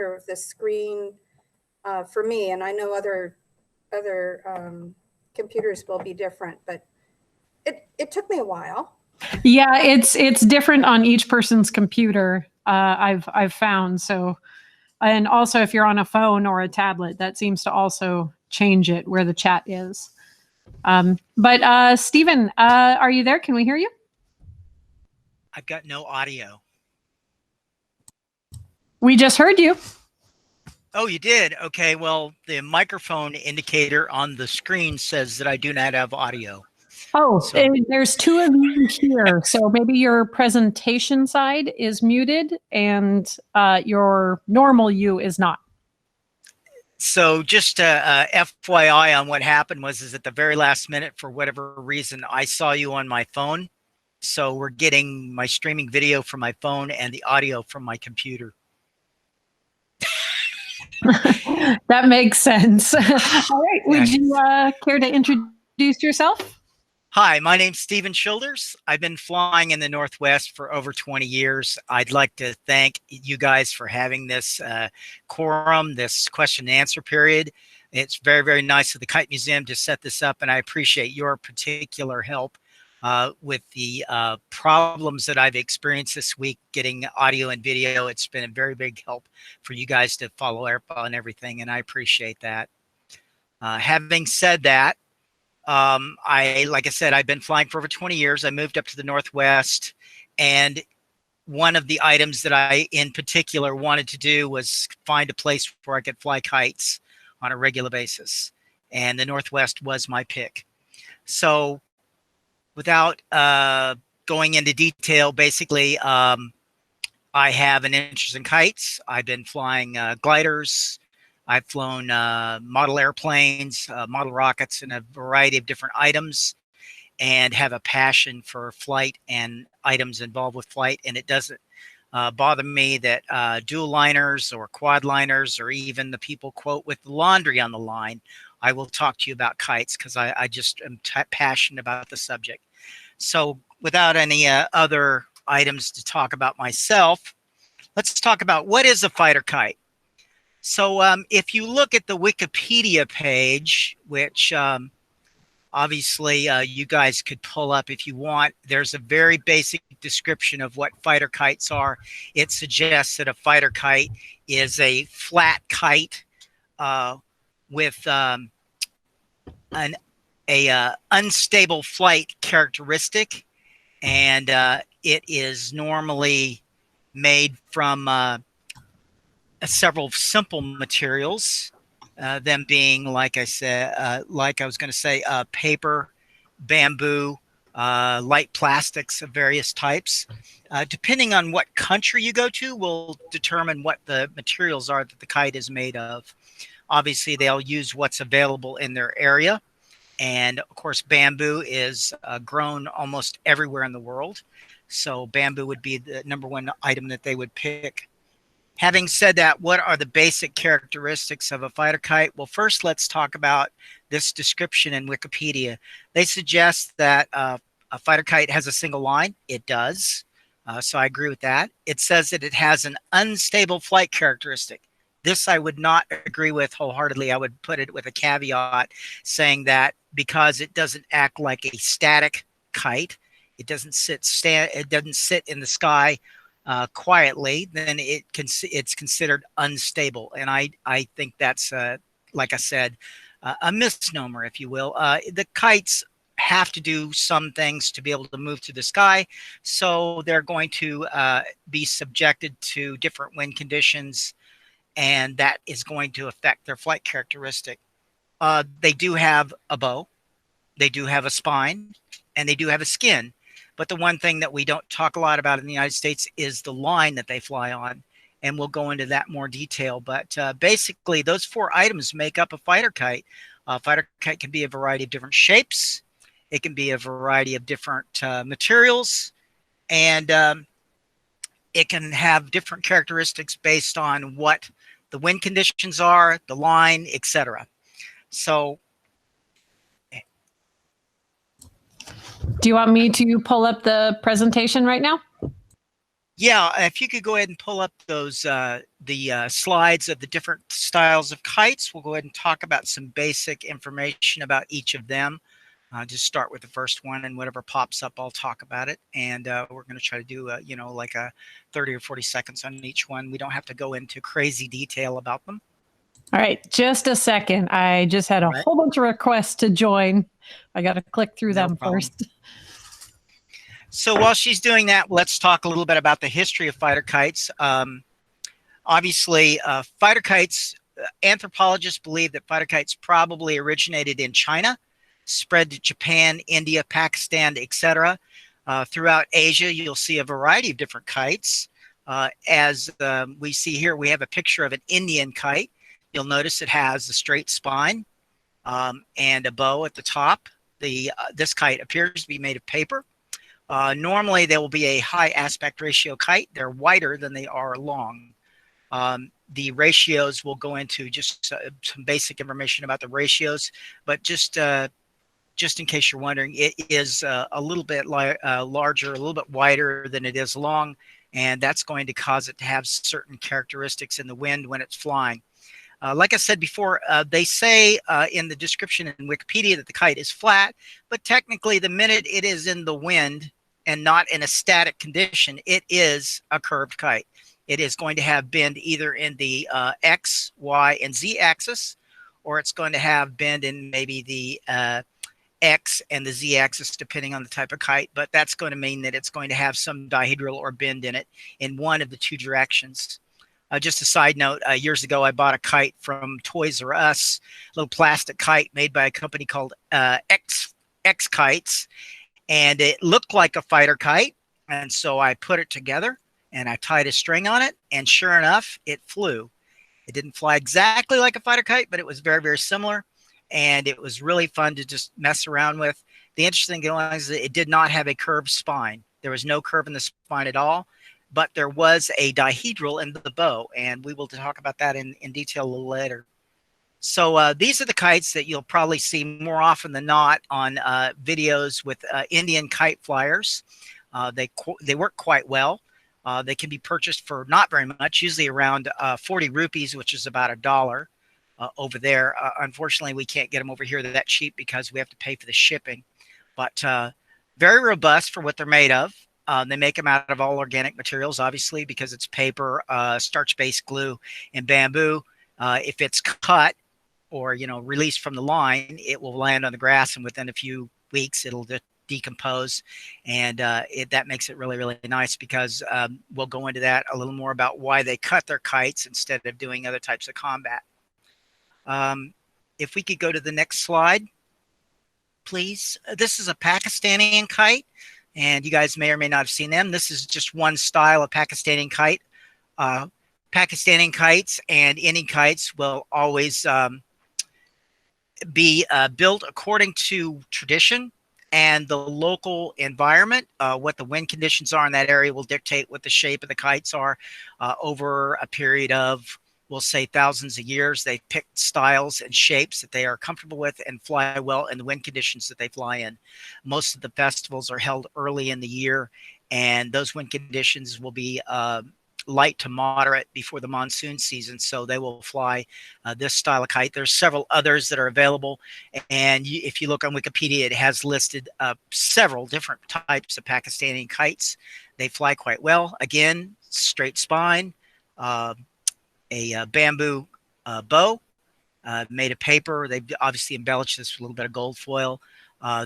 of the screen for me, and I know other computers will be different, but it took me a while. Yeah, it's different on each person's computer. I've found so, and also if you're on a phone or a tablet, that seems to also change it where the chat is. But Stephen, are you there? Can we hear you? I've got no audio. We just heard you. Oh, you did? Okay, well, the microphone indicator on the screen says that I do not have audio. Oh, so there's two of you here. So maybe your presentation side is muted and your normal you is not. So just FYI on what happened is at the very last minute, for whatever reason, I saw you on my phone. So we're getting my streaming video from my phone and the audio from my computer. That makes sense. All right. Would you care to introduce yourself? Hi, my name's Stephen Childers. I've been flying in the Northwest for over 20 years. I'd like to thank you guys for having this quorum, this question and answer period. It's very, very nice of the Kite Museum to set this up, and I appreciate your particular help with the problems that I've experienced this week getting audio and video. It's been a very big help for you guys to follow up on everything, and I appreciate that. Having said that, like I said, I've been flying for over 20 years. I moved up to the Northwest, and one of the items that I in particular wanted to do was find a place where I could fly kites on a regular basis, and the Northwest was my pick. So without going into detail, basically, I have an interest in kites. I've been flying gliders. I've flown model airplanes, model rockets, and a variety of different items, and have a passion for flight and items involved with flight. And it doesn't bother me that dual liners or quad liners, or even the people quote with laundry on the line, I will talk to you about kites because I just am passionate about the subject. So without any other items to talk about myself, let's talk about what is a fighter kite. So if you look at the Wikipedia page, which obviously you guys could pull up if you want, there's a very basic description of what fighter kites are. It suggests that a fighter kite is a flat kite with an unstable flight characteristic, and it is normally made from several simple materials, them being, like I said, like I was going to say, paper, bamboo, light plastics of various types. Depending on what country you go to will determine what the materials are that the kite is made of. Obviously, they'll use what's available in their area. And of course, bamboo is grown almost everywhere in the world. So bamboo would be the #1 item that they would pick. Having said that, what are the basic characteristics of a fighter kite? Well, first, let's talk about this description in Wikipedia. They suggest that a fighter kite has a single line. It does. So I agree with that. It says that it has an unstable flight characteristic. This I would not agree with wholeheartedly. I would put it with a caveat saying that because it doesn't act like a static kite, it doesn't sit in the sky quietly, then it's considered unstable. And I think that's, like I said, a misnomer, if you will. The kites have to do some things to be able to move through the sky, so they're going to be subjected to different wind conditions, and that is going to affect their flight characteristic. They do have a bow, they do have a spine, and they do have a skin. But the one thing that we don't talk a lot about in the United States is the line that they fly on. And we'll go into that more detail. But basically, those 4 items make up a fighter kite. A fighter kite can be a variety of different shapes. It can be a variety of different materials. And it can have different characteristics based on what the wind conditions are, the line, etc. So, do you want me to pull up the presentation right now? Yeah, if you could go ahead and pull up those the slides of the different styles of kites, we'll go ahead and talk about some basic information about each of them. Just start with the first one, and whatever pops up, I'll talk about it. And we're going to try to do, you know, like a 30 or 40 seconds on each one. We don't have to go into crazy detail about them. All right, just a second. I just had a whole bunch of requests to join. I got to click through them first. So while she's doing that, let's talk a little bit about the history of fighter kites. Obviously, fighter kites, anthropologists believe that fighter kites probably originated in China, spread to Japan, India, Pakistan, etc. Throughout Asia, you'll see a variety of different kites. As we see here, we have a picture of an Indian kite. You'll notice it has a straight spine and a bow at the top. This kite appears to be made of paper. Normally, there will be a high aspect ratio kite. They're wider than they are long. The ratios will go into just some basic information about the ratios, but just in case you're wondering, it is a little bit larger, a little bit wider than it is long, and that's going to cause it to have certain characteristics in the wind when it's flying. Like I said before, they say in the description in Wikipedia that the kite is flat, but technically the minute it is in the wind and not in a static condition, it is a curved kite. It is going to have bend either in the X, Y, and Z axis, or it's going to have bend in maybe the X and the Z axis, depending on the type of kite, but that's going to mean that it's going to have some dihedral or bend in it in one of the two directions. Just a side note, years ago, I bought a kite from Toys R Us, a little plastic kite made by a company called X Kites, and it looked like a fighter kite. And so I put it together and I tied a string on it, and sure enough, it flew. It didn't fly exactly like a fighter kite, but it was very, very similar. And it was really fun to just mess around with. The interesting thing is that it did not have a curved spine. There was no curve in the spine at all, but there was a dihedral in the bow, and we will talk about that in detail a little later. So these are the kites that you'll probably see more often than not on videos with Indian kite flyers. They work quite well. They can be purchased for not very much, usually around 40 rupees, which is about $1 over there. Unfortunately, we can't get them over here that cheap because we have to pay for the shipping. But very robust for what they're made of. They make them out of all organic materials, obviously, because it's paper, starch-based glue, and bamboo. If it's cut or released from the line, it will land on the grass, and within a few weeks, it'll decompose, and that makes it really, really nice, because we'll go into that a little more about why they cut their kites instead of doing other types of combat. If we could go to the next slide, please. This is a Pakistani kite, and you guys may or may not have seen them. This is just one style of Pakistani kite. Pakistani kites and Indian kites will always be built according to tradition and the local environment. What the wind conditions are in that area will dictate what the shape of the kites are over a period of, we'll say, thousands of years. They pick styles and shapes that they are comfortable with and fly well in the wind conditions that they fly in. Most of the festivals are held early in the year, and those wind conditions will be light to moderate before the monsoon season, so they will fly this style of kite. There's several others that are available, and if you look on Wikipedia, it has listed several different types of Pakistani kites. They fly quite well. Again, straight spine, a bamboo bow made of paper. They've obviously embellished this with a little bit of gold foil.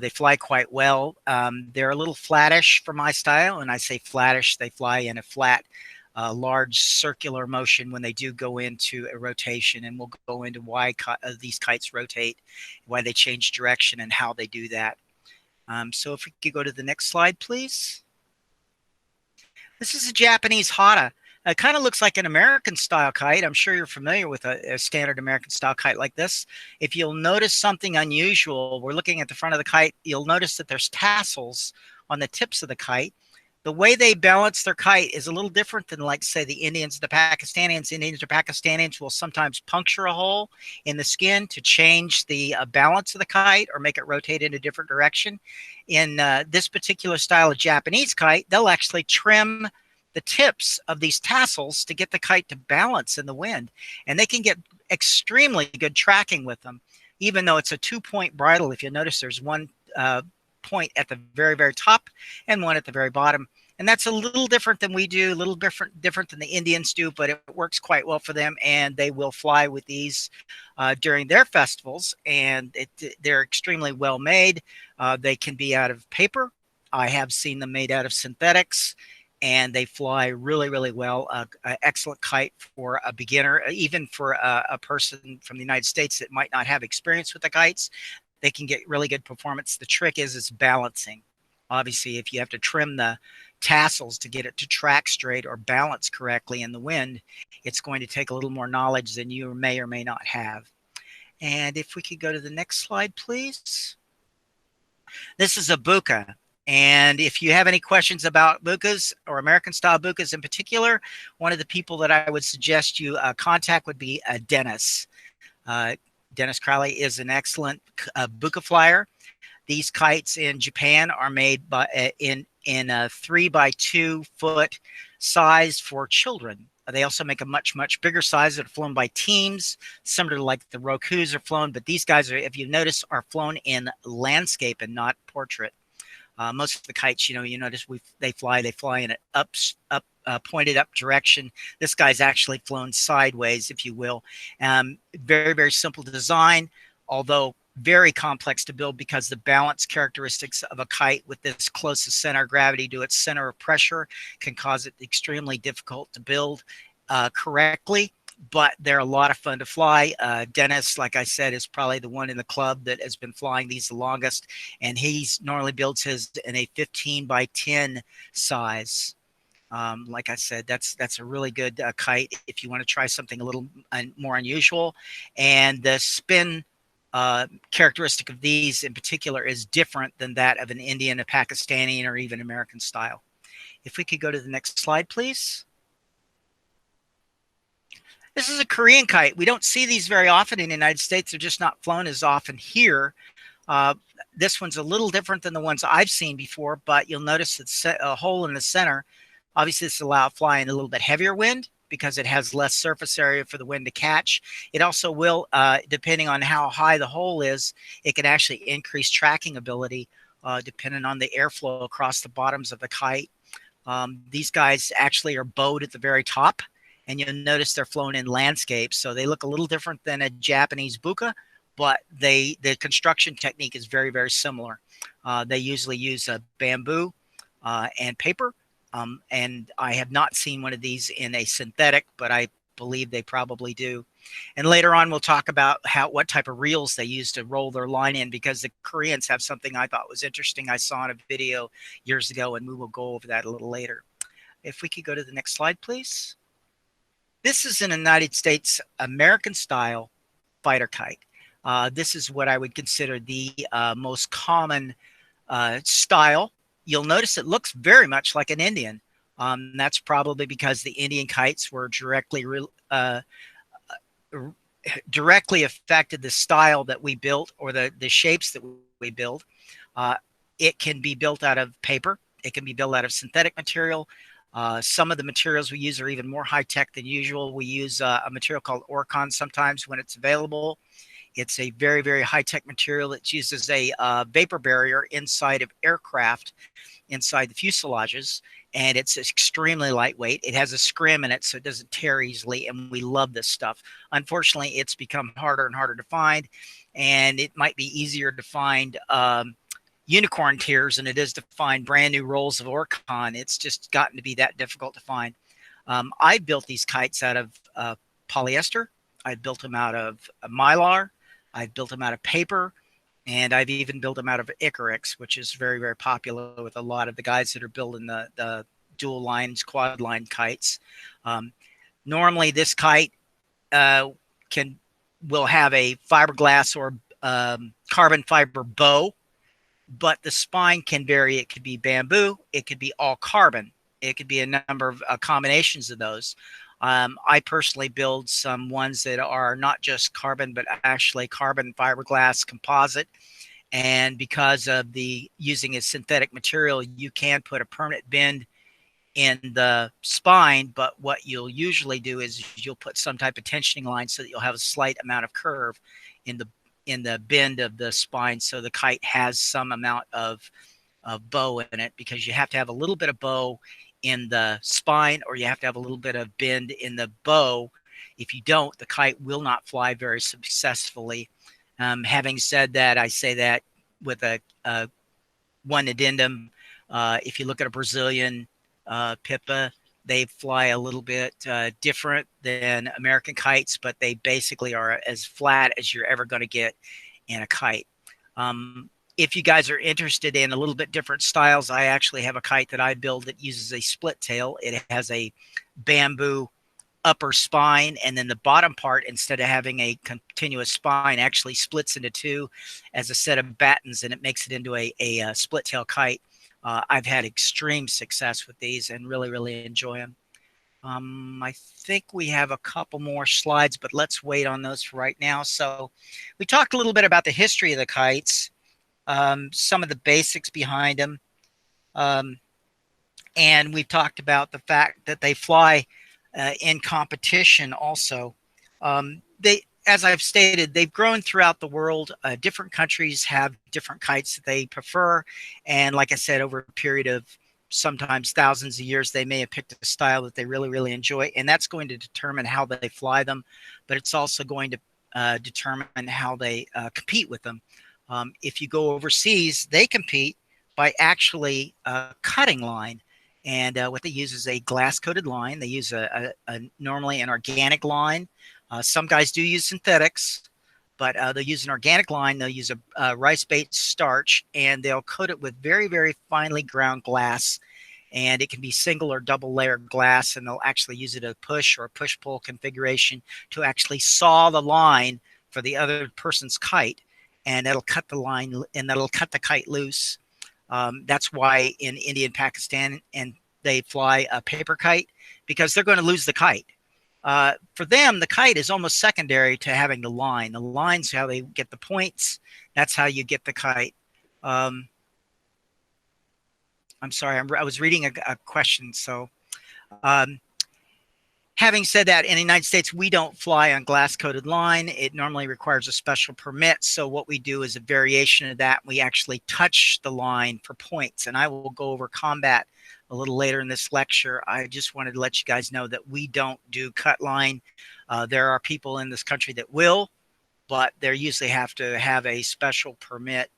They fly quite well. They're a little flattish for my style, and I say flattish. They fly in a flat, large circular motion when they do go into a rotation, and we'll go into why these kites rotate, why they change direction, and how they do that. So if we could go to the next slide, please. This is a Japanese hata. It kind of looks like an American style kite. I'm sure you're familiar with a standard American style kite like this. If you'll notice something unusual, we're looking at the front of the kite, you'll notice that there's tassels on the tips of the kite. The way they balance their kite is a little different than, like, say, the Indians, the Pakistanians. Indians or Pakistanians will sometimes puncture a hole in the skin to change the balance of the kite or make it rotate in a different direction. In this particular style of Japanese kite, they'll actually trim the tips of these tassels to get the kite to balance in the wind. And they can get extremely good tracking with them, even though it's a 2-point bridle. If you notice, there's one point at the very, very top and one at the very bottom. And that's a little different than we do, a little different than the Indians do, but it works quite well for them. And they will fly with these during their festivals. And they're extremely well made. They can be out of paper. I have seen them made out of synthetics, and they fly really, really well. An excellent kite for a beginner, even for a person from the United States that might not have experience with the kites. They can get really good performance. The trick is balancing. Obviously, if you have to trim the tassels to get it to track straight or balance correctly in the wind, it's going to take a little more knowledge than you may or may not have. And if we could go to the next slide, please. This is a buka. And if you have any questions about bukas or American style bukas in particular, one of the people that I would suggest you contact would be Dennis. Dennis Crowley is an excellent buka flyer. These kites in Japan are made in a 3x2 foot size for children. They also make a much, much bigger size that are flown by teams, similar to like the Rokus are flown. But these guys are, if you notice, are flown in landscape and not portrait. Most of the kites, you notice they fly in an pointed up direction. This guy's actually flown sideways, if you will. Very, very simple design, although very complex to build because the balance characteristics of a kite with this closest center of gravity to its center of pressure can cause it extremely difficult to build correctly. But they're a lot of fun to fly. Dennis, like I said, is probably the one in the club that has been flying these the longest, and he's normally builds his in a 15x10 size. Like I said, that's a really good kite if you want to try something a little more unusual. And the spin characteristic of these in particular is different than that of an Indian, a Pakistani, or even American style. If we could go to the next slide, please. This is a Korean kite. We don't see these very often in the United States. They're just not flown as often here. This one's a little different than the ones I've seen before, but you'll notice it's a hole in the center. Obviously, this allows flying a little bit heavier wind because it has less surface area for the wind to catch. It also will, depending on how high the hole is, it can actually increase tracking ability depending on the airflow across the bottoms of the kite. These guys actually are bowed at the very top. And you'll notice they're flown in landscape, so they look a little different than a Japanese buka, but the construction technique is very, very similar. They usually use bamboo and paper, and I have not seen one of these in a synthetic, but I believe they probably do. And later on, we'll talk about what type of reels they use to roll their line in, because the Koreans have something I thought was interesting. I saw in a video years ago, and we will go over that a little later. If we could go to the next slide, please. This is an United States American style fighter kite. This is what I would consider the most common style. You'll notice it looks very much like an Indian. That's probably because the Indian kites were directly affected the style that we built, or the shapes that we build. It can be built out of paper. It can be built out of synthetic material. Some of the materials we use are even more high-tech than usual. We use a material called Orcon sometimes when it's available. It's a very, very high-tech material that uses a vapor barrier inside of aircraft, inside the fuselages, and it's extremely lightweight. It has a scrim in it, so it doesn't tear easily, and we love this stuff. Unfortunately, it's become harder and harder to find, and it might be easier to find unicorn tears than it is to find brand new rolls of Orcon. It's just gotten to be that difficult to find. I built these kites out of polyester. I built them out of mylar. I built them out of paper, and I've even built them out of Icarus, which is very, very popular with a lot of the guys that are building the dual lines, quad line kites. Normally, this kite will have a fiberglass or carbon fiber bow, but the spine can vary. It could be bamboo. It could be all carbon. It could be a number of combinations of those. I personally build some ones that are not just carbon, but actually carbon fiberglass composite. And because of the using a synthetic material, you can put a permanent bend in the spine, but what you'll usually do is you'll put some type of tensioning line so that you'll have a slight amount of curve in the bend of the spine, so the kite has some amount of bow in it, because you have to have a little bit of bow in the spine, or you have to have a little bit of bend in the bow. If you don't, the kite will not fly very successfully. Having said that, I say that with a one addendum. If you look at a Brazilian Pippa, they fly a little bit different than American kites, but they basically are as flat as you're ever going to get in a kite. If you guys are interested in a little bit different styles, I actually have a kite that I build that uses a split tail. It has a bamboo upper spine, and then the bottom part, instead of having a continuous spine, actually splits into two as a set of battens, and it makes it into a split tail kite. I've had extreme success with these and really enjoy them. I think we have a couple more slides, but let's wait on those for right now. So we talked a little bit about the history of the kites, some of the basics behind them, and we've talked about the fact that they fly in competition also. As I've stated, they've grown throughout the world. Different countries have different kites that they prefer. And like I said, over a period of sometimes thousands of years, they may have picked a style that they really enjoy. And that's going to determine how they fly them. But it's also going to determine how they compete with them. If you go overseas, they compete by actually cutting line. And what they use is a glass-coated line. They use normally an organic line. Some guys do use synthetics, but they'll use an organic line. They'll use a rice-based starch, and they'll coat it with very finely ground glass. And it can be single or double layered glass, and they'll actually use it as a push or push-pull configuration to actually saw the line for the other person's kite. And that'll cut the line, and that'll cut the kite loose. That's why in India and Pakistan, and they fly a paper kite, because they're going to lose the kite. For them, the kite is almost secondary to having the line. The line's how they get the points. That's how you get the kite. I'm sorry, I was reading a question. So having said that, in the United States, we don't fly on glass-coated line. It normally requires a special permit. So what we do is a variation of that. We actually touch the line for points. And I will go over combat a little later in this lecture. I just wanted to let you guys know that we don't do cut line. There are people in this country that will, but they usually have to have a special permit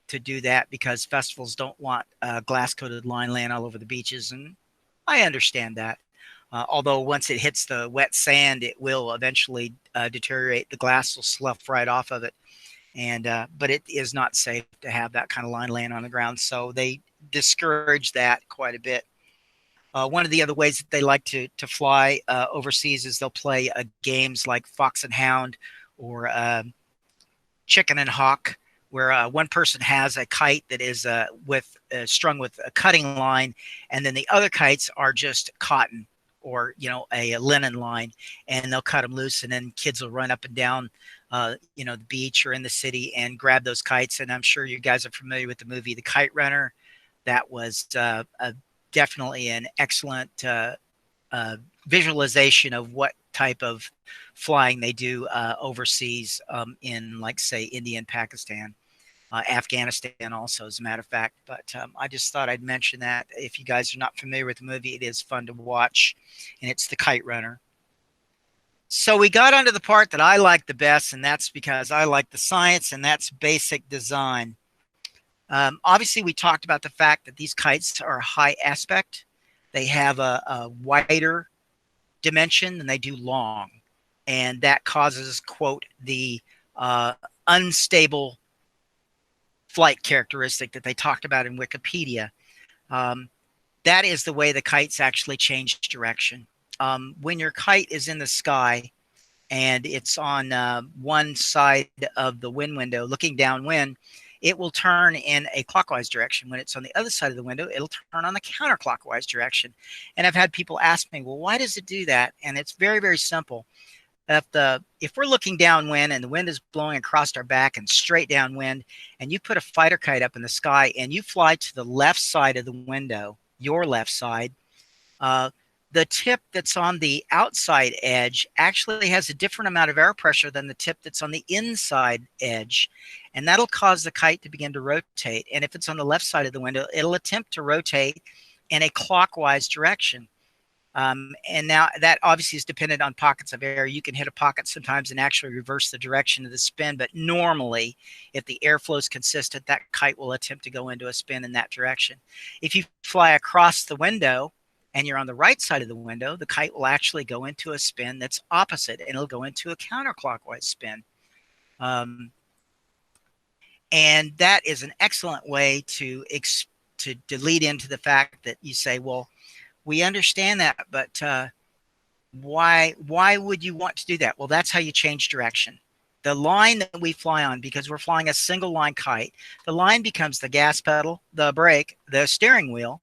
to do that, because festivals don't want glass-coated line laying all over the beaches. And I understand that. Although once it hits the wet sand, it will eventually deteriorate. The glass will slough right off of it. And but it is not safe to have that kind of line laying on the ground. So they discourage that quite a bit. One of the other ways that they like to fly overseas is they'll play games like Fox and Hound, or Chicken and Hawk, where one person has a kite that is strung with a cutting line, and then the other kites are just cotton, or a linen line, and they'll cut them loose, and then kids will run up and down the beach or in the city and grab those kites. And I'm sure you guys are familiar with the movie The Kite Runner. That was definitely an excellent visualization of what type of flying they do overseas, in, like, say, India and Pakistan. Afghanistan also, as a matter of fact. But I just thought I'd mention that. If you guys are not familiar with the movie, it is fun to watch, and it's The Kite Runner. So we got onto the part that I like the best, and that's because I like the science, and that's basic design. Obviously, we talked about the fact that these kites are high aspect. They have a wider dimension than they do long, and that causes, quote, the unstable flight characteristic that they talked about in Wikipedia. That is the way the kites actually change direction. When your kite is in the sky and it's on one side of the wind window looking downwind, it will turn in a clockwise direction. When it's on the other side of the window, it'll turn on the counterclockwise direction. And I've had people ask me, well, why does it do that? And it's very simple. If we're looking downwind and the wind is blowing across our back and straight downwind, and you put a fighter kite up in the sky and you fly to the left side of the window, your left side, The tip that's on the outside edge actually has a different amount of air pressure than the tip that's on the inside edge. And that'll cause the kite to begin to rotate. And if it's on the left side of the window, it'll attempt to rotate in a clockwise direction. And now that obviously is dependent on pockets of air. You can hit a pocket sometimes and actually reverse the direction of the spin. But normally, if the airflow is consistent, that kite will attempt to go into a spin in that direction. If you fly across the window and you're on the right side of the window, the kite will actually go into a spin that's opposite, and it'll go into a counterclockwise spin. And that is an excellent way to lead into the fact that you say, well, we understand that, but why would you want to do that? Well, that's how you change direction. The line that we fly on, because we're flying a single line kite, the line becomes the gas pedal, the brake, the steering wheel,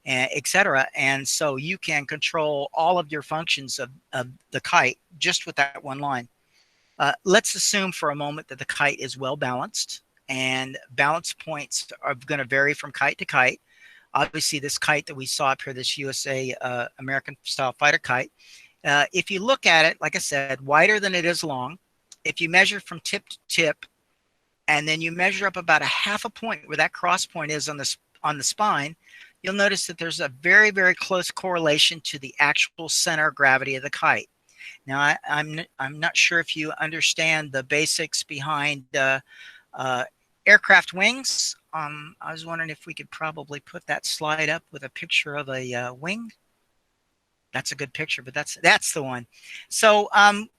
etc. And so you can control all of your functions of the kite just with that one line. Let's assume for a moment that the kite is well balanced, and balance points are going to vary from kite to kite. Obviously, this kite that we saw up here, this USA American style fighter kite, if you look at it, like I said, wider than it is long. If you measure from tip to tip, and then you measure up about a half a point where that cross point is on the spine, you'll notice that there's a very, very close correlation to the actual center of gravity of the kite. Now, I'm not sure if you understand the basics behind aircraft wings. I was wondering if we could probably put that slide up with a picture of a wing. That's a good picture, but that's the one. So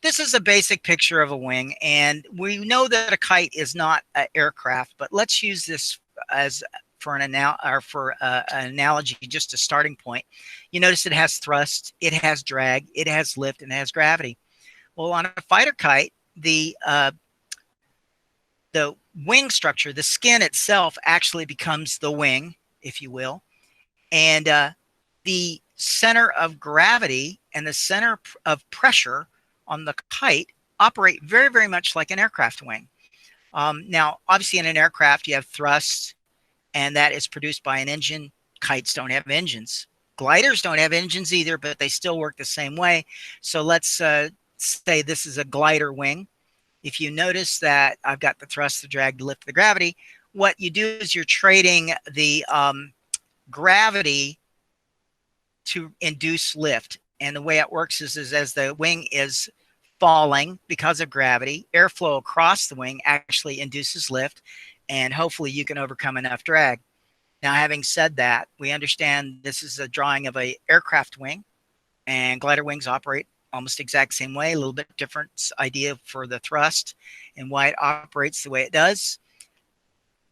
this is a basic picture of a wing, and we know that a kite is not an aircraft, but let's use this as for an analogy, just a starting point. You notice it has thrust, it has drag, it has lift, and it has gravity. Well, on a fighter kite, the wing structure, the skin itself, actually becomes the wing, if you will, and the center of gravity and the center of pressure on the kite operate very, very much like an aircraft wing. Now, obviously, in an aircraft, you have thrust, and that is produced by an engine. Kites don't have engines. Gliders don't have engines either, but they still work the same way. So let's say this is a glider wing. If you notice that I've got the thrust, the drag, the lift, the gravity, what you do is you're trading the gravity to induce lift. And the way it works is as the wing is falling because of gravity, airflow across the wing actually induces lift, and hopefully you can overcome enough drag. Now, having said that, we understand this is a drawing of an aircraft wing, and glider wings operate almost exact same way, a little bit different idea for the thrust and why it operates the way it does.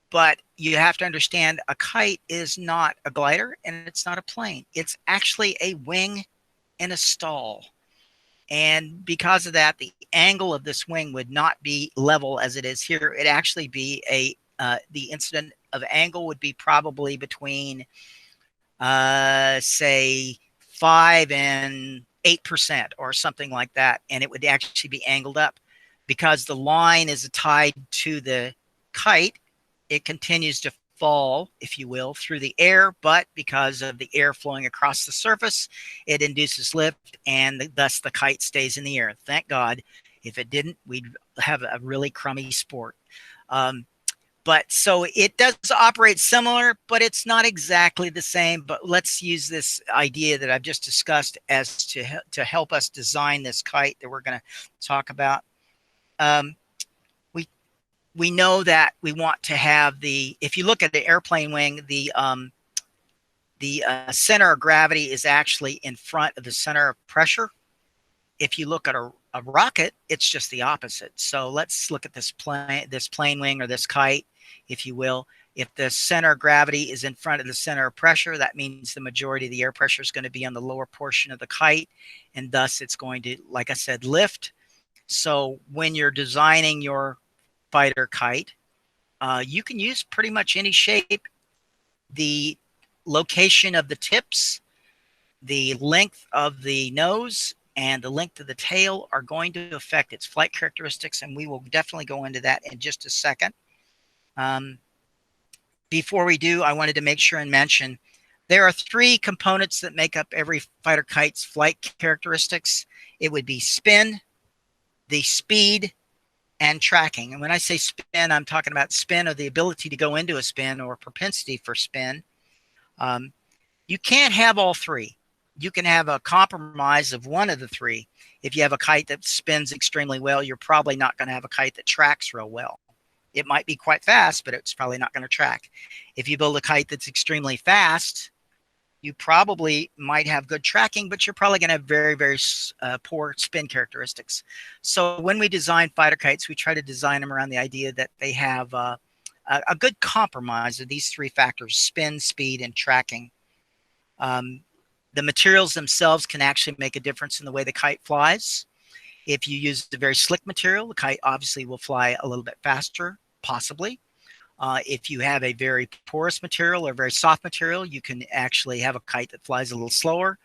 But you have to understand a kite is not a glider and it's not a plane. It's actually a wing in a stall. And because of that, the angle of this wing would not be level as it is here. It'd actually be the incident of angle would be probably between, say, 5 and 8% or something like that. And it would actually be angled up because the line is tied to the kite. It continues to fall, if you will, through the air, but because of the air flowing across the surface, it induces lift, and thus the kite stays in the air. Thank God. If it didn't, we'd have a really crummy sport. But so it does operate similar, but it's not exactly the same. But let's use this idea that I've just discussed as to help us design this kite that we're going to talk about. We know that we want to have if you look at the airplane wing, the center of gravity is actually in front of the center of pressure. If you look at a rocket, it's just the opposite. So let's look at this plane wing or this kite, if you will. If the center of gravity is in front of the center of pressure, that means the majority of the air pressure is going to be on the lower portion of the kite, and thus it's going to, like I said, lift. So when you're designing your fighter kite, you can use pretty much any shape. The location of the tips, the length of the nose, and the length of the tail are going to affect its flight characteristics, and we will definitely go into that in just a second. Before we do, I wanted to make sure and mention There are three components that make up every fighter kite's flight characteristics. It would be spin, the speed, and tracking. And when I say spin, I'm talking about spin of the ability to go into a spin or propensity for spin. You can't have all three. You can have a compromise of one of the three. If you have a kite that spins extremely well, you're probably not going to have a kite that tracks real well. It might be quite fast, but it's probably not going to track. If you build a kite that's extremely fast, you probably might have good tracking, but you're probably going to have very, very poor spin characteristics. So when we design fighter kites, we try to design them around the idea that they have a good compromise of these three factors: spin, speed, and tracking. The materials themselves can actually make a difference in the way the kite flies. If you use a very slick material, the kite obviously will fly a little bit faster, possibly. If you have a very porous material or very soft material, you can actually have a kite that flies a little slower.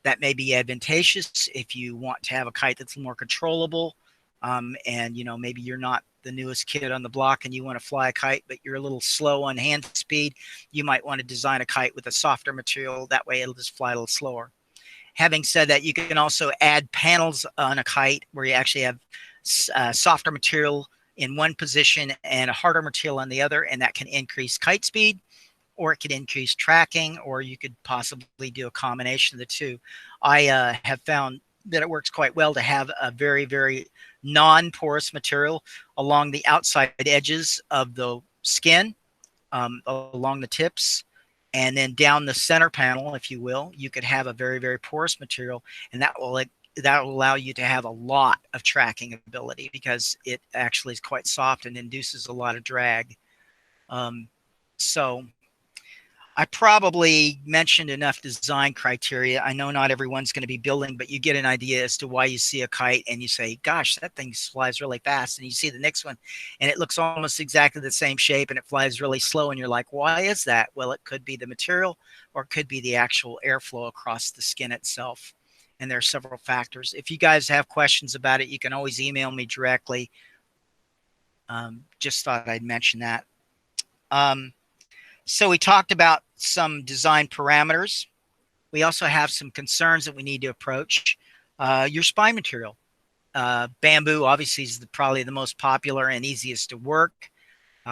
That may be advantageous if you want to have a kite that's more controllable. And, you know, maybe you're not the newest kid on the block and you want to fly a kite, but you're a little slow on hand speed. You might want to design a kite with a softer material. That way it'll just fly a little slower. Having said that, you can also add panels on a kite where you actually have softer material in one position and a harder material on the other, and that can increase kite speed, or it could increase tracking, or you could possibly do a combination of the two. I have found that it works quite well to have a very, very non-porous material along the outside edges of the skin, along the tips, and then down the center panel, if you will, you could have a very, very porous material, and that will allow you to have a lot of tracking ability because it actually is quite soft and induces a lot of drag. So I probably mentioned enough design criteria. I know not everyone's going to be building, but you get an idea as to why you see a kite and you say, gosh, that thing flies really fast. And you see the next one and it looks almost exactly the same shape and it flies really slow. And you're like, why is that? Well, it could be the material or it could be the actual airflow across the skin itself. And there are several factors. If you guys have questions about it, you can always email me directly. Just thought I'd mention that. So we talked about some design parameters. We also have some concerns that we need to approach. Your spine material. Bamboo obviously is probably the most popular and easiest to work.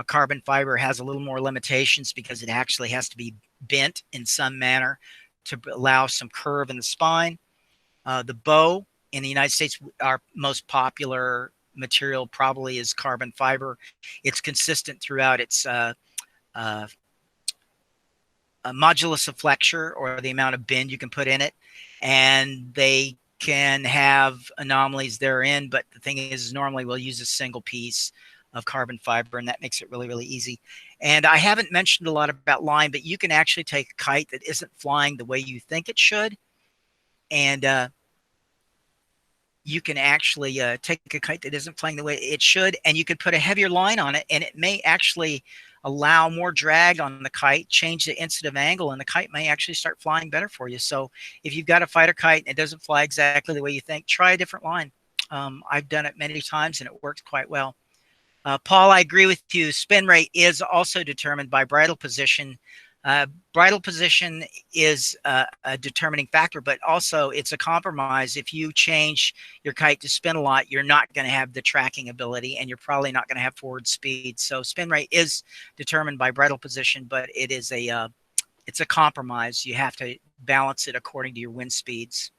Carbon fiber has a little more limitations because it actually has to be bent in some manner to allow some curve in the spine. The bow in the United States, our most popular material probably is carbon fiber. It's consistent throughout its modulus of flexure, or the amount of bend you can put in it, and they can have anomalies therein, but the thing is normally we'll use a single piece of carbon fiber, and that makes it really, really easy. And I haven't mentioned a lot about line, but you can actually take a kite that isn't flying the way you think it should, and you can actually take a kite that isn't flying the way it should, and you could put a heavier line on it, and it may actually allow more drag on the kite, change the incident angle, and the kite may actually start flying better for you. So if you've got a fighter kite and it doesn't fly exactly the way you think, try a different line. I've done it many times and it works quite well. Paul, I agree with you. Spin rate is also determined by bridle position. Bridle position is a determining factor, but also it's a compromise. If you change your kite to spin a lot, you're not going to have the tracking ability, and you're probably not going to have forward speed. So spin rate is determined by bridle position, but it is it's a compromise. You have to balance it according to your wind speeds.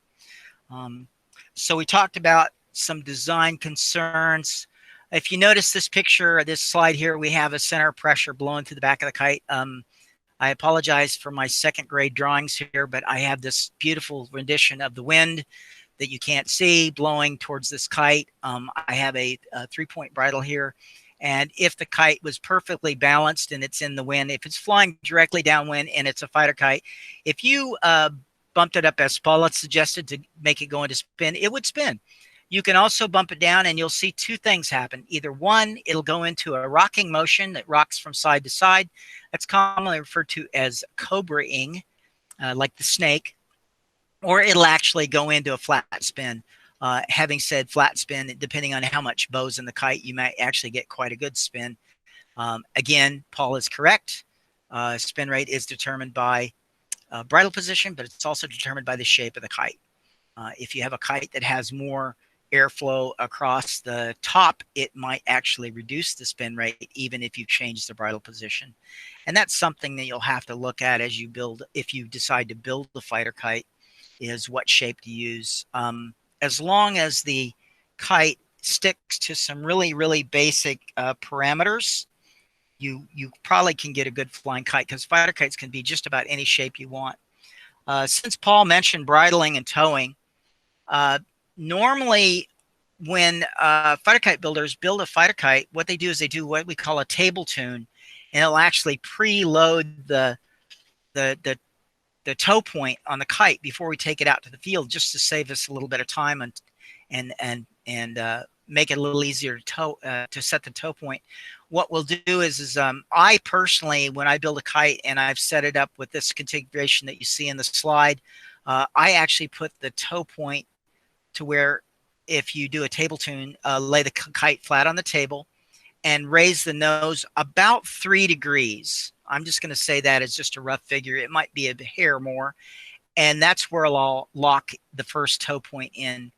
So we talked about some design concerns. If you notice this picture, this slide here, we have a center of pressure blowing through the back of the kite. I apologize for my second grade drawings here, but I have this beautiful rendition of the wind that you can't see blowing towards this kite. I have a 3-point bridle here. And if the kite was perfectly balanced and it's in the wind, if it's flying directly downwind and it's a fighter kite, if you bumped it up as Paula suggested to make it go into spin, it would spin. You can also bump it down and you'll see two things happen. Either one, it'll go into a rocking motion that rocks from side to side. That's commonly referred to as cobraing, like the snake, or it'll actually go into a flat spin. Having said flat spin, depending on how much bow's in the kite, you might actually get quite a good spin. Again, Paul is correct. Spin rate is determined by bridle position, but it's also determined by the shape of the kite. If you have a kite that has more airflow across the top, it might actually reduce the spin rate even if you change the bridle position. And that's something that you'll have to look at as you build, if you decide to build the fighter kite, is what shape to use. As long as the kite sticks to some really basic parameters, you probably can get a good flying kite, because fighter kites can be just about any shape you want. Since Paul mentioned bridling and towing, normally when fighter kite builders build a fighter kite, what they do is they do what we call a table tune, and it'll actually preload the tow point on the kite before we take it out to the field, just to save us a little bit of time and make it a little easier to tow, to set the tow point. What we'll do is I personally, when I build a kite and I've set it up with this configuration that you see in the slide, I actually put the tow point to where, if you do a table tune, lay the kite flat on the table and raise the nose about 3 degrees. I'm just going to say that as just a rough figure. It might be a hair more. And that's where I'll lock the first tow point in.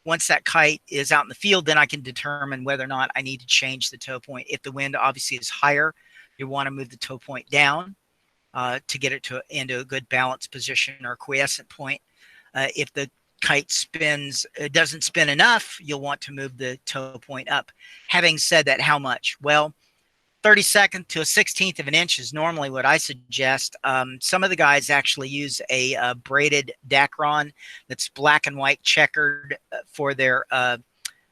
Once that kite is out in the field, then I can determine whether or not I need to change the tow point. If the wind obviously is higher, you want to move the tow point down to get it into a good balanced position or quiescent point. If the kite doesn't spin enough, you'll want to move the tow point up. Having said that, how much? Well, 32nd to a 16th of an inch is normally what I suggest. Some of the guys actually use a braided Dacron that's black and white checkered for their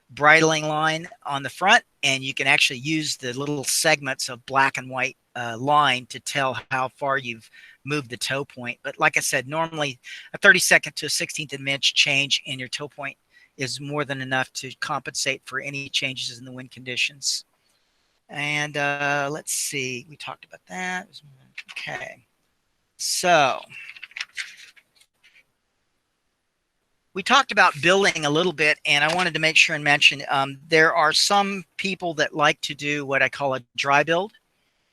bridling line on the front, and you can actually use the little segments of black and white line to tell how far you've moved the tow point. But like I said, normally a 32nd to a 16th of an inch change in your tow point is more than enough to compensate for any changes in the wind conditions. And let's see, we talked about that. Okay, so we talked about building a little bit, and I wanted to make sure and mention there are some people that like to do what I call a dry build,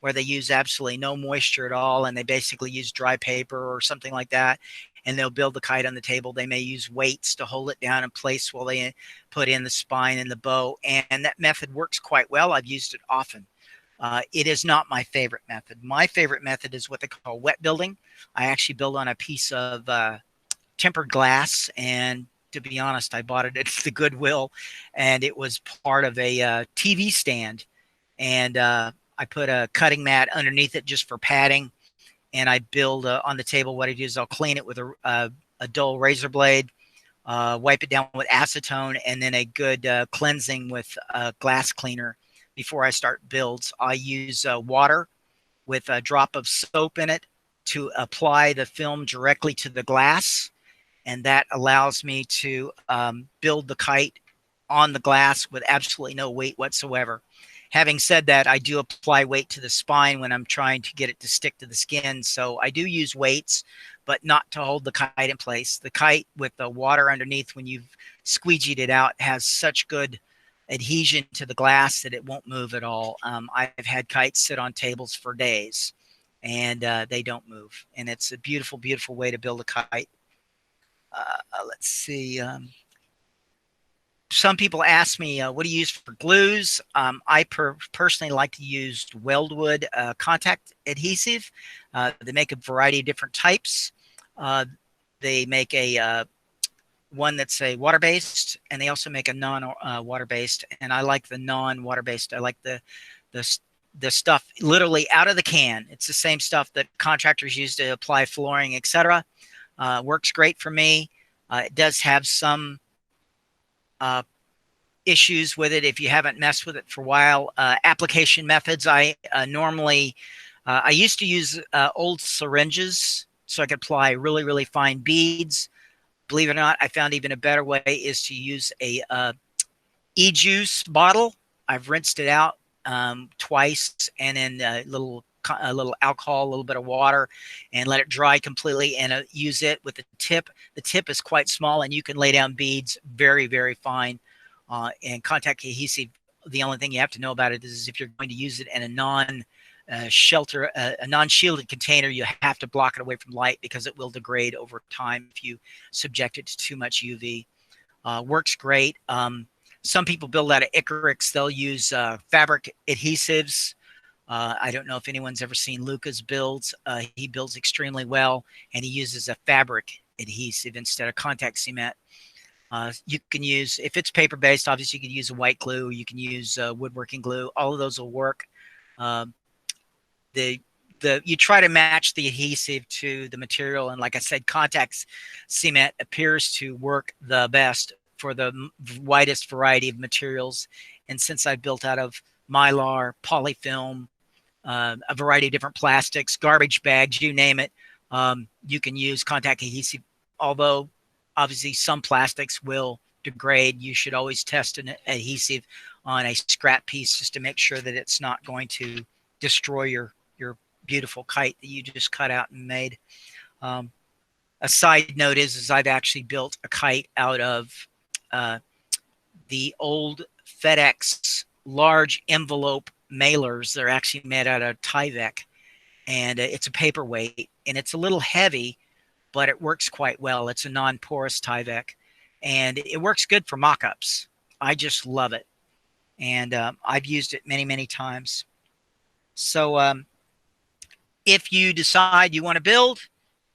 where they use absolutely no moisture at all, and they basically use dry paper or something like that, and they'll build the kite on the table. They may use weights to hold it down in place while they put in the spine and the bow, and that method works quite well. I've used it often. It is not my favorite method. My favorite method is what they call wet building. I actually build on a piece of tempered glass, and to be honest, I bought it at the Goodwill, and it was part of a TV stand, and I put a cutting mat underneath it just for padding, and I build on the table. What I do is I'll clean it with a dull razor blade, wipe it down with acetone, and then a good cleansing with a glass cleaner before I start builds. I use water with a drop of soap in it to apply the film directly to the glass, and that allows me to build the kite on the glass with absolutely no weight whatsoever. Having said that, I do apply weight to the spine when I'm trying to get it to stick to the skin. So I do use weights, but not to hold the kite in place. The kite with the water underneath, when you've squeegeed it out, has such good adhesion to the glass that it won't move at all. I've had kites sit on tables for days, and they don't move. And it's a beautiful, beautiful way to build a kite. Let's see. Some people ask me, what do you use for glues? I personally like to use Weldwood contact adhesive. They make a variety of different types. They make a one that's a water-based, and they also make a non-water-based. And I like the non-water-based. I like the stuff literally out of the can. It's the same stuff that contractors use to apply flooring, etc. Works great for me. It does have some issues with it if you haven't messed with it for a while. Application methods, I used to use old syringes so I could apply really, really fine beads. Believe it or not, I found even a better way is to use a e-juice bottle. I've rinsed it out twice, and then a little alcohol, a little bit of water, and let it dry completely, and use it with the tip. The tip is quite small, and you can lay down beads very, very fine. And contact adhesive, the only thing you have to know about it is if you're going to use it in a shelter, a non-shielded container, you have to block it away from light because it will degrade over time if you subject it to too much UV. Works great. Some people build out of Icarics. They'll use fabric adhesives. I don't know if anyone's ever seen Luca's builds. He builds extremely well, and he uses a fabric adhesive instead of contact cement. You can use, if it's paper-based, obviously you can use a white glue. You can use woodworking glue. All of those will work. You try to match the adhesive to the material, and like I said, contact cement appears to work the best for the widest variety of materials. And since I built out of Mylar, polyfilm, a variety of different plastics, garbage bags, you name it, you can use contact adhesive. Although obviously some plastics will degrade, you should always test an adhesive on a scrap piece just to make sure that it's not going to destroy your beautiful kite that you just cut out and made. A side note is I've actually built a kite out of the old FedEx large envelope mailers. They're actually made out of Tyvek, and it's a paperweight, and it's a little heavy, but it works quite well. It's a non-porous Tyvek, and it works good for mock-ups. I just love it, and I've used it many, many times. So if you decide you want to build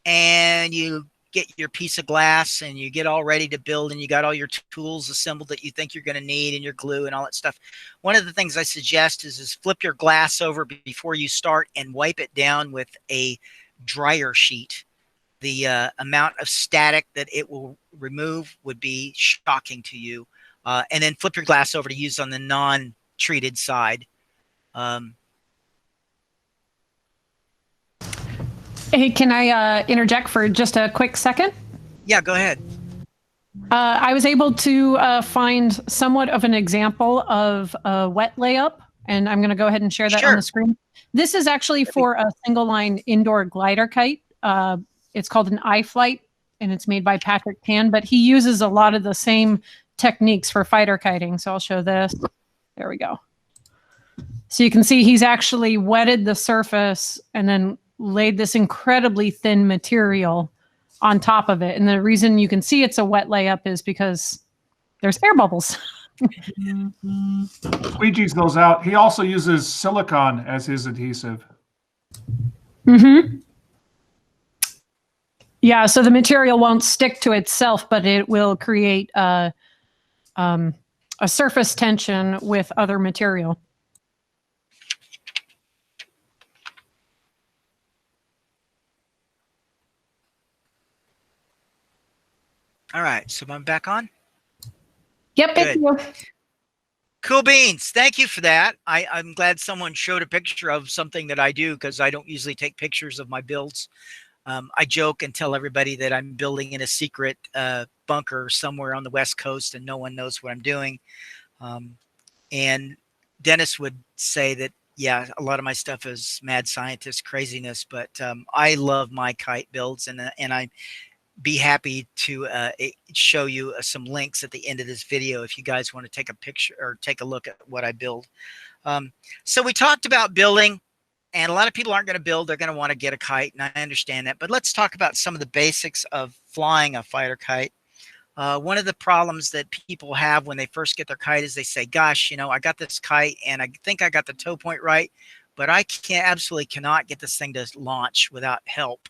and you get your piece of glass and you get all ready to build and you got all your tools assembled that you think you're going to need and your glue and all that stuff, one of the things I suggest is flip your glass over before you start and wipe it down with a dryer sheet. The amount of static that it will remove would be shocking to you. And then flip your glass over to use on the non-treated side. Hey, can I interject for just a quick second? Yeah, go ahead. I was able to find somewhat of an example of a wet layup, and I'm going to go ahead and share that on the screen. This is actually for a single line indoor glider kite. It's called an iFlight, and it's made by Patrick Tan, but he uses a lot of the same techniques for fighter kiting. So I'll show this. There we go. So you can see he's actually wetted the surface and then laid this incredibly thin material on top of it. And the reason you can see it's a wet layup is because there's air bubbles. Squeegees those out. He also uses silicone as his adhesive. Mm-hmm. Yeah, so the material won't stick to itself, but it will create a surface tension with other material. All right, so I'm back on? Yep, Good. you. Cool beans. Thank you for that. I'm glad someone showed a picture of something that I do because I don't usually take pictures of my builds. I joke and tell everybody that I'm building in a secret bunker somewhere on the West Coast and no one knows what I'm doing. And Dennis would say that, yeah, a lot of my stuff is mad scientist craziness, but I love my kite builds, and I be happy to show you some links at the end of this video if you guys want to take a picture or take a look at what I build. So we talked about building, and a lot of people aren't going to build. They're going to want to get a kite, and I understand that. But let's talk about some of the basics of flying a fighter kite. One of the problems that people have when they first get their kite is they say, gosh, you know, I got this kite and I think I got the tow point right, but I absolutely cannot get this thing to launch without help.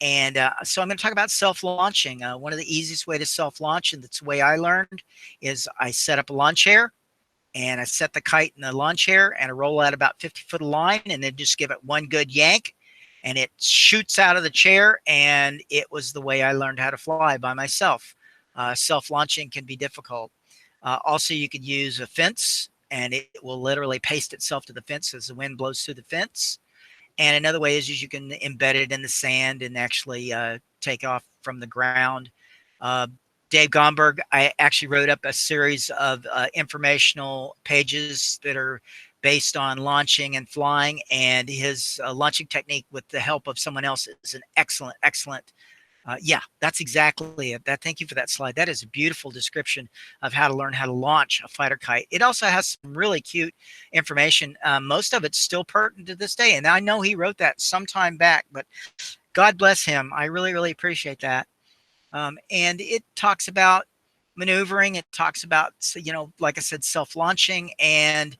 And so I'm going to talk about self-launching. One of the easiest way to self-launch, and that's the way I learned, is I set up a lawn chair, and I set the kite in the lawn chair, and I roll out about 50 foot of line, and then just give it one good yank, and it shoots out of the chair, and it was the way I learned how to fly by myself. Self-launching can be difficult. Also, you could use a fence, and it will literally paste itself to the fence as the wind blows through the fence. And another way is you can embed it in the sand and actually take off from the ground. Dave Gomberg, I actually wrote up a series of informational pages that are based on launching and flying, and his launching technique with the help of someone else is an excellent, excellent Yeah, that's exactly it. Thank you for that slide. That is a beautiful description of how to learn how to launch a fighter kite. It also has some really cute information. Most of it's still pertinent to this day, and I know he wrote that some time back, but God bless him. I really, really appreciate that. And it talks about maneuvering. It talks about, like I said, self-launching, and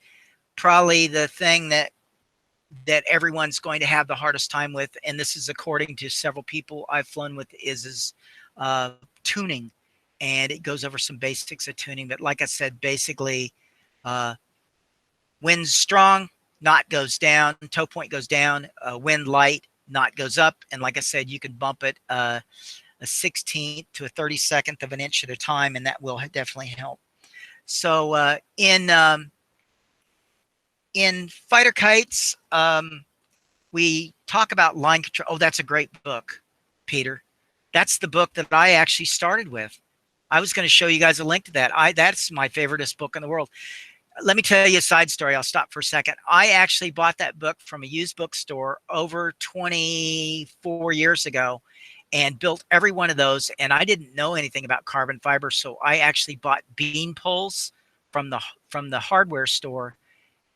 probably the thing that everyone's going to have the hardest time with, and this is according to several people I've flown with, is tuning. And it goes over some basics of tuning. But like I said, basically, wind strong, knot goes down, tow point goes down, wind light, knot goes up. And like I said, you can bump it a 16th to a 32nd of an inch at a time, and that will definitely help. So in fighter kites, we talk about line control. Oh, that's a great book, Peter. That's the book that I actually started with. I was going to show you guys a link to that. That's my favoriteest book in the world. Let me tell you a side story. I'll stop for a second. I actually bought that book from a used bookstore over 24 years ago and built every one of those. And I didn't know anything about carbon fiber, so I actually bought bean poles from the hardware store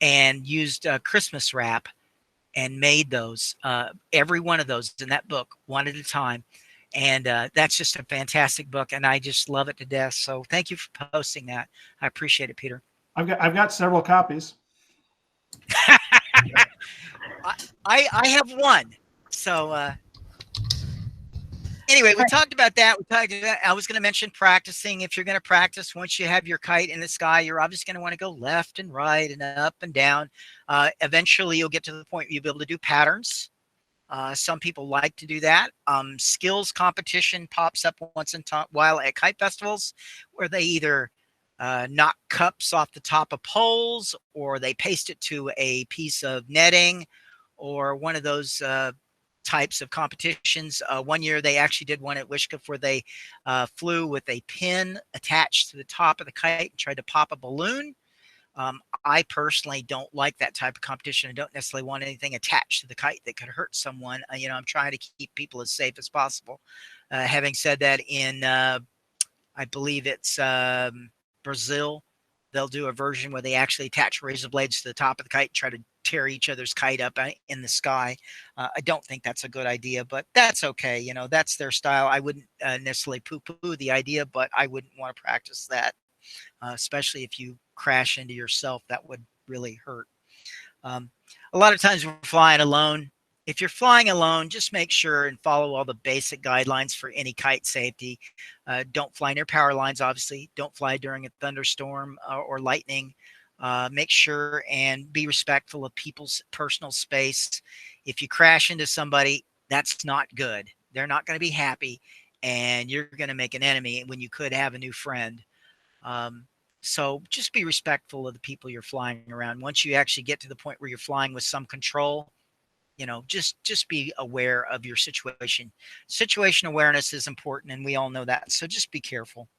and used Christmas wrap and made those, every one of those in that book, one at a time. And that's just a fantastic book, and I just love it to death. So thank you for posting that. I appreciate it, Peter. I've got several copies. I have one. So anyway, we talked about that. I was going to mention practicing. If you're going to practice, once you have your kite in the sky, you're obviously going to want to go left and right and up and down. Eventually, you'll get to the point where you'll be able to do patterns. Some people like to do that. Skills competition pops up once in a while at kite festivals, where they either knock cups off the top of poles, or they paste it to a piece of netting, or one of those types of competitions. One year they actually did one at Wishkef where they flew with a pin attached to the top of the kite and tried to pop a balloon. I personally don't like that type of competition. I don't necessarily want anything attached to the kite that could hurt someone. I'm trying to keep people as safe as possible. Having said that, in I believe it's Brazil, they'll do a version where they actually attach razor blades to the top of the kite and try to tear each other's kite up in the sky. I don't think that's a good idea, but that's okay. That's their style. I wouldn't necessarily poo-poo the idea, but I wouldn't want to practice that, especially if you crash into yourself. That would really hurt. A lot of times we're flying alone. If you're flying alone, just make sure and follow all the basic guidelines for any kite safety. Don't fly near power lines, obviously. Don't fly during a thunderstorm or lightning. Make sure and be respectful of people's personal space. If you crash into somebody, that's not good. They're not going to be happy, and you're going to make an enemy when you could have a new friend. So just be respectful of the people you're flying around. Once you actually get to the point where you're flying with some control, just be aware of your situation. Situation awareness is important, and we all know that. So just be careful.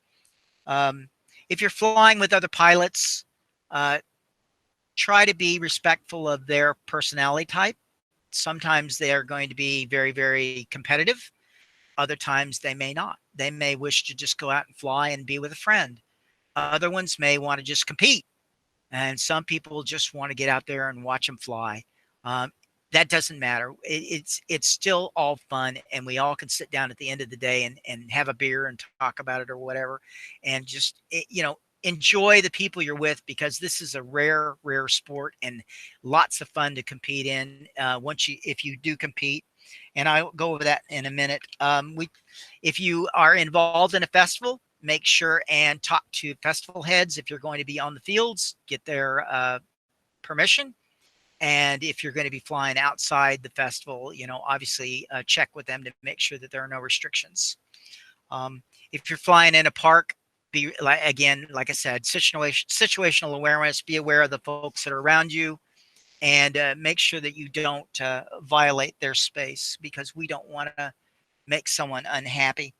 If you're flying with other pilots, try to be respectful of their personality type. Sometimes they are going to be very, very competitive. Other times they may not. They may wish to just go out and fly and be with a friend. Other ones may want to just compete. And some people just want to get out there and watch them fly. That doesn't matter. It's still all fun, and we all can sit down at the end of the day and have a beer and talk about it or whatever, and just enjoy the people you're with, because this is a rare sport and lots of fun to compete in. If you do compete, and I'll go over that in a minute. If you are involved in a festival, make sure and talk to festival heads. If you're going to be on the fields, get their permission. And if you're going to be flying outside the festival, obviously check with them to make sure that there are no restrictions. If you're flying in a park, be like I said, situational awareness. Be aware of the folks that are around you, and make sure that you don't violate their space, because we don't want to make someone unhappy.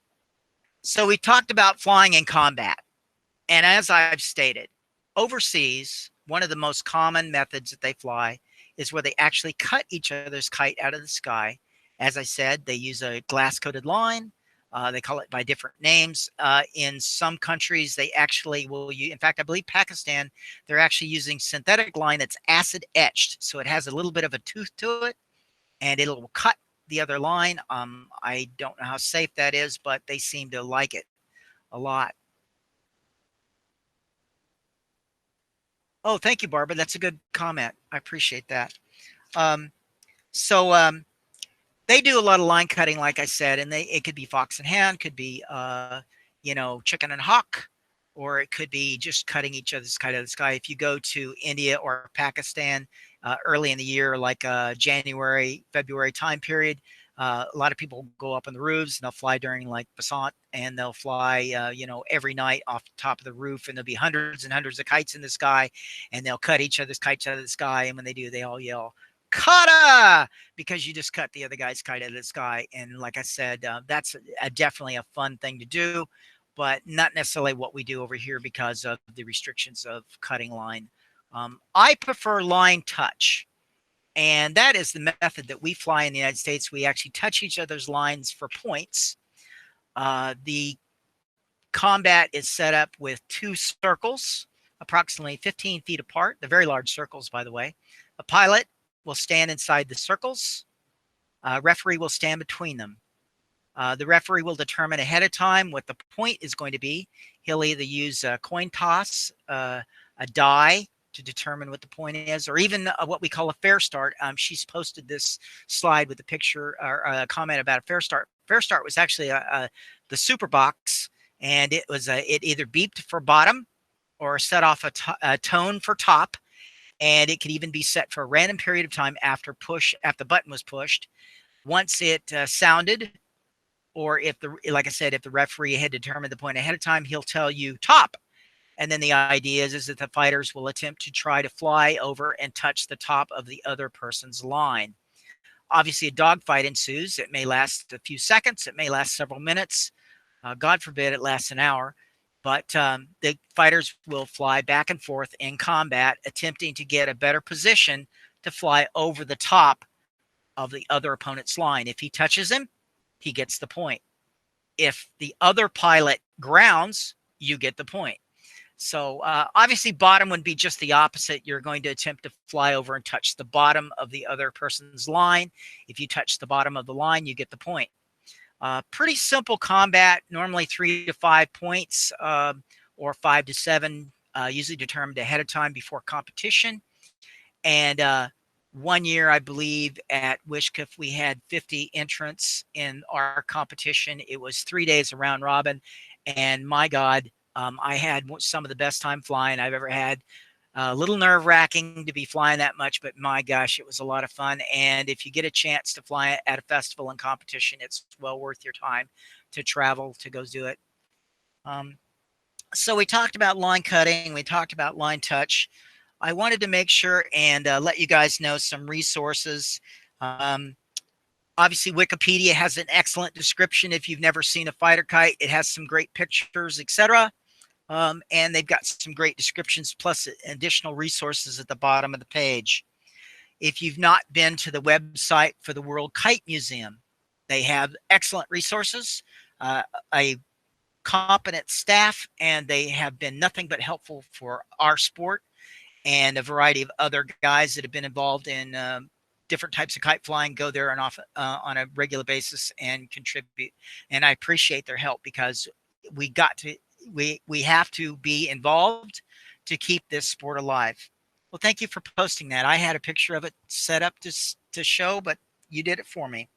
So we talked about flying in combat, and as I've stated, overseas, one of the most common methods that they fly is where they actually cut each other's kite out of the sky. As I said, they use a glass-coated line. They call it by different names. In some countries, they actually will use, in fact, I believe Pakistan, they're actually using synthetic line that's acid etched. So it has a little bit of a tooth to it, and it'll cut the other line. I don't know how safe that is, but they seem to like it a lot. Oh, thank you, Barbara. That's a good comment. I appreciate that. So they do a lot of line cutting, like I said, and it could be fox and hound, could be chicken and hawk, or it could be just cutting each other's kite out of the sky. If you go to India or Pakistan early in the year, like January, February time period, a lot of people go up on the roofs and they'll fly during like Basant, and they'll fly, every night off the top of the roof, and there'll be hundreds and hundreds of kites in the sky, and they'll cut each other's kites out of the sky. And when they do, they all yell, "Kata!" because you just cut the other guy's kite out of the sky. And like I said, that's definitely a fun thing to do, but not necessarily what we do over here because of the restrictions of cutting line. I prefer line touch. And that is the method that we fly in the United States. We actually touch each other's lines for points. The combat is set up with 2 circles, approximately 15 feet apart. They're very large circles, by the way. A pilot will stand inside the circles. A referee will stand between them. The referee will determine ahead of time what the point is going to be. He'll either use a coin toss, a die, to determine what the point is, or even what we call a fair start. She's posted this slide with a picture or a comment about a fair start. Fair start was actually the super box, and it was it either beeped for bottom or set off a tone for top, and it could even be set for a random period of time after the button was pushed. Once it sounded, or like I said, if the referee had determined the point ahead of time, he'll tell you top. And then the idea is that the fighters will attempt to try to fly over and touch the top of the other person's line. Obviously, a dogfight ensues. It may last a few seconds. It may last several minutes. God forbid it lasts an hour. But the fighters will fly back and forth in combat, attempting to get a better position to fly over the top of the other opponent's line. If he touches him, he gets the point. If the other pilot grounds, you get the point. So obviously bottom would be just the opposite. You're going to attempt to fly over and touch the bottom of the other person's line. If you touch the bottom of the line, you get the point. Pretty simple combat, normally 3 to 5 points or 5 to 7, usually determined ahead of time before competition. And one year, I believe, at Wishkef, we had 50 entrants in our competition. It was 3 days of round robin. And my God, I had some of the best time flying I've ever had. A little nerve-wracking to be flying that much, but my gosh, it was a lot of fun. And if you get a chance to fly at a festival and competition, it's well worth your time to travel to go do it. So we talked about line cutting. We talked about line touch. I wanted to make sure and let you guys know some resources. Obviously, Wikipedia has an excellent description. If you've never seen a fighter kite, it has some great pictures, etc. And they've got some great descriptions plus additional resources at the bottom of the page. If you've not been to the website for the World Kite Museum, they have excellent resources, a competent staff, and they have been nothing but helpful for our sport and a variety of other guys that have been involved in different types of kite flying, go there and off on a regular basis and contribute. And I appreciate their help because we have to be involved to keep this sport alive. Well, thank you for posting that. I had a picture of it set up to show, but you did it for me.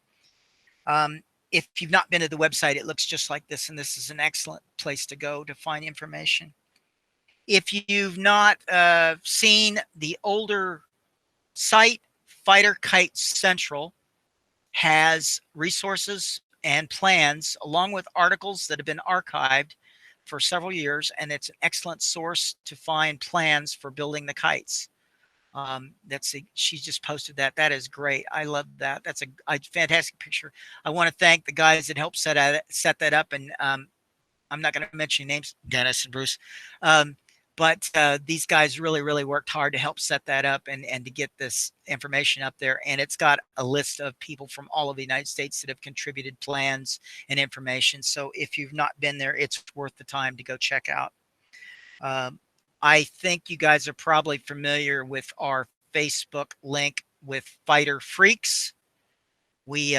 If you've not been to the website, it looks just like this, and this is an excellent place to go to find information. If you've not seen the older site, Fighter Kite Central has resources and plans along with articles that have been archived for several years, and it's an excellent source to find plans for building the kites. She just posted that. That is great. I love that. That's a fantastic picture. I want to thank the guys that helped set that up, and I'm not going to mention names, Dennis and Bruce. But these guys really worked hard to help set that up and to get this information up there. And it's got a list of people from all of the United States that have contributed plans and information. So if you've not been there, it's worth the time to go check out. I think you guys are probably familiar with our Facebook link with Fighter Freaks. We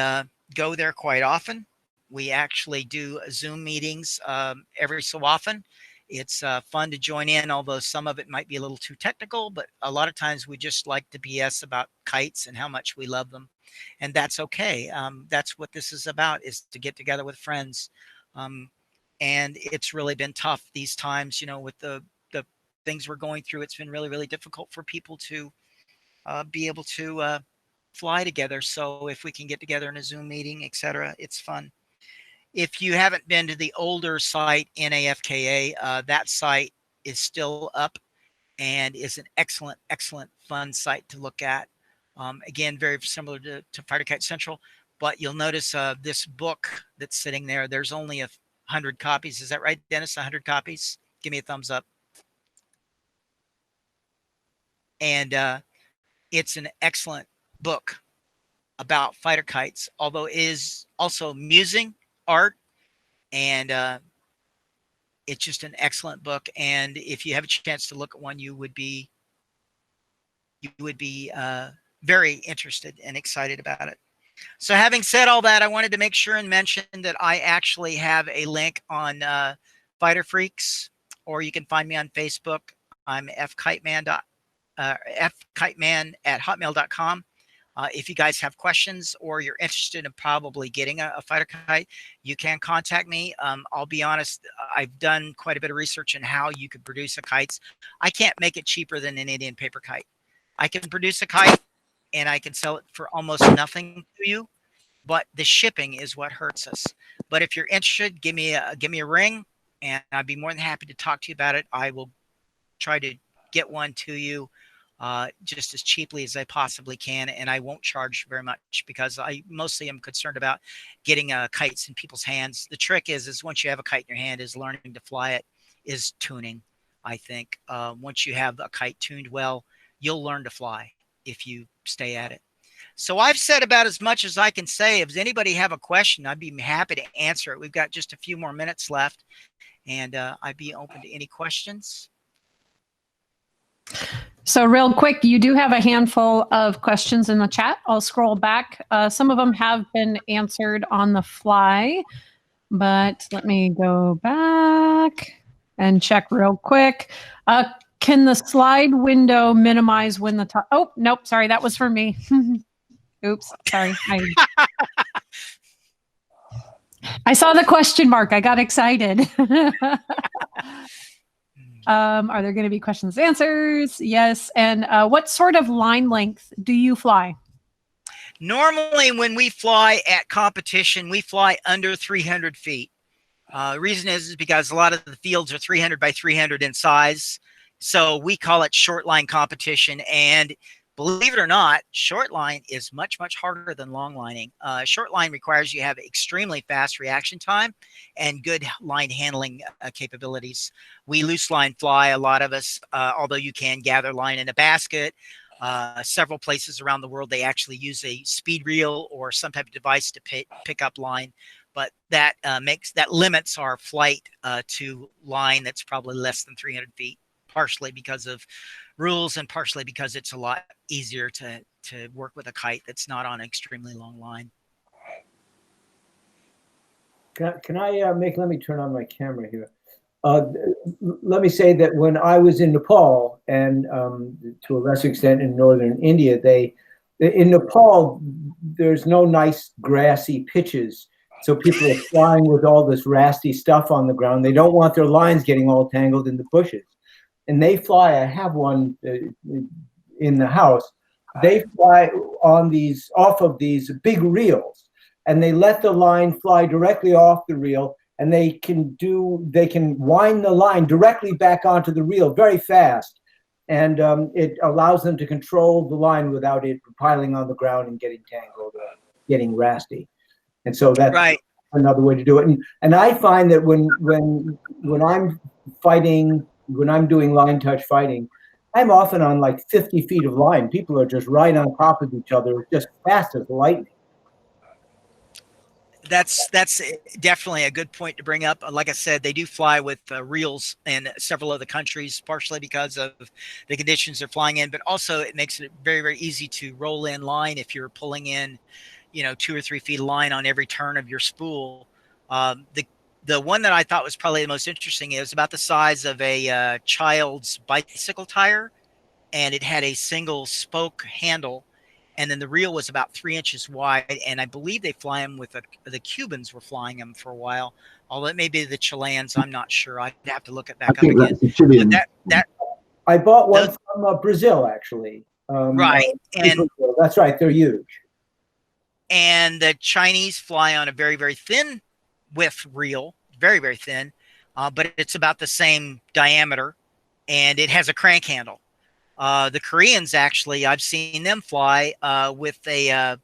go there quite often. We actually do Zoom meetings every so often. It's fun to join in, although some of it might be a little too technical, but a lot of times we just like to BS about kites and how much we love them. And that's okay. That's what this is about, is to get together with friends. And it's really been tough these times, you know, with the things we're going through. It's been really difficult for people to be able to fly together. So if we can get together in a Zoom meeting, etc., it's fun. If you haven't been to the older site, NAFKA, that site is still up and is an excellent fun site to look at. Again, very similar to Fighter Kite Central, but you'll notice this book that's sitting there, there's only 100 copies. Is that right, Dennis? 100 copies? Give me a thumbs up. And it's an excellent book about fighter kites, although it is also amusing art, and it's just an excellent book. And if you have a chance to look at one, you would be very interested and excited about it. So having said all that, I wanted to make sure and mention that I actually have a link on Fighter Freaks, or you can find me on Facebook. I'm fkiteman@hotmail.com. If you guys have questions or you're interested in probably getting a fighter kite, you can contact me. I'll be honest, I've done quite a bit of research on how you could produce a kite. I can't make it cheaper than an Indian paper kite. I can produce a kite and I can sell it for almost nothing to you, but the shipping is what hurts us. But if you're interested, give me a ring, and I'd be more than happy to talk to you about it. I will try to get one to you just as cheaply as I possibly can, and I won't charge very much because I mostly am concerned about getting kites in people's hands. The trick is once you have a kite in your hand, is learning to fly it, is tuning. I think once you have a kite tuned well, you'll learn to fly if you stay at it. So I've said about as much as I can say. If anybody have a question, I'd be happy to answer it. We've got just a few more minutes left, and I'd be open to any questions. So real quick, you do have a handful of questions in the chat. I'll scroll back. Some of them have been answered on the fly, but let me go back and check real quick. Can the slide window minimize when the top? Oh, nope. Sorry, that was for me. Oops. Sorry. I saw the question mark. I got excited. Are there going to be questions, answers? Yes. And what sort of line length do you fly? Normally, when we fly at competition, we fly under 300 feet. The reason is because a lot of the fields are 300 by 300 in size. So we call it shortline competition. And believe it or not, shortline is much harder than long lining. Shortline requires you have extremely fast reaction time and good line handling capabilities. We loose line fly, a lot of us, although you can gather line in a basket. Several places around the world, they actually use a speed reel or some type of device to pick up line. But that limits our flight to line that's probably less than 300 feet, partially because of rules and partially because it's a lot easier to work with a kite that's not on an extremely long line. Can I let me turn on my camera here. Let me say that when I was in Nepal and to a lesser extent in northern India, in Nepal, there's no nice grassy pitches. So people are flying with all this rasty stuff on the ground. They don't want their lines getting all tangled in the bushes. And they fly, I have one in the house. They fly off of these big reels, and they let the line fly directly off the reel, and they can wind the line directly back onto the reel very fast. And it allows them to control the line without it piling on the ground and getting tangled or getting rasty. And so that's right. Another way to do it. And I find that when I'm fighting when I'm doing line touch fighting, I'm often on like 50 feet of line. People are just right on top of each other, just fast as lightning. That's definitely a good point to bring up. Like I said, they do fly with reels in several other countries, partially because of the conditions they're flying in, but also it makes it very, very easy to roll in line if you're pulling in, 2 or 3 feet of line on every turn of your spool. The one that I thought was probably the most interesting is about the size of a child's bicycle tire, and it had a single spoke handle. And then the reel was about 3 inches wide, and I believe they fly them with the Cubans were flying them for a while. Although it may be the Chileans, I'm not sure. I'd have to look it back up again. That's the Chilean. That I bought one from Brazil, actually. Right, and that's right. They're huge. And the Chinese fly on a very, very thin width reel, very, very thin, but it's about the same diameter, and it has a crank handle. The Koreans, actually, I've seen them fly with a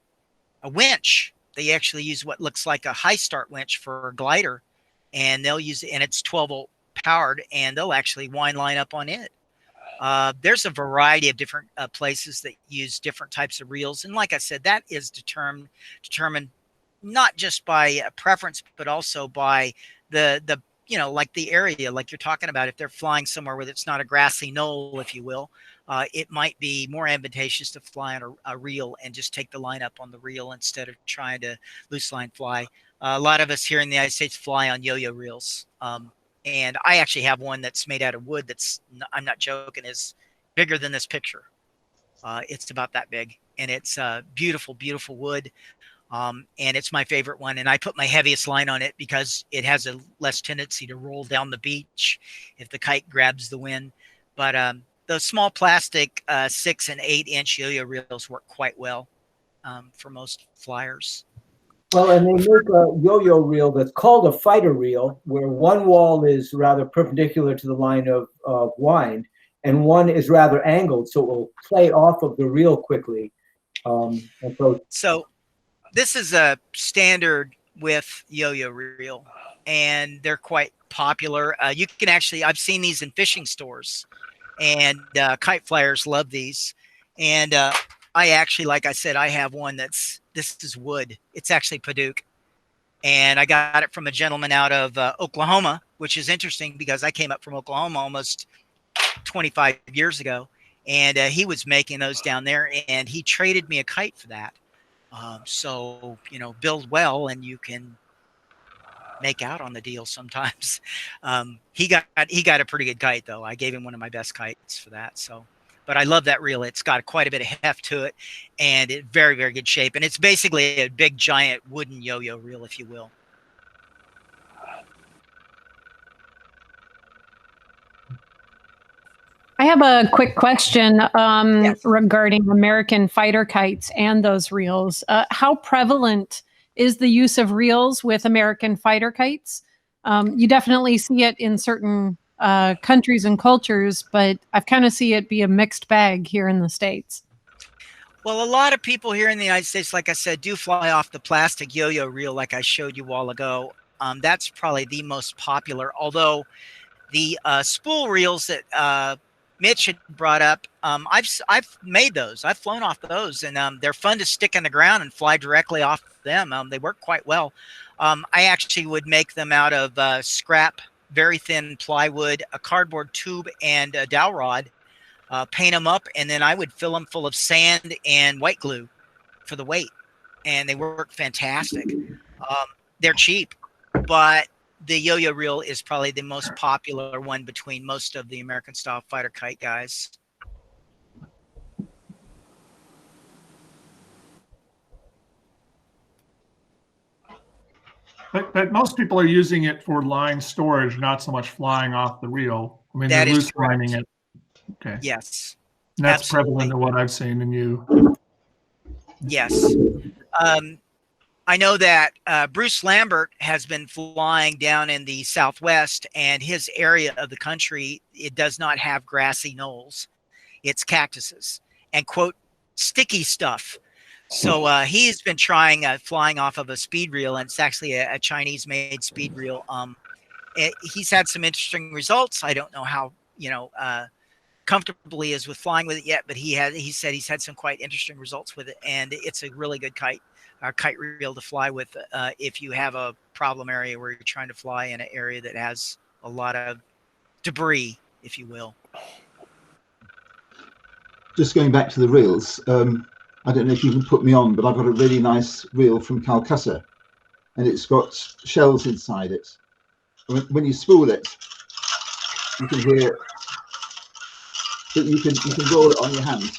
winch. They actually use what looks like a high start winch for a glider, and they'll use it, and it's 12-volt powered, and they'll actually wind line up on it. There's a variety of different places that use different types of reels, and like I said, that is determined not just by preference, but also by the like the area, like you're talking about. If they're flying somewhere where it's not a grassy knoll, if you will, it might be more advantageous to fly on a reel and just take the line up on the reel instead of trying to loose line fly. A lot of us here in the United States fly on yo-yo reels. And I actually have one that's made out of wood that's, I'm not joking, is bigger than this picture. It's about that big, and it's beautiful, beautiful wood. And it's my favorite one. And I put my heaviest line on it because it has a less tendency to roll down the beach if the kite grabs the wind. But those small plastic 6 and 8 inch yo-yo reels work quite well for most flyers. Well, and they make a yo-yo reel that's called a fighter reel, where one wall is rather perpendicular to the line of wind, and one is rather angled, so it will play off of the reel quickly. So this is a standard with yo-yo reel, and they're quite popular. You can actually, I've seen these in fishing stores, and kite flyers love these. And I actually, like I said, I have one this is wood. It's actually Paduke. And I got it from a gentleman out of Oklahoma, which is interesting because I came up from Oklahoma almost 25 years ago. And he was making those down there, and he traded me a kite for that. So, build well and you can make out on the deal sometimes. He got a pretty good kite, though. I gave him one of my best kites for that. So. But I love that reel. It's got quite a bit of heft to it, and it's very, very good shape. And it's basically a big, giant wooden yo-yo reel, if you will. I have a quick question Yes. regarding American fighter kites and those reels. How prevalent is the use of reels with American fighter kites? You definitely see it in certain countries and cultures, but I've kind of see it be a mixed bag here in the States. Well, a lot of people here in the United States, like I said, do fly off the plastic yo-yo reel like I showed you a while ago. That's probably the most popular, although the spool reels that Mitch had brought up, I've made those. I've flown off those, and they're fun to stick in the ground and fly directly off them. They work quite well. I actually would make them out of scrap, very thin plywood, a cardboard tube, and a dowel rod, paint them up, and then I would fill them full of sand and white glue for the weight, and they work fantastic. They're cheap, but the yo-yo reel is probably the most popular one between most of the American style fighter kite guys. But most people are using it for line storage, not so much flying off the reel. I mean, That they're is loose lining it. Okay. Yes. And that's Absolutely. prevalent in what I've seen in you. Yes. I know that Bruce Lambert has been flying down in the Southwest, and his area of the country, it does not have grassy knolls. It's cactuses and, quote, sticky stuff. So he's been trying flying off of a speed reel, and it's actually a Chinese-made speed reel. He's had some interesting results. I don't know how comfortably as with flying with it yet, but he said he's had some quite interesting results with it, and it's a really good kite reel to fly with if you have a problem area where you're trying to fly in an area that has a lot of debris, if you will. Just going back to the reels, I don't know if you can put me on, but I've got a really nice reel from Calcutta, and it's got shells inside it. When you spool it, you can hear that you can roll it on your hand.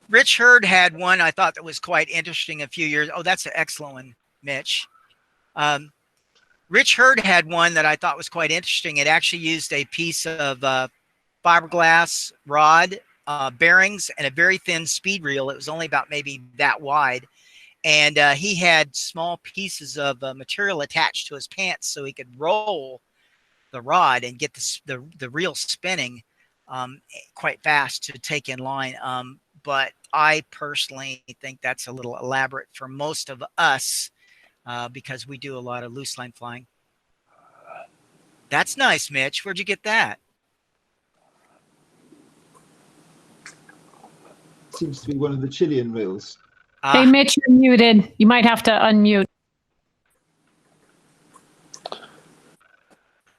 Rich Hurd had one I thought that was quite interesting a few years. Oh, that's an excellent one, Mitch. Rich Hurd had one that I thought was quite interesting. It actually used a piece of fiberglass rod, bearings, and a very thin speed reel. It was only about maybe that wide. And he had small pieces of material attached to his pants so he could roll the rod and get the reel spinning quite fast to take in line. But I personally think that's a little elaborate for most of us because we do a lot of loose line flying. That's nice, Mitch. Where'd you get that? Seems to be one of the Chilean reels. Hey, Mitch, you're muted. You might have to unmute.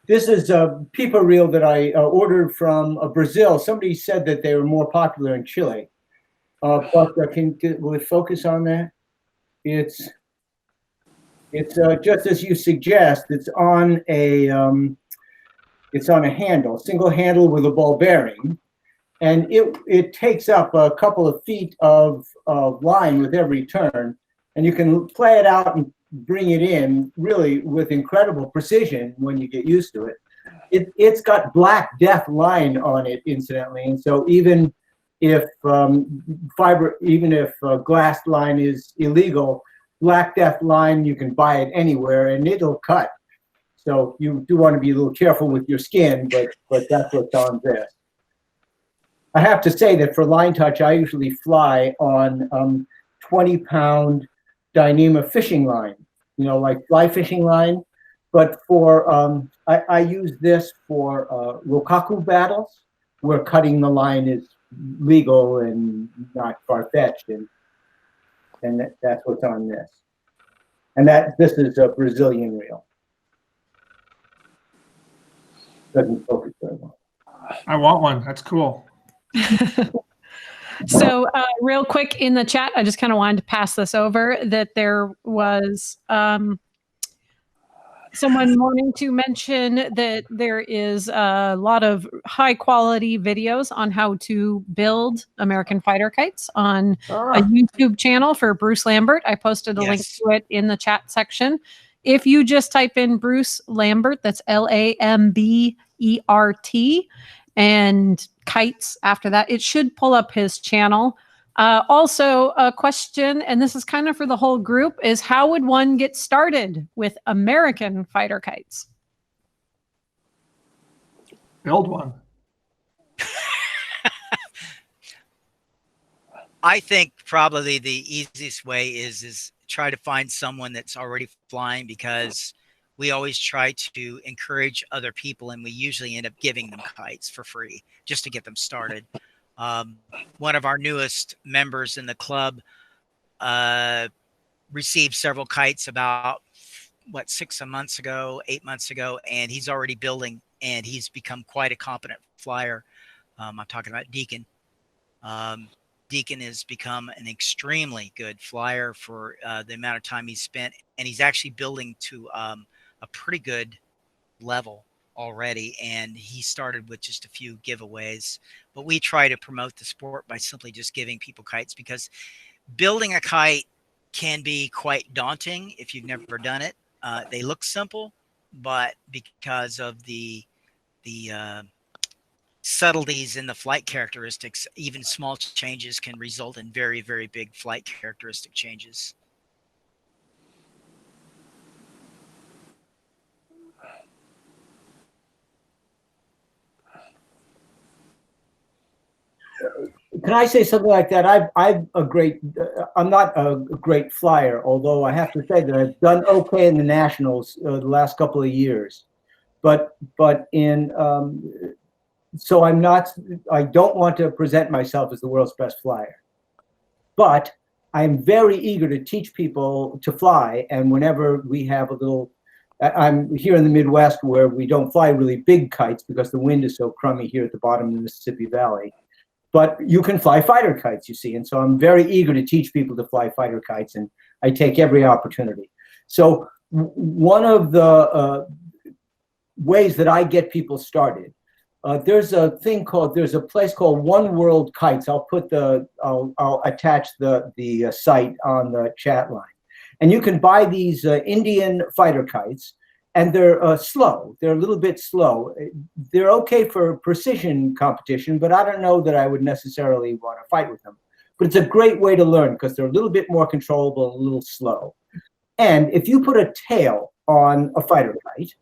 This is a Pipa reel that I ordered from Brazil. Somebody said that they were more popular in Chile. But will it focus on that? It's just as you suggest. It's on a handle, single handle with a ball bearing, and it takes up a couple of feet of line with every turn, and you can play it out and bring it in really with incredible precision when you get used to it. It's got Black Death line on it, incidentally, and so even if glass line is illegal, Black Death line, you can buy it anywhere and it'll cut. So you do want to be a little careful with your skin, but that's what's on this. I have to say that for line touch, I usually fly on 20-pound Dyneema fishing line, like fly fishing line. But for I use this for rokaku battles, where cutting the line is legal and not far-fetched, and that's what's on this. And this is a Brazilian reel. Doesn't focus very well. I want one. That's cool. So real quick in the chat, I just kind of wanted to pass this over, that there was someone wanting to mention that there is a lot of high quality videos on how to build American fighter kites on a YouTube channel for Bruce Lambert. I posted a link to it in the chat section. If you just type in Bruce Lambert, that's Lambert, and kites after that, it should pull up his channel. Also, a question, and this is kind of for the whole group, is how would one get started with American fighter kites? Build one. I think probably the easiest way is try to find someone that's already flying, because we always try to encourage other people, and we usually end up giving them kites for free just to get them started. One of our newest members in the club received several kites about 8 months ago, and he's already building, and he's become quite a competent flyer. I'm talking about Deacon. Deacon has become an extremely good flyer for the amount of time he's spent, and he's actually building to a pretty good level already, and he started with just a few giveaways. But we try to promote the sport by simply just giving people kites, because building a kite can be quite daunting if you've never done it. They look simple, but because of the subtleties in the flight characteristics, even small changes can result in very, very big flight characteristic changes. Can I say something like that? I'm not a great flyer, although I have to say that I've done okay in the nationals the last couple of years. But in so I'm not. I don't want to present myself as the world's best flyer, but I'm very eager to teach people to fly. And whenever we have a little, I'm here in the Midwest where we don't fly really big kites because the wind is so crummy here at the bottom of the Mississippi Valley. But you can fly fighter kites, you see. And so I'm very eager to teach people to fly fighter kites, and I take every opportunity. So one of the ways that I get people started, there's a place called One World Kites. I'll attach the site on the chat line. And you can buy these Indian fighter kites, and they're slow. They're a little bit slow. They're okay for precision competition, but I don't know that I would necessarily want to fight with them. But it's a great way to learn because they're a little bit more controllable and a little slow. And if you put a tail on a fighter kite,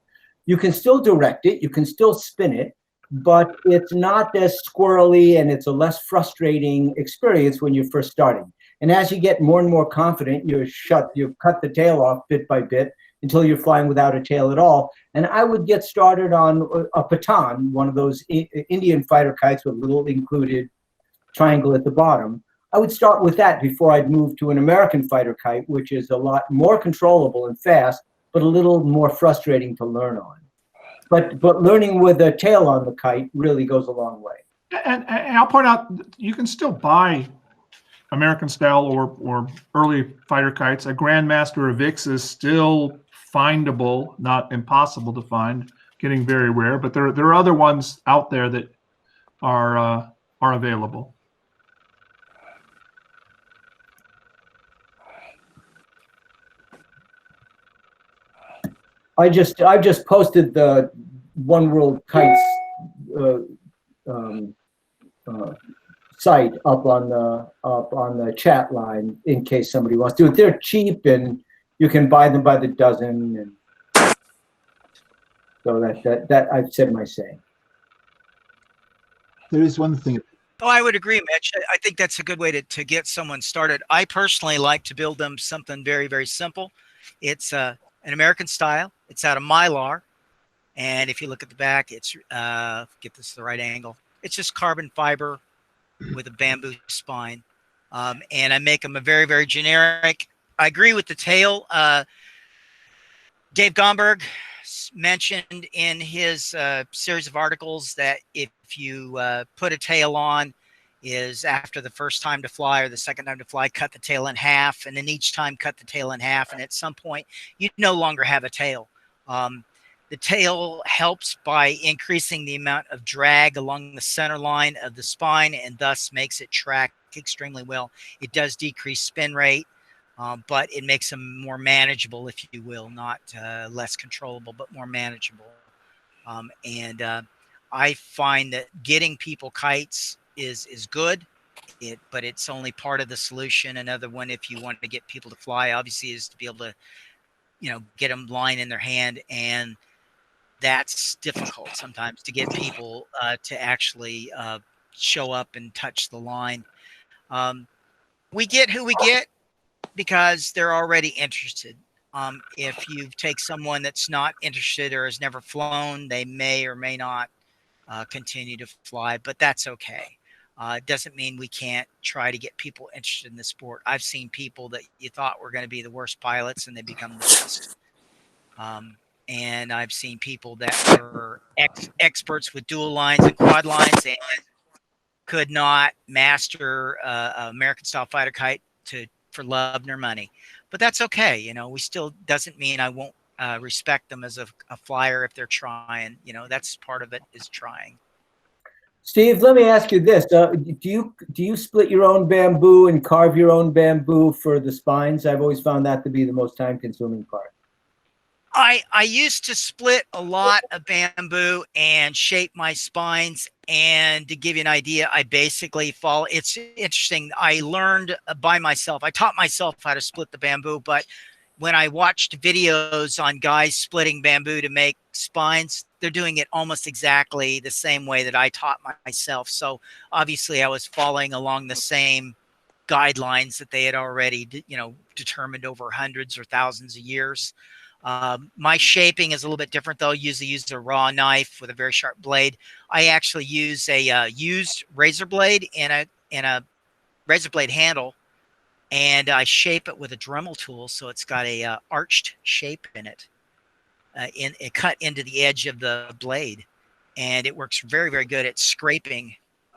you can still direct it, you can still spin it, but it's not as squirrely and it's a less frustrating experience when you're first starting. And as you get more and more confident, you cut the tail off bit by bit until you're flying without a tail at all. And I would get started on a Patan, one of those Indian fighter kites with a little included triangle at the bottom. I would start with that before I'd move to an American fighter kite, which is a lot more controllable and fast, but a little more frustrating to learn on. But learning with a tail on the kite really goes a long way. And I'll point out, you can still buy American style or early fighter kites. A Grandmaster of VIX is still findable, not impossible to find, getting very rare. But there are other ones out there that are available. I just posted the One World Kites site up on the chat line in case somebody wants to do it. They're cheap and you can buy them by the dozen, and so that I've said my say. There is one thing. Oh, I would agree, Mitch. I think that's a good way to get someone started. I personally like to build them something very, very simple. It's an American style. It's out of Mylar. And if you look at the back, it's, get this to the right angle. It's just carbon fiber with a bamboo spine. And I make them a very, very generic. I agree with the tail. Dave Gomberg mentioned in his series of articles that if you put a tail on, is after the first time to fly or the second time to fly, cut the tail in half, and then each time cut the tail in half, and at some point you no longer have a tail. The tail helps by increasing the amount of drag along the center line of the spine and thus makes it track extremely well. It does decrease spin rate, but it makes them more manageable, if you will, not less controllable, but more manageable. I find that getting people kites is good, but it's only part of the solution. Another one, if you want to get people to fly, obviously, is to be able to, get them line in their hand, and that's difficult sometimes to get people to actually show up and touch the line. We get who we get because they're already interested. If you take someone that's not interested or has never flown, they may or may not continue to fly, but that's okay. It doesn't mean we can't try to get people interested in the sport. I've seen people that you thought were going to be the worst pilots and they become the best. And I've seen people that were experts with dual lines and quad lines and could not master American style fighter kite for love nor money. But that's okay. We still doesn't mean I won't respect them as a flyer if they're trying. That's part of it, is trying. Steve, let me ask you this: do you split your own bamboo and carve your own bamboo for the spines? I've always found that to be the most time-consuming part. I used to split a lot of bamboo and shape my spines. And to give you an idea, I basically follow. It's interesting. I learned by myself. I taught myself how to split the bamboo, but when I watched videos on guys splitting bamboo to make spines, they're doing it almost exactly the same way that I taught myself. So obviously I was following along the same guidelines that they had already, determined over hundreds or thousands of years. My shaping is a little bit different, though. I usually use a raw knife with a very sharp blade. I actually use a used razor blade and a razor blade handle, and I shape it with a Dremel tool, so it's got a arched shape in it, it cut into the edge of the blade, and it works very, very good at scraping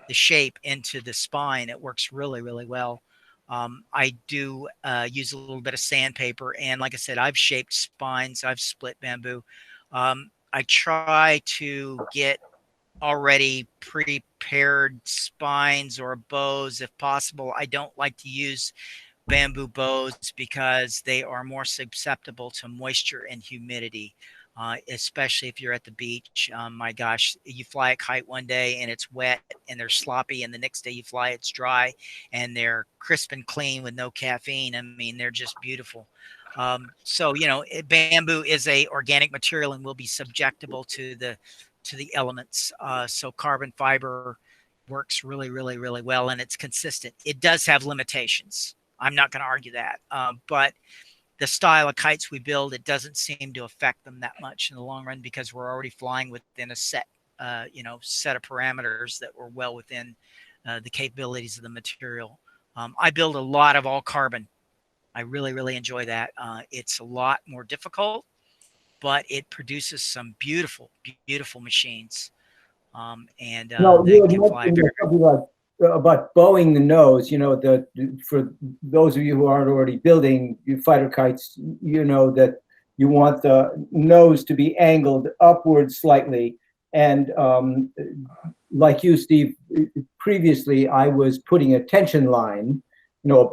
the shape into the spine. It works really, really well. I do use a little bit of sandpaper, and like I said, I've shaped spines, I've split bamboo. I try to get already prepared spines or bows if possible. I don't like to use bamboo bows because they are more susceptible to moisture and humidity, especially if you're at the beach. My gosh, you fly a kite one day and it's wet and they're sloppy, and the next day you fly, it's dry and they're crisp and clean with no caffeine. I mean, they're just beautiful. So, bamboo is a organic material and will be subjectable to the elements. So carbon fiber works really, really, really well, and it's consistent. It does have limitations. I'm not going to argue that. But the style of kites we build, it doesn't seem to affect them that much in the long run, because we're already flying within a set of parameters that were well within the capabilities of the material. I build a lot of all carbon. I really, really enjoy that. It's a lot more difficult, but it produces some beautiful, beautiful machines. And No, they you had can fly mentioned very, something about bowing the nose. For those of you who aren't already building fighter kites, that you want the nose to be angled upward slightly. And like you, Steve, previously I was putting a tension line,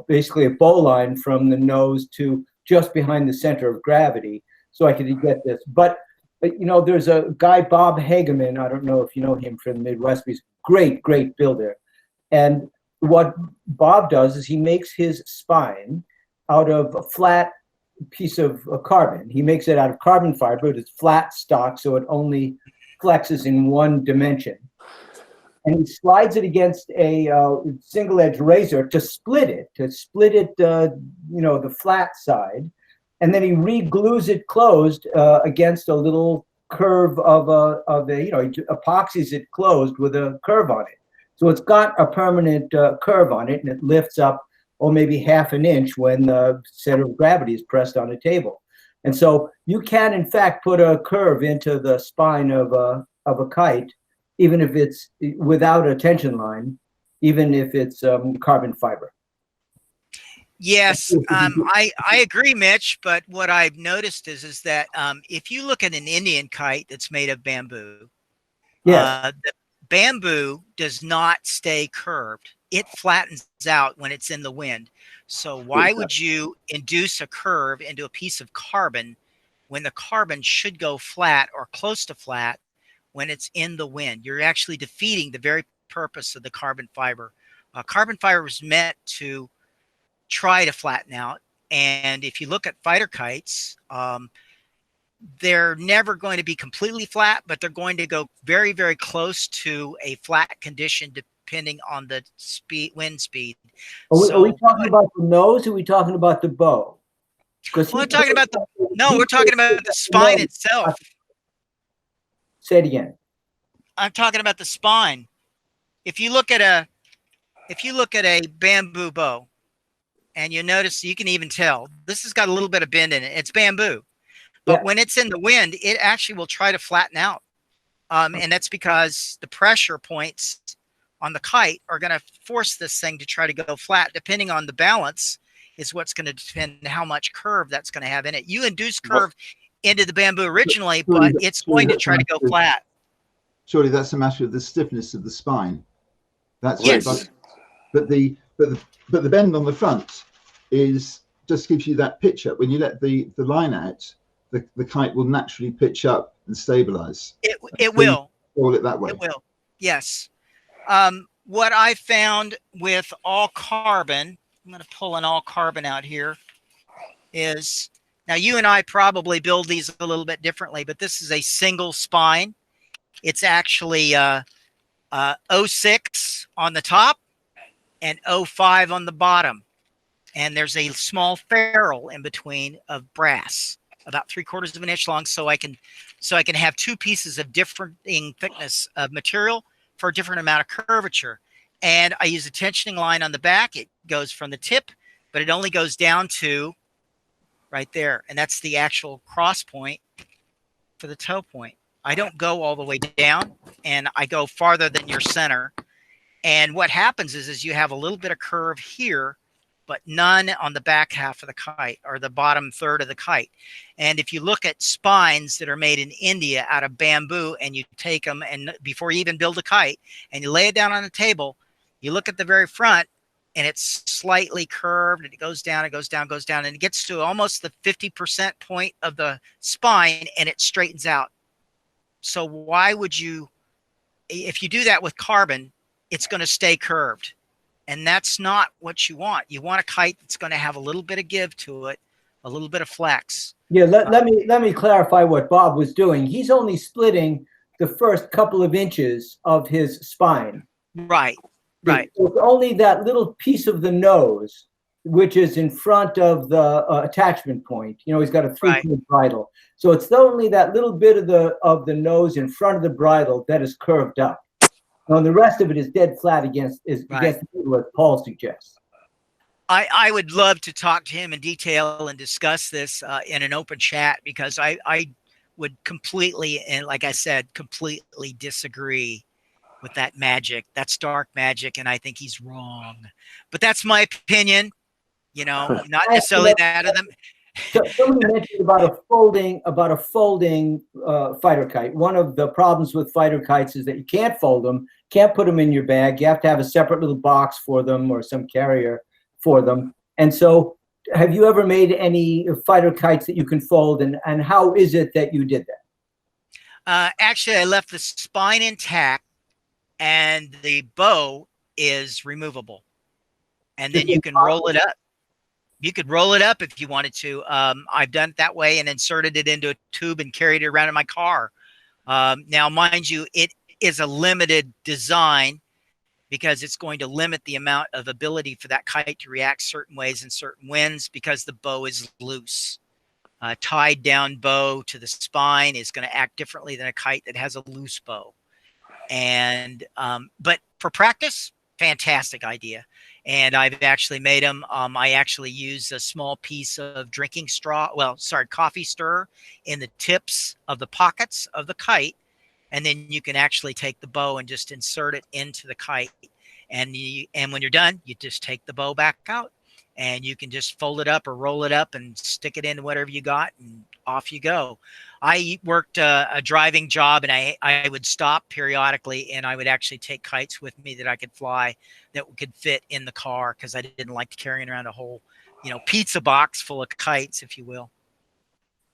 basically a bow line from the nose to just behind the center of gravity, so I could get this. But there's a guy, Bob Hageman. I don't know if you know him from the Midwest. He's a great, great builder. And what Bob does is he makes his spine out of a flat piece of carbon. He makes it out of carbon fiber. It's flat stock, so it only flexes in one dimension. And he slides it against a single-edge razor to split it, the flat side. And then he re-glues it closed against a little curve of he epoxies it closed with a curve on it. So it's got a permanent curve on it, and it lifts up, maybe half an inch when the center of gravity is pressed on a table. And so you can, in fact, put a curve into the spine of a kite, even if it's without a tension line, even if it's carbon fiber. Yes, I agree, Mitch. But what I've noticed is that if you look at an Indian kite that's made of bamboo, yes, the bamboo does not stay curved. It flattens out when it's in the wind. So why would you induce a curve into a piece of carbon when the carbon should go flat or close to flat when it's in the wind? You're actually defeating the very purpose of the carbon fiber. Carbon fiber is meant to try to flatten out. And if you look at fighter kites, they're never going to be completely flat, but they're going to go very, very close to a flat condition depending on the wind speed. Are we talking about the nose, or are we talking about the bow? We're talking about we're talking about the spine itself. Say it again. I'm talking about the spine. If you look at a bamboo bow, and you notice, you can even tell this has got a little bit of bend in it. It's bamboo, but when it's in the wind, it actually will try to flatten out. And that's because the pressure points on the kite are going to force this thing to try to go flat. Depending on the balance is what's going to depend how much curve that's going to have in it. You induce curve into the bamboo originally, but it's going to try to go flat. Surely that's a matter of the stiffness of the spine. That's yes. Right, but the bend on the front just gives you that picture. When you let the line out, the kite will naturally pitch up and stabilize. It will. Call it that way. It will. Yes. What I found with all carbon, I'm going to pull an all carbon out here, is now you and I probably build these a little bit differently, but this is a single spine. It's actually 06 on the top and 0.5 on the bottom. And there's a small ferrule in between of brass, about 3/4 of an inch long, so I can have two pieces of differing thickness of material for a different amount of curvature. And I use a tensioning line on the back. It goes from the tip, but it only goes down to right there, and that's the actual cross point for the toe point. I don't go all the way down, and I go farther than your center. And what happens is you have a little bit of curve here, but none on the back half of the kite or the bottom third of the kite. And if you look at spines that are made in India out of bamboo, and you take them, and before you even build a kite, and you lay it down on a table, you look at the very front, and it's slightly curved, and it goes down, it goes down, goes down, and it gets to almost the 50% point of the spine, and it straightens out. So why would you, if you do that with carbon, it's going to stay curved. And that's not what you want. You want a kite that's going to have a little bit of give to it, a little bit of flex. Yeah, let me clarify what Bob was doing. He's only splitting the first couple of inches of his spine. Right, right. It's only that little piece of the nose, which is in front of the attachment point. You know, he's got a three-point bridle. So it's only that little bit of the nose in front of the bridle that is curved up. And the rest of it is dead flat against the middle, as Paul suggests. I would love to talk to him in detail and discuss this in an open chat, because I would completely, and like I said, completely disagree with that magic. That's dark magic, and I think he's wrong. But that's my opinion, you know, not necessarily that of them. So somebody mentioned about a folding fighter kite. One of the problems with fighter kites is that you can't fold them, can't put them in your bag. You have to have a separate little box for them or some carrier for them. And so have you ever made any fighter kites that you can fold, and how is it that you did that? Actually, I left the spine intact, and the bow is removable. And then you can roll it up. You could roll it up if you wanted to. I've done it that way and inserted it into a tube and carried it around in my car. Now, mind you, it is a limited design, because it's going to limit the amount of ability for that kite to react certain ways in certain winds, because the bow is loose. Tied down bow to the spine is going to act differently than a kite that has a loose bow. And but for practice, fantastic idea. And I've actually made them. I actually use a small piece of drinking straw, coffee stirrer in the tips of the pockets of the kite. And then you can actually take the bow and just insert it into the kite. And when you're done, you just take the bow back out, and you can just fold it up or roll it up and stick it into whatever you got, and off you go. I worked a driving job, and I would stop periodically, and I would actually take kites with me that I could fly, that could fit in the car, because I didn't like carrying around a whole, pizza box full of kites, if you will.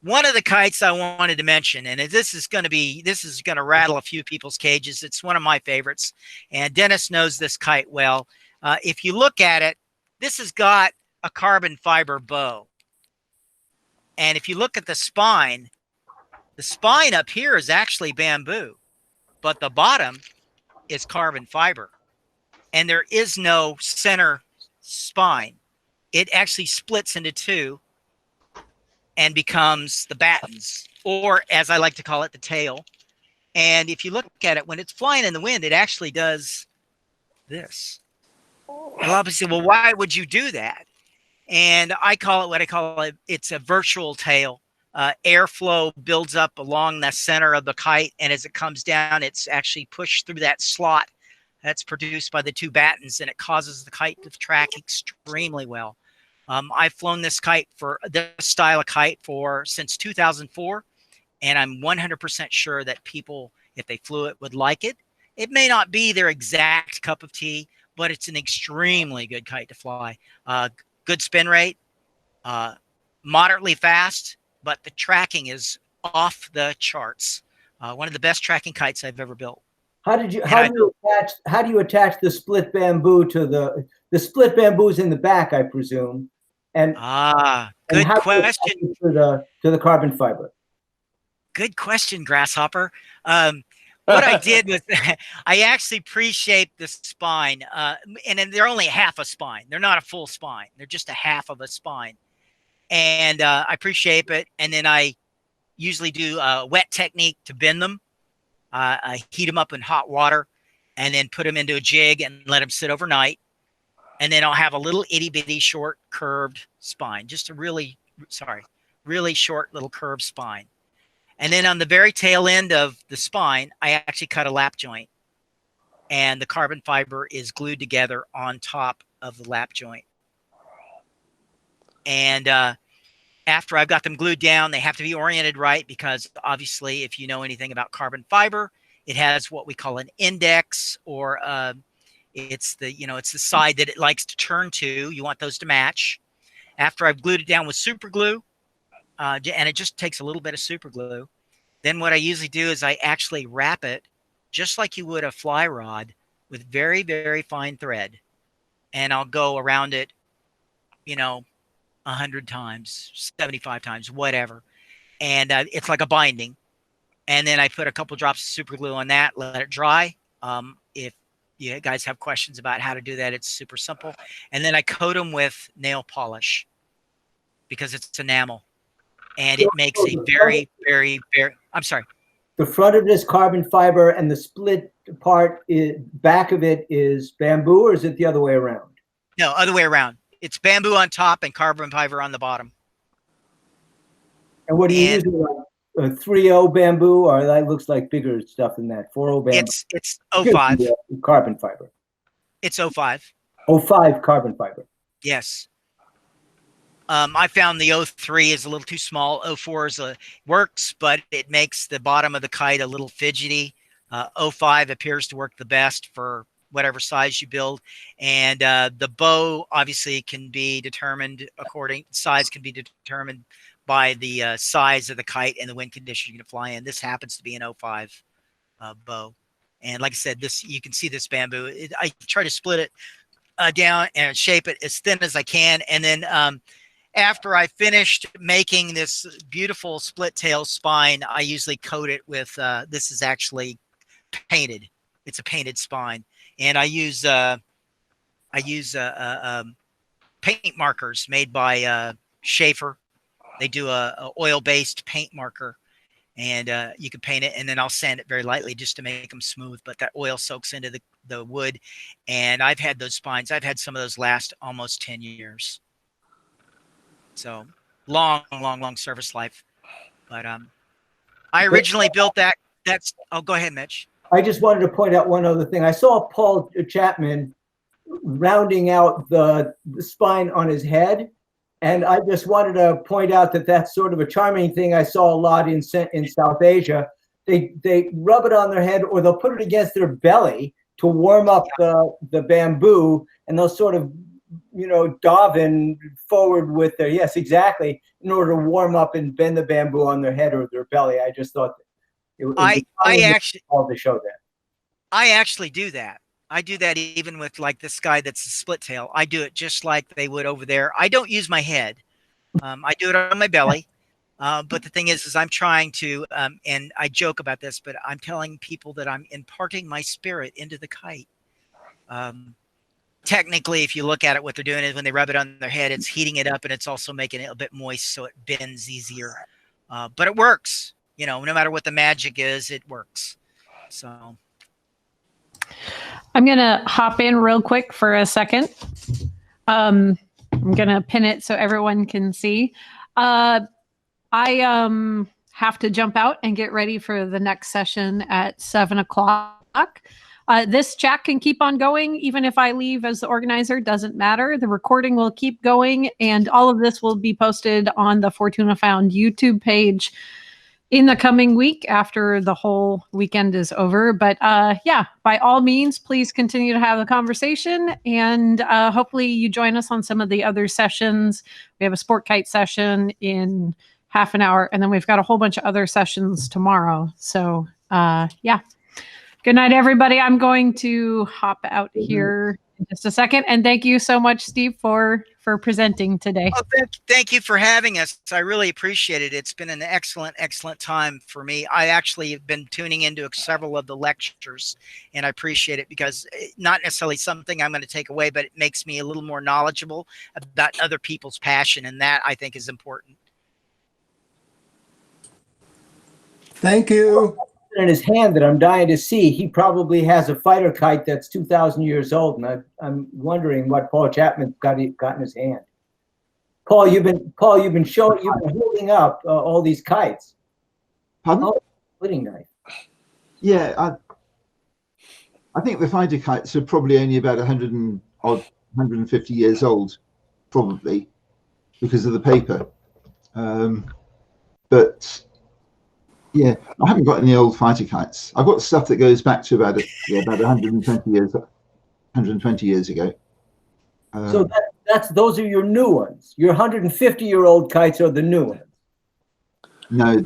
One of the kites I wanted to mention, and this is going to rattle a few people's cages. It's one of my favorites, and Dennis knows this kite well. If you look at it, this has got a carbon fiber bow. And if you look at the spine up here is actually bamboo, but the bottom is carbon fiber. And there is no center spine. It actually splits into two and becomes the battens, or as I like to call it, the tail. And if you look at it, when it's flying in the wind, it actually does this. And obviously, well, why would you do that? And I call it what I call it. It's a virtual tail. Airflow builds up along the center of the kite, and as it comes down, it's actually pushed through that slot that's produced by the two battens, and it causes the kite to track extremely well. I've flown this kite, for this style of kite, since 2004, and I'm 100% sure that people, if they flew it, would like it. It may not be their exact cup of tea, but it's an extremely good kite to fly. Good spin rate, moderately fast, but the tracking is off the charts. One of the best tracking kites I've ever built. How do you attach the split bamboo to the split bamboo's in the back, I presume? And good question. To the carbon fiber. Good question, Grasshopper. what I did was I actually pre-shaped the spine, and then they're only half a spine. They're not a full spine. They're just a half of a spine. And I pre-shape it, and then I usually do a wet technique to bend them. I heat them up in hot water, and then put them into a jig and let them sit overnight. And then I'll have a little itty bitty short curved spine, just a really short little curved spine. And then on the very tail end of the spine, I actually cut a lap joint, and the carbon fiber is glued together on top of the lap joint. And after I've got them glued down, they have to be oriented right, because obviously if you know anything about carbon fiber, it has what we call an index, or it's the side that it likes to turn to. You want those to match. After I've glued it down with super glue, and it just takes a little bit of super glue, then what I usually do is I actually wrap it just like you would a fly rod with very, very fine thread. And I'll go around it, 100 times, 75 times, whatever. And it's like a binding. And then I put a couple drops of super glue on that, let it dry. If you guys have questions about how to do that, it's super simple. And then I coat them with nail polish, because it's enamel. And it makes a very, very, very, I'm sorry. The front of this carbon fiber and the split part, back of it is bamboo, or is it the other way around? No, other way around. It's bamboo on top and carbon fiber on the bottom. And what do you use? A 3.0 bamboo, or that looks like bigger stuff than that? 4.0 bamboo. It's 05. Carbon fiber. It's 05. 05 carbon fiber. Yes. I found the 03 is a little too small. 04 works, but it makes the bottom of the kite a little fidgety. 05 appears to work the best for whatever size you build. And the bow obviously can be determined size can be determined by the size of the kite and the wind condition you're going to fly in. This happens to be an 05 bow. And like I said, you can see this bamboo. I try to split it down and shape it as thin as I can. And then after I finished making this beautiful split tail spine, I usually coat it with, this is actually painted. It's a painted spine. And I use paint markers made by Schaefer. They do a oil-based paint marker, and you can paint it, and then I'll sand it very lightly just to make them smooth. But that oil soaks into the wood, and I've had those spines. I've had some of those last almost 10 years. So long, long, long service life. But I originally built that. Go ahead, Mitch. I just wanted to point out one other thing. I saw Paul Chapman rounding out the spine on his head. And I just wanted to point out that that's sort of a charming thing I saw a lot in South Asia. They rub it on their head, or they'll put it against their belly to warm up the bamboo, and they'll sort of, dive in forward with their, yes, exactly, in order to warm up and bend the bamboo on their head or their belly. I just thought I actually to show that. I actually do that. I do that even with like this guy that's a split tail. I do it just like they would over there. I don't use my head. I do it on my belly. But the thing is I'm trying to, and I joke about this, but I'm telling people that I'm imparting my spirit into the kite. Technically, if you look at it, what they're doing is when they rub it on their head, it's heating it up, and it's also making it a bit moist so it bends easier. But it works. No matter what the magic is, it works. So I'm going to hop in real quick for a second. I'm going to pin it so everyone can see. I have to jump out and get ready for the next session at 7:00. This chat can keep on going. Even if I leave as the organizer, doesn't matter. The recording will keep going, and all of this will be posted on the Fortuna Found YouTube page in the coming week after the whole weekend is over. But yeah, by all means, please continue to have the conversation, and hopefully you join us on some of the other sessions. We have a sport kite session in half an hour, and then we've got a whole bunch of other sessions tomorrow. So yeah, Good night, everybody. I'm going to hop out here in just a second. And thank you so much, Steve, for presenting today. Oh, thank you for having us. I really appreciate it. It's been an excellent, excellent time for me. I actually have been tuning into several of the lectures, and I appreciate it because not necessarily something I'm going to take away, but it makes me a little more knowledgeable about other people's passion, and that I think is important. Thank you. In his hand that I'm dying to see. He probably has a fighter kite that's 2,000 years old, and I'm wondering what Paul Chapman's got in his hand. Paul, you've been holding up all these kites. Pardon? Oh, splitting knife. Yeah, I think the fighter kites are probably only about 150 years old, probably, because of the paper. But yeah, I haven't got any old fighter kites. I've got stuff that goes back to about 120 years ago. So those are your new ones. Your 150-year-old kites are the new ones. No,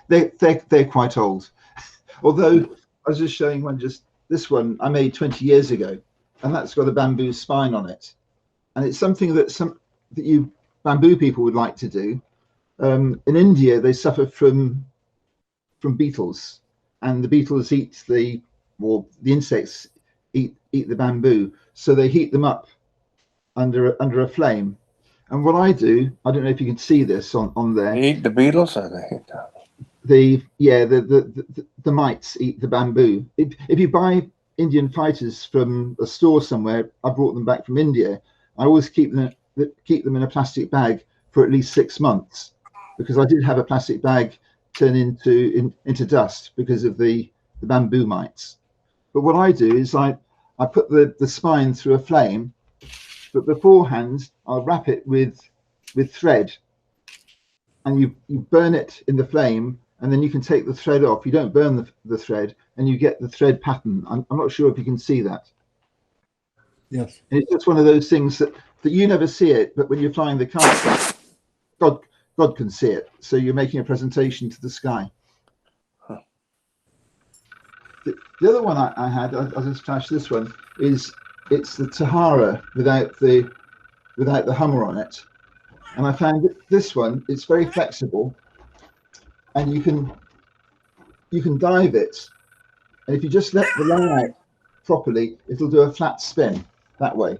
they're quite old. Although I was just showing one, just this one I made 20 years ago, and that's got a bamboo spine on it, and it's something that you bamboo people would like to do. In India, they suffer from beetles, and the beetles eat the insects eat the bamboo, so they heat them up under a flame. And what I do, I don't know if you can see this on there. They eat the beetles, or they eat the mites eat the bamboo. If you buy Indian fighters from a store somewhere, I brought them back from India, I always keep them in a plastic bag for at least 6 months, because I did have a plastic bag turn into dust because of the bamboo mites. But what I do is I put the spine through a flame, but beforehand I'll wrap it with thread, and you burn it in the flame, and then you can take the thread off. You don't burn the thread, and you get the thread pattern. I'm not sure if you can see that. Yes. And it's just one of those things that you never see it, but when you're flying the kite, God can see it. So you're making a presentation to the sky. Huh. The other one I had, I'll just flash this one, it's the Tahara without the hammer on it. And I found this one, it's very flexible, and you can dive it. And if you just let the line out properly, it'll do a flat spin that way.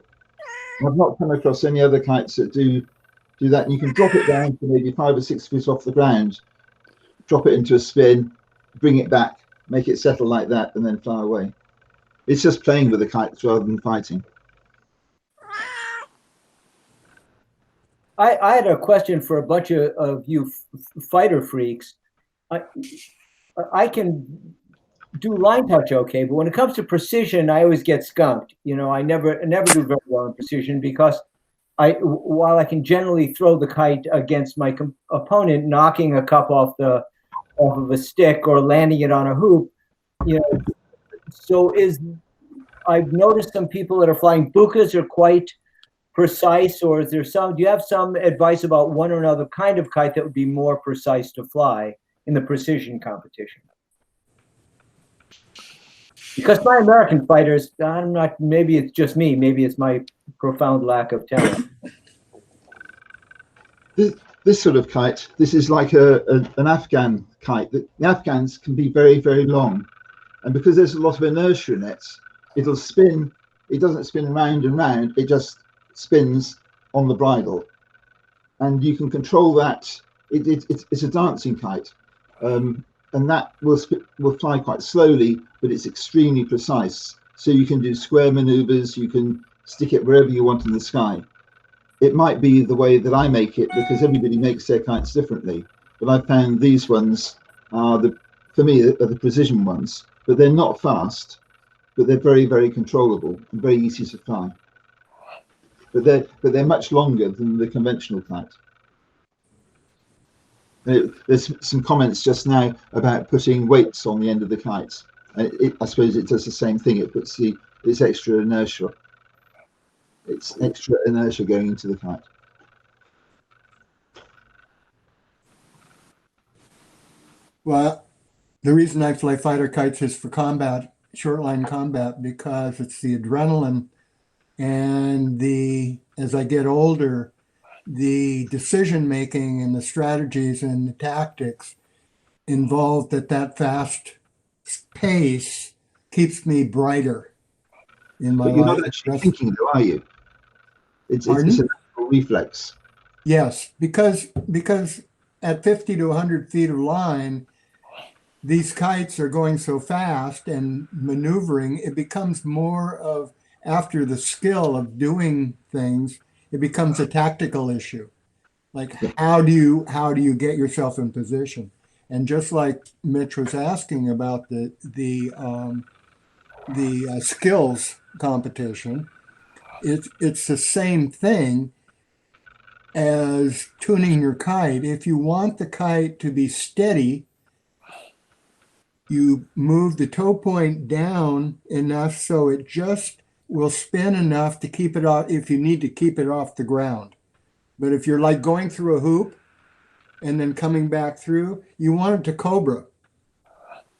And I've not come across any other kites that do that. And you can drop it down to maybe 5 or 6 feet off the ground, drop it into a spin, bring it back, make it settle like that, and then fly away. It's just playing with the kites rather than fighting. I had a question for a bunch of you fighter freaks. I can do line touch okay, but when it comes to precision, I always get skunked. You know, I never do very well in precision, because while I can generally throw the kite against my opponent, knocking a cup off of a stick or landing it on a hoop, you know. So I've noticed some people that are flying bukas are quite precise, or is there do you have some advice about one or another kind of kite that would be more precise to fly in the precision competition? Because my American fighters, I'm not, maybe it's just me, maybe it's my profound lack of talent. This sort of kite, this is like an Afghan kite. The Afghans can be very, very long. And because there's a lot of inertia in it, it'll spin. It doesn't spin round and round, it just spins on the bridle. And you can control that. It's a dancing kite. And that will fly quite slowly, but it's extremely precise. So you can do square maneuvers, you can stick it wherever you want in the sky. It might be the way that I make it, because everybody makes their kites differently. But I found these ones are for me, are the precision ones. But they're not fast, but they're very, very controllable and very easy to fly. But they're much longer than the conventional kite. There's some comments just now about putting weights on the end of the kite. And I suppose it does the same thing. It puts it's extra inertia. It's extra inertia going into the kite. Well, The reason I fly fighter kites is for combat, shortline combat, because it's the adrenaline and as I get older, the decision making and the strategies and the tactics involved at that fast pace keeps me brighter in my But you're not life. actually thinking, though, are you? It's a Pardon? natural reflex. Yes, because at 50 to 100 feet of line, these kites are going so fast and maneuvering, it becomes more of, after the skill of doing things, it becomes a tactical issue. Like how do you get yourself in position? And just like Mitch was asking about the skills competition, it's the same thing as tuning your kite. If you want the kite to be steady, you move the toe point down enough so it just will spin enough to keep it off if you need to keep it off the ground. But if you're like going through a hoop and then coming back through, you want it to cobra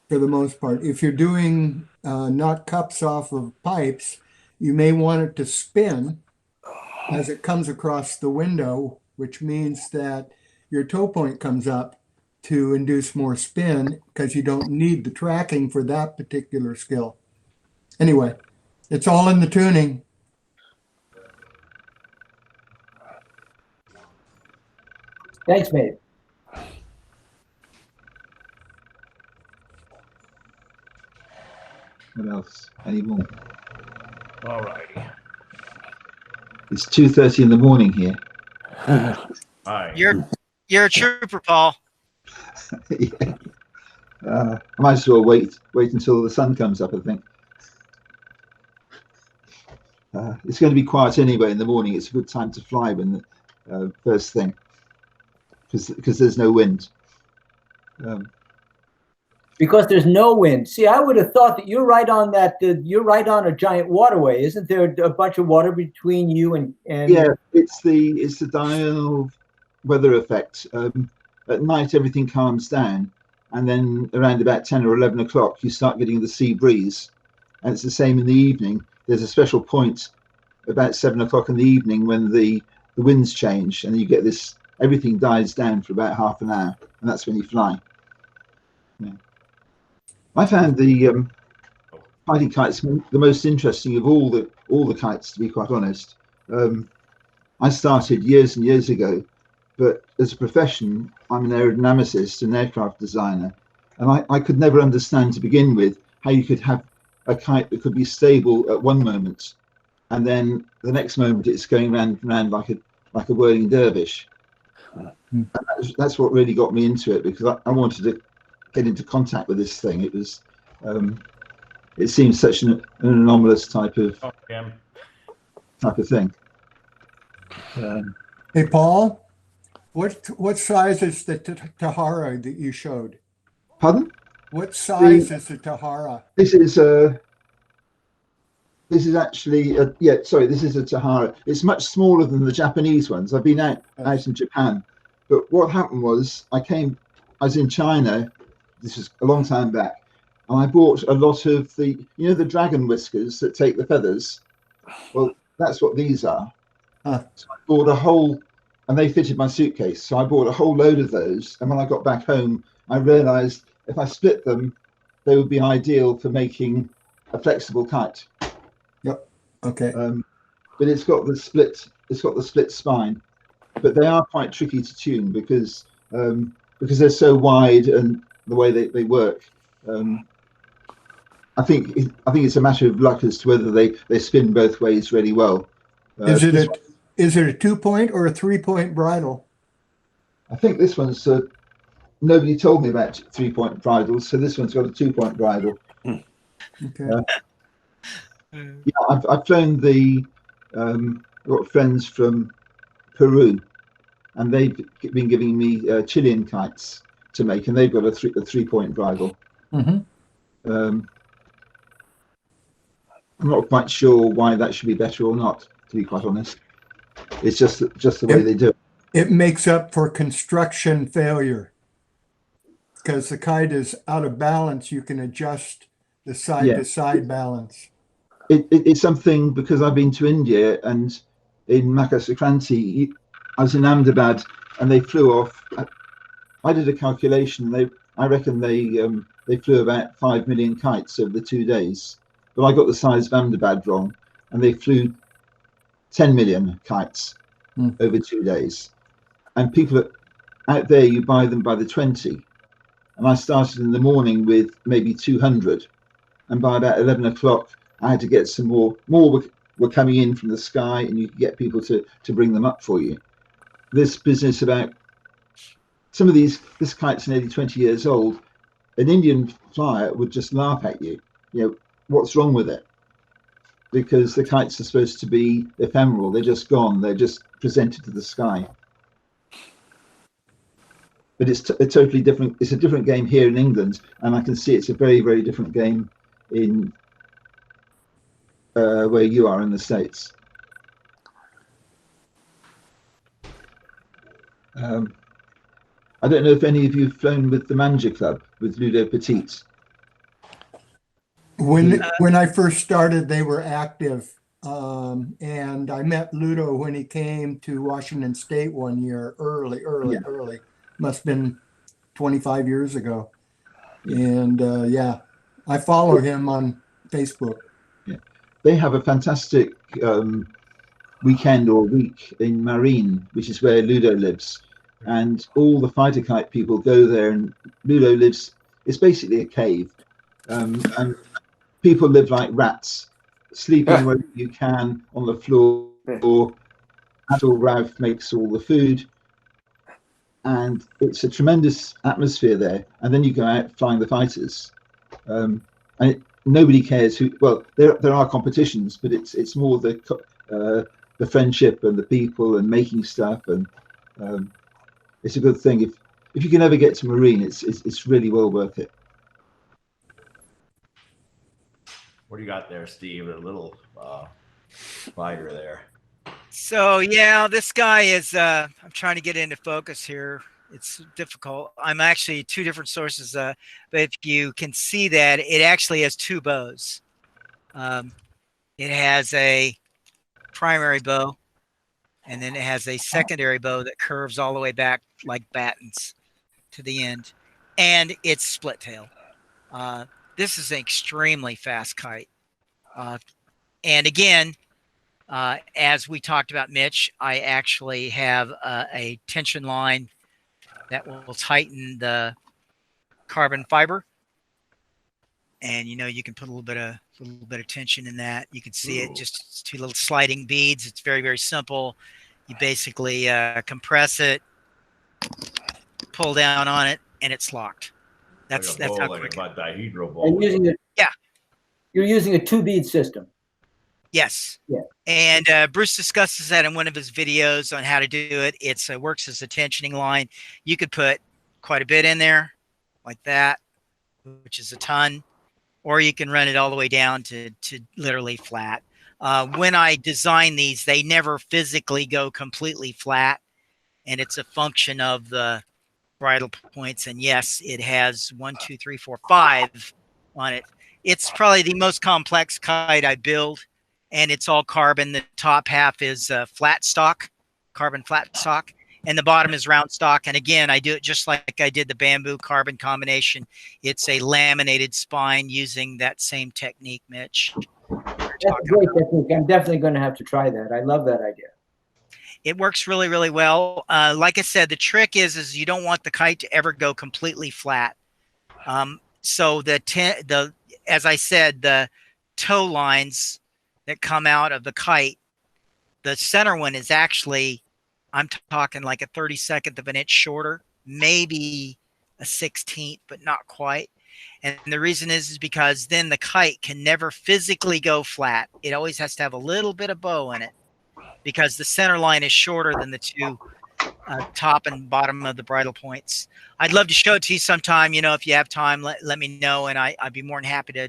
for the most part. If you're doing not cups off of pipes, you may want it to spin as it comes across the window, which means that your toe point comes up to induce more spin because you don't need the tracking for that particular skill. Anyway, it's all in the tuning. Thanks, mate. What else? Any more? All righty. It's 2:30 in the morning here. Hi. You're a trooper, Paul. Yeah. I might as well wait until the sun comes up, I think. It's going to be quiet anyway in the morning. It's a good time to fly when the first thing, because there's no wind. Because there's no wind. See, I would have thought that you're right on that. You're right on a giant waterway. Isn't there a bunch of water between you and? Yeah, it's the diurnal weather effect. At night, everything calms down, and then around about 10 or 11 o'clock, you start getting the sea breeze, and it's the same in the evening. There's a special point about 7 o'clock in the evening when the winds change, and you get this. Everything dies down for about half an hour, and that's when you fly. Yeah. I found the fighting kites the most interesting of all the kites, to be quite honest. I started years and years ago, but as a profession, I'm an aerodynamicist and aircraft designer, and I could never understand to begin with how you could have a kite that could be stable at one moment, and then the next moment it's going round and round like a whirling dervish. And that's what really got me into it, because I wanted to get into contact with this thing. It was it seems such an anomalous type of thing. Hey, Paul, what size is the Tahara that you showed? Pardon? What size is the Tahara? This is actually this is a Tahara. It's much smaller than the Japanese ones. I've been out in Japan, but what happened was I was in China. This was a long time back, and I bought a lot of the dragon whiskers that take the feathers. Well, that's what these are. So I bought a whole, and they fitted my suitcase. So I bought a whole load of those, and when I got back home, I realized if I split them, they would be ideal for making a flexible kite. Yep. Okay. But it's got the split spine, but they are quite tricky to tune because they're so wide and the way they work. I think it's a matter of luck as to whether they spin both ways really well. Is it a 2-point or a 3-point bridle? I think this one's nobody told me about 3-point bridles, so this one's got a 2-point bridle. Okay. Yeah, I've flown I've got friends from Peru, and they've been giving me Chilean kites to make, and they've got a 3-point bridle. Mm-hmm. I'm not quite sure why that should be better or not, to be quite honest. It's just the way they do it. It makes up for construction failure. because the kite is out of balance, you can adjust the side to side balance. It's something, because I've been to India, and in Makar Sankranti, I was in Ahmedabad and they flew off. I did a calculation. I reckon they flew about 5 million kites over the 2 days, but I got the size of Ahmedabad wrong, and they flew 10 million kites over 2 days. And people out there, you buy them by the 20. And I started in the morning with maybe 200, and by about 11 o'clock, I had to get some more. More were coming in from the sky, and you could get people to bring them up for you. This business about some of these, this kite's nearly 20 years old. An Indian flyer would just laugh at you. You know, what's wrong with it? Because the kites are supposed to be ephemeral. They're just gone. They're just presented to the sky. But it's a totally different. It's a different game here in England, and I can see it's a very, very different game in where you are in the States. I don't know if any of you have flown with the Manager Club with Ludo Petit. When I first started, they were active, and I met Ludo when he came to Washington State one year, early. Must have been 25 years ago. And yeah, I follow him on Facebook. Yeah, they have a fantastic weekend or week in Marine, which is where Ludo lives, and all the fighter kite people go there. And Ludo lives. It's basically a cave, and people live like rats, sleeping where you can on the floor. Adol Ralph makes all the food. And it's a tremendous atmosphere there. And then you go out flying the fighters, and nobody cares who. Well, there are competitions, but it's more the friendship and the people and making stuff, and it's a good thing. If you can ever get to Marine, it's really well worth it. What do you got there, Steve? A little fighter there. So yeah, this guy is, I'm trying to get into focus here. It's difficult. I'm actually two different sources, but if you can see that, it actually has two bows. It has a primary bow, and then it has a secondary bow that curves all the way back like battens to the end, and it's split tail. This is an extremely fast kite. And again, as we talked about, Mitch, I actually have a tension line that will tighten the carbon fiber, and you can put a little bit of tension in that. You can see it, just two little sliding beads. It's very, very simple. You basically compress it, pull down on it, and it's locked. That's how quick. About dihedral ball. And using it. Yeah. You're using a 2-bead system. Yes. Yeah. And Bruce discusses that in one of his videos on how to do it. It works as a tensioning line. You could put quite a bit in there, like that, which is a ton, or you can run it all the way down to literally flat. When I design these, they never physically go completely flat, and it's a function of the bridle points. And yes, it has 1, 2, 3, 4, 5 on it. It's probably the most complex kite I build, and it's all carbon. The top half is flat stock, carbon flat stock, and the bottom is round stock. And again, I do it just like I did the bamboo carbon combination. It's a laminated spine using that same technique, Mitch. That's a great technique. I'm definitely going to have to try that. I love that idea. It works really, really well. Like I said, the trick is you don't want the kite to ever go completely flat. So as I said, the toe lines that come out of the kite, the center one is actually, I'm talking like a 32nd of an inch shorter, maybe a 16th, but not quite. And the reason is because then the kite can never physically go flat. It always has to have a little bit of bow in it, because the center line is shorter than the two top and bottom of the bridle points. I'd love to show it to you sometime. If you have time, let me know, and I'd be more than happy to,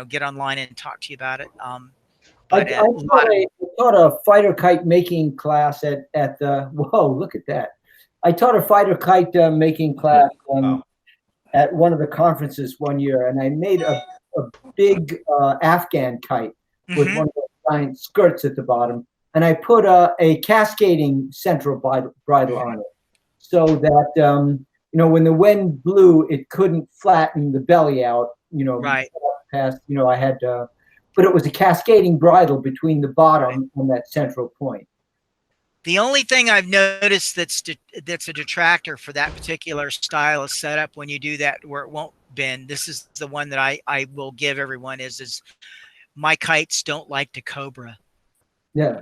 get online and talk to you about it. I taught a fighter kite making class at the. Whoa! Look at that. I taught a fighter kite making class at one of the conferences one year, and I made a big Afghan kite with one of those giant skirts at the bottom, and I put a cascading central bridle on it, so that when the wind blew, it couldn't flatten the belly out. Right. Past, I had, but it was a cascading bridle between the bottom and that central point. The only thing I've noticed that's a detractor for that particular style of setup when you do that where it won't bend, this is the one that I will give everyone is my kites don't like to cobra. Yeah.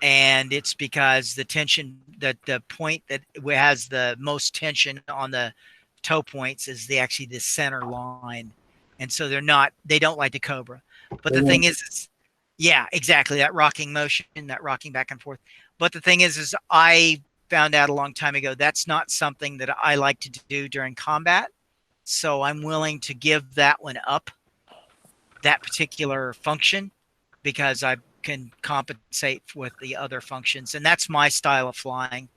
And it's because the tension, the point that has the most tension on the toe points is actually the center line. And so they don't like to cobra. But the thing is, yeah, exactly, that rocking motion, that rocking back and forth. But the thing is I found out a long time ago, that's not something that I like to do during combat. So I'm willing to give that one up, that particular function, because I can compensate with the other functions. And that's my style of flying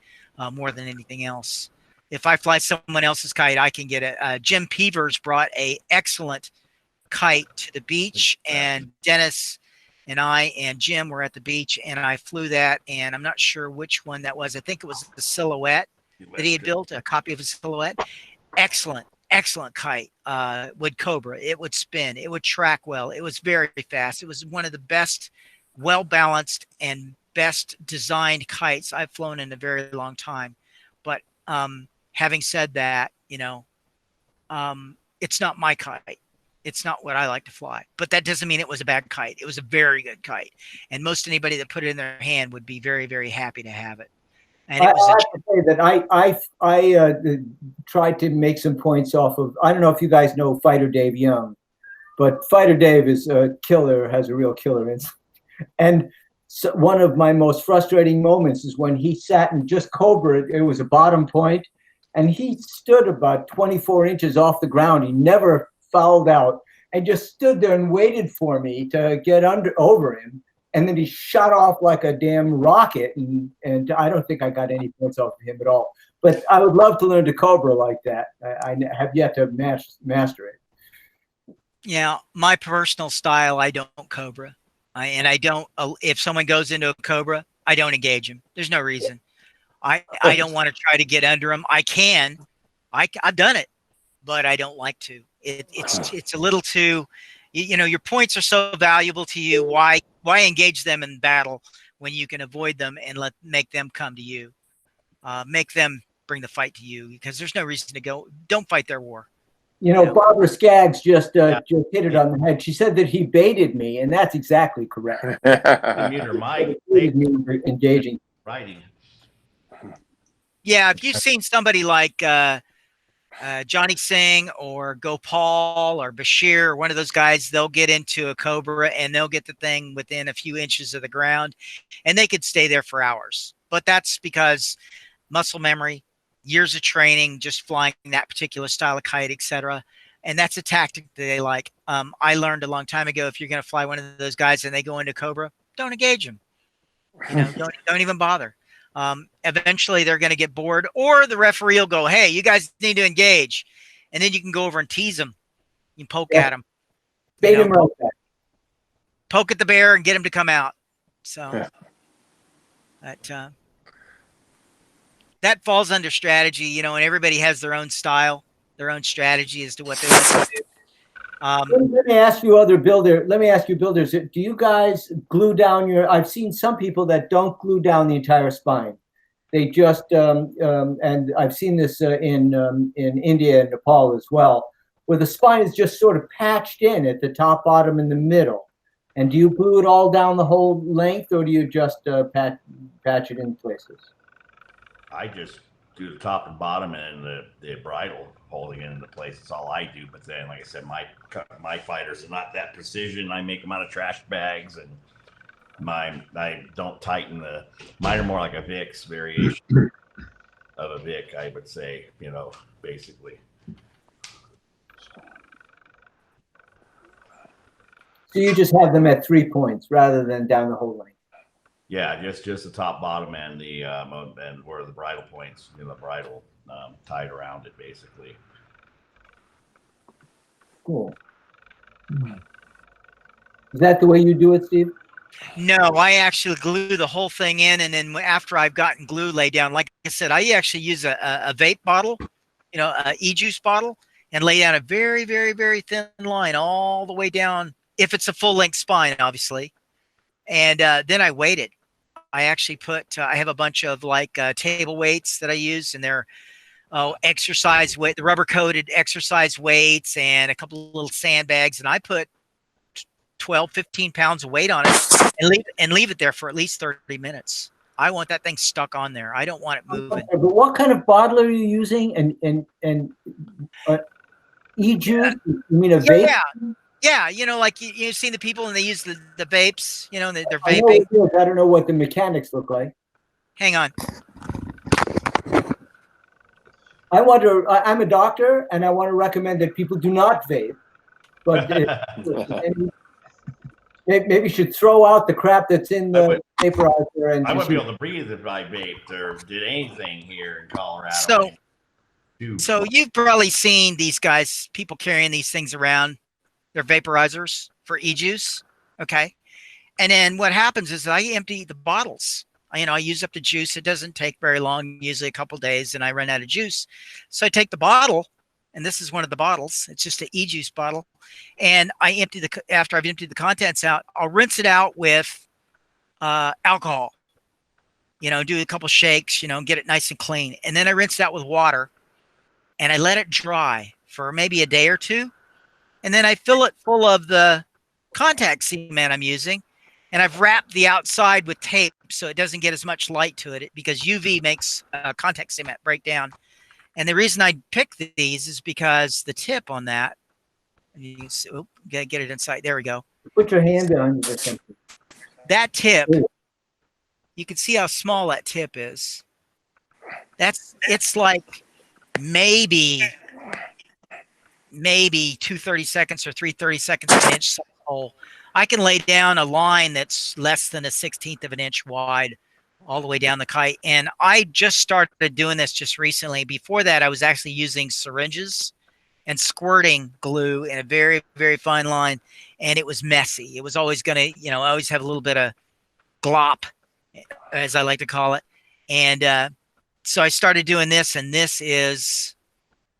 more than anything else. If I fly someone else's kite, I can get it. Jim Peevers brought a excellent kite to the beach, and Dennis and I and Jim were at the beach, and I flew that, and I'm not sure which one that was. I think it was the Silhouette that he had built, a copy of a Silhouette. Excellent kite. Would cobra, it would spin, it would track well, it was very fast. It was one of the best, well-balanced and best designed kites I've flown in a very long time. But having said that, it's not my kite. It's not what I like to fly, but that doesn't mean it was a bad kite. It was a very good kite, and most anybody that put it in their hand would be very, very happy to have it. And it was I have to say that I tried to make some points off of. I don't know if you guys know Fighter Dave Young, but Fighter Dave is a killer, has a real killer instinct. And so one of my most frustrating moments is when he sat and just cobra. It was a bottom point, and he stood about 24 inches off the ground. He never fouled out and just stood there and waited for me to get over him, and then he shot off like a damn rocket, and I don't think I got any points off of him at all. But I would love to learn to cobra like that. I have yet to master it. Yeah, my personal style, I don't cobra, and I don't. If someone goes into a cobra, I don't engage him. There's no reason. I don't want to try to get under him. I can, I've done it, but I don't like to. It's a little too, your points are so valuable to you. Why engage them in battle when you can avoid them and make them come to you, make them bring the fight to you, because there's no reason to go. Don't fight their war. Barbara Skaggs just hit it on the head. She said that he baited me, and that's exactly correct. Engaging. Writing. Yeah, if you've seen somebody like Johnny Singh or Gopal or Bashir or one of those guys, they'll get into a cobra and they'll get the thing within a few inches of the ground, and they could stay there for hours. But that's because muscle memory, years of training, just flying that particular style of kite, etc. And that's a tactic that they like. I learned a long time ago, if you're going to fly one of those guys and they go into cobra, don't engage them. Don't even bother. Eventually they're going to get bored, or the referee will go, hey, you guys need to engage. And then you can go over and tease them. You can poke at them. Bait him right back. Poke at the bear and get him to come out. So that falls under strategy, and everybody has their own style, their own strategy as to what they like to do. Let me ask you, builders, do you guys glue down I've seen some people that don't glue down the entire spine. They just, and I've seen this in India and Nepal as well, where the spine is just sort of patched in at the top, bottom, and the middle. And do you glue it all down the whole length, or do you just patch it in places? I just do the top and bottom and the bridle, holding it into place. That's all I do. But then, like I said, my fighters are not that precision. I make them out of trash bags, and I don't tighten mine are more like a Vic's variation of a Vic, I would say, basically. So you just have them at 3 points rather than down the whole length. Yeah, just the top, bottom, and the and where the bridle points, the bridle tied around it, basically. Cool. Is that the way you do it, Steve? No, I actually glue the whole thing in, and then after I've gotten glue laid down, like I said, I actually use a vape bottle, a e-juice bottle, and lay down a very, very, very thin line all the way down, if it's a full-length spine, obviously. And then I weight it. I actually I have a bunch of table weights that I use, and they're exercise weight, the rubber-coated exercise weights, and a couple of little sandbags, and I put 12, 15 pounds of weight on it and leave it there for at least 30 minutes. I want that thing stuck on there. I don't want it moving. But what kind of bottle are you using? And e-juice? You mean a vape? Yeah. Like you've seen the people and they use the vapes, and they're I know vaping. it is. I don't know what the mechanics look like. Hang on. I'm a doctor, and I want to recommend that people do not vape. But maybe you should throw out the crap that's in the vaporizer. And I wouldn't be able to breathe if I vaped or did anything here in Colorado. So you've probably seen these guys, people carrying these things around. They're vaporizers for e-juice. Okay. And then what happens is I empty the bottles. I use up the juice. It doesn't take very long, usually a couple days, and I run out of juice. So I take the bottle, and this is one of the bottles. It's just an e-juice bottle. And after I've emptied the contents out, I'll rinse it out with alcohol, do a couple shakes, get it nice and clean. And then I rinse it out with water, and I let it dry for maybe a day or two. And then I fill it full of the contact cement I'm using. And I've wrapped the outside with tape so it doesn't get as much light to it because UV makes contact cement break down. And the reason I picked these is because the tip on that, you can see, get it inside. There we go. Put your hand on this. That tip, you can see how small that tip is. It's like maybe 2/32 or 3/32 of an inch hole. I can lay down a line that's less than a 1/16 of an inch wide all the way down the kite. And I just started doing this just recently. Before that, I was actually using syringes and squirting glue in a very, very fine line. And it was messy. It was always going to, I always have a little bit of glop, as I like to call it. And so I started doing this, and this is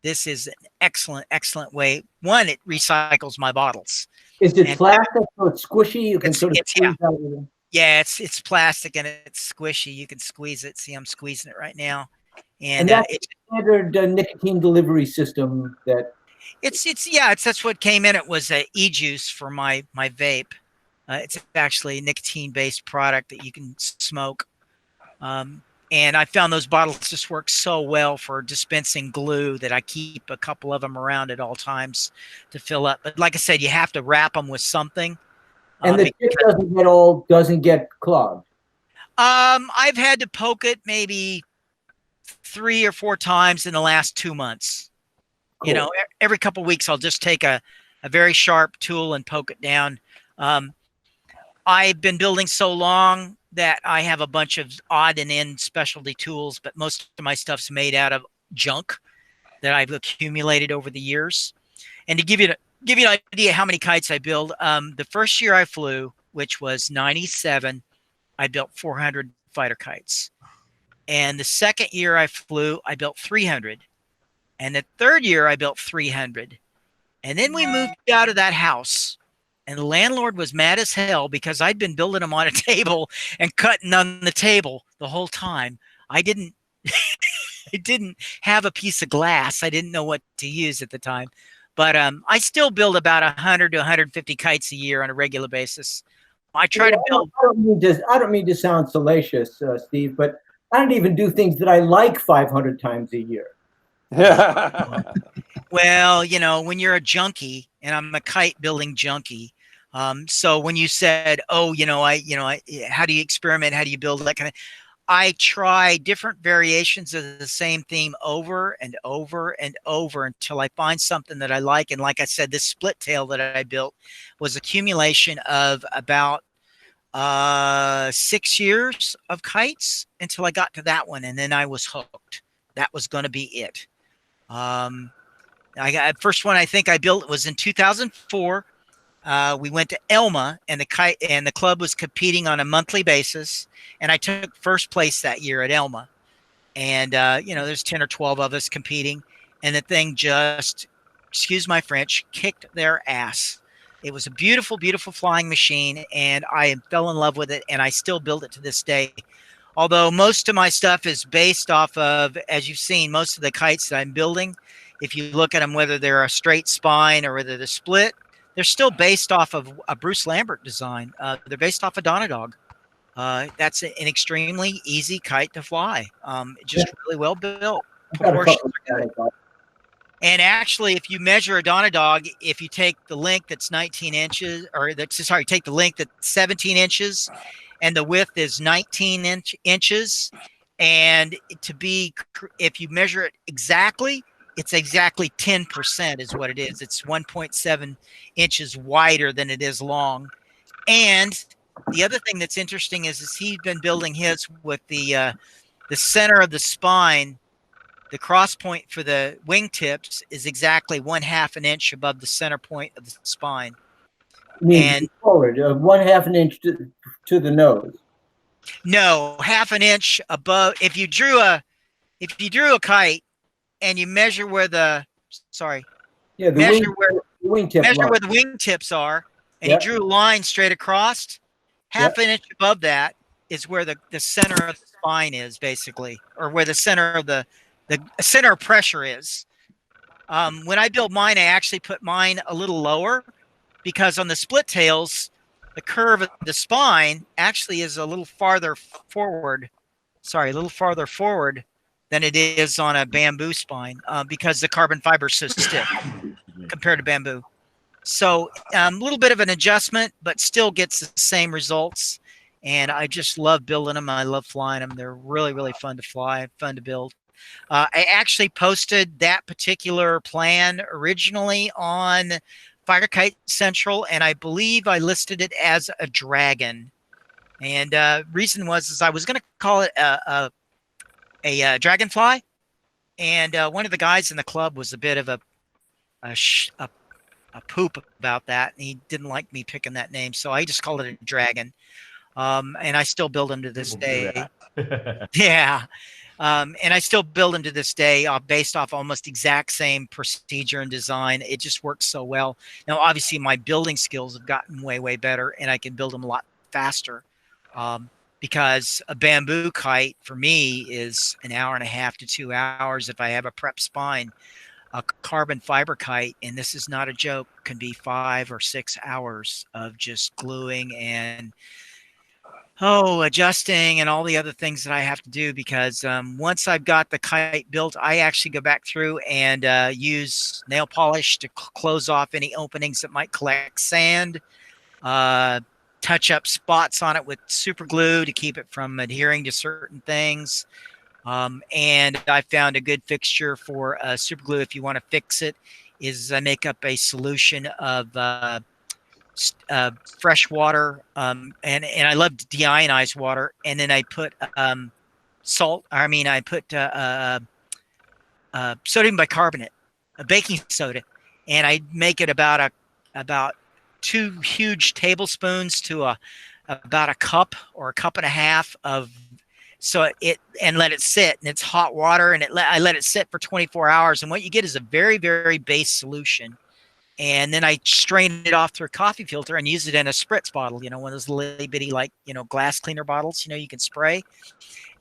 an excellent, excellent way. One, it recycles my bottles. Is it plastic so it's squishy? You can sort of squeeze out of it. Yeah, it's plastic and it's squishy. You can squeeze it. See, I'm squeezing it right now. And that's it's standard nicotine delivery system that that's what came in. It was a e-juice for my vape. It's actually a nicotine-based product that you can smoke. And I found those bottles just work so well for dispensing glue that I keep a couple of them around at all times to fill up. But like I said, you have to wrap them with something. And the tip doesn't get clogged. I've had to poke it maybe 3 or 4 times in the last 2 months. Cool. Every couple of weeks I'll just take a very sharp tool and poke it down. I've been building so long that I have a bunch of odd and end specialty tools, but most of my stuff's made out of junk that I've accumulated over the years. And to give you an idea how many kites I build, the first year I flew, which was 97, I built 400 fighter kites. And the second year I flew, I built 300. And the third year I built 300. And then we moved out of that house. And the landlord was mad as hell because I'd been building them on a table and cutting on the table the whole time. I didn't have a piece of glass. I didn't know what to use at the time. But I still build about 100 to 150 kites a year on a regular basis. I try to build. I don't mean to sound salacious, Steve, but I don't even do things that I like 500 times a year. Well, when you're a junkie, and I'm a kite building junkie, so when you said, how do you experiment? How do you build that kind of? I try different variations of the same theme over and over and over until I find something that I like. And like I said, this split tail that I built was accumulation of about 6 years of kites until I got to that one, and then I was hooked. That was going to be it. First one I think I built was in 2004. We went to Elma, and the club was competing on a monthly basis, and I took first place that year at Elma. And there's 10 or 12 of us competing, and the thing just, excuse my French, kicked their ass. It was a beautiful, beautiful flying machine, and I fell in love with it, and I still build it to this day. Although most of my stuff is based off of, as you've seen, most of the kites that I'm building, if you look at them, whether they're a straight spine or whether they're split, they're still based off of a Bruce Lambert design. They're based off a Donadog. That's an extremely easy kite to fly. Just really well built. Proportions are good. And actually, if you measure a Donadog, if you take the length that's 19 inches, take the length that's 17 inches, and the width is 19 inches, and if you measure it exactly, it's exactly 10% is what it is. It's 1.7 inches wider than it is long. And the other thing that's interesting is he's been building his with the center of the spine. The cross point for the wingtips is exactly 1/2 an inch above the center point of the spine. And forward, 1/2 an inch to the nose. No, 1/2 an inch above. If you drew a kite and you measure where the measure where the wingtips are, and you drew a line straight across, 1/2 an inch above that is where the center of the spine is, basically, or where the center of the center of pressure is. When I build mine, I actually put mine a little lower, because on the split tails, the curve of the spine actually is a little farther forward. Sorry, a little farther forward than it is on a bamboo spine, because the carbon fiber is so stiff compared to bamboo. So a little bit of an adjustment, but still gets the same results. And I just love building them. I love flying them. They're really, really fun to fly, fun to build. I actually posted that particular plan originally on Fire Kite Central, and I believe I listed it as a dragon. And reason was I was going to call it a dragonfly, and one of the guys in the club was a bit of a poop about that, and he didn't like me picking that name, so I just called it a dragon. And I still build them to this day. Yeah. And I still build them to this day based off almost exact same procedure and design. It just works so well. Now, obviously, my building skills have gotten way, way better, and I can build them a lot faster, because a bamboo kite for me is 1.5 to 2 hours if I have a prep spine. A carbon fiber kite, and this is not a joke, can be 5 or 6 hours of just gluing and adjusting and all the other things that I have to do, because once I've got the kite built, I actually go back through and use nail polish to close off any openings that might collect sand, touch up spots on it with super glue to keep it from adhering to certain things. And I found a good fixture for super glue, if you want to fix it, is I make up a solution of fresh water, and I love deionized water, and then I put salt. I put sodium bicarbonate, a baking soda, and I make it about 2 huge tablespoons to about a cup or a cup and a half of. And let it sit, and it's hot water, and I let it sit for 24 hours, and what you get is a very, very base solution. And then I strain it off through a coffee filter and use it in a spritz bottle, one of those little bitty, glass cleaner bottles, you can spray.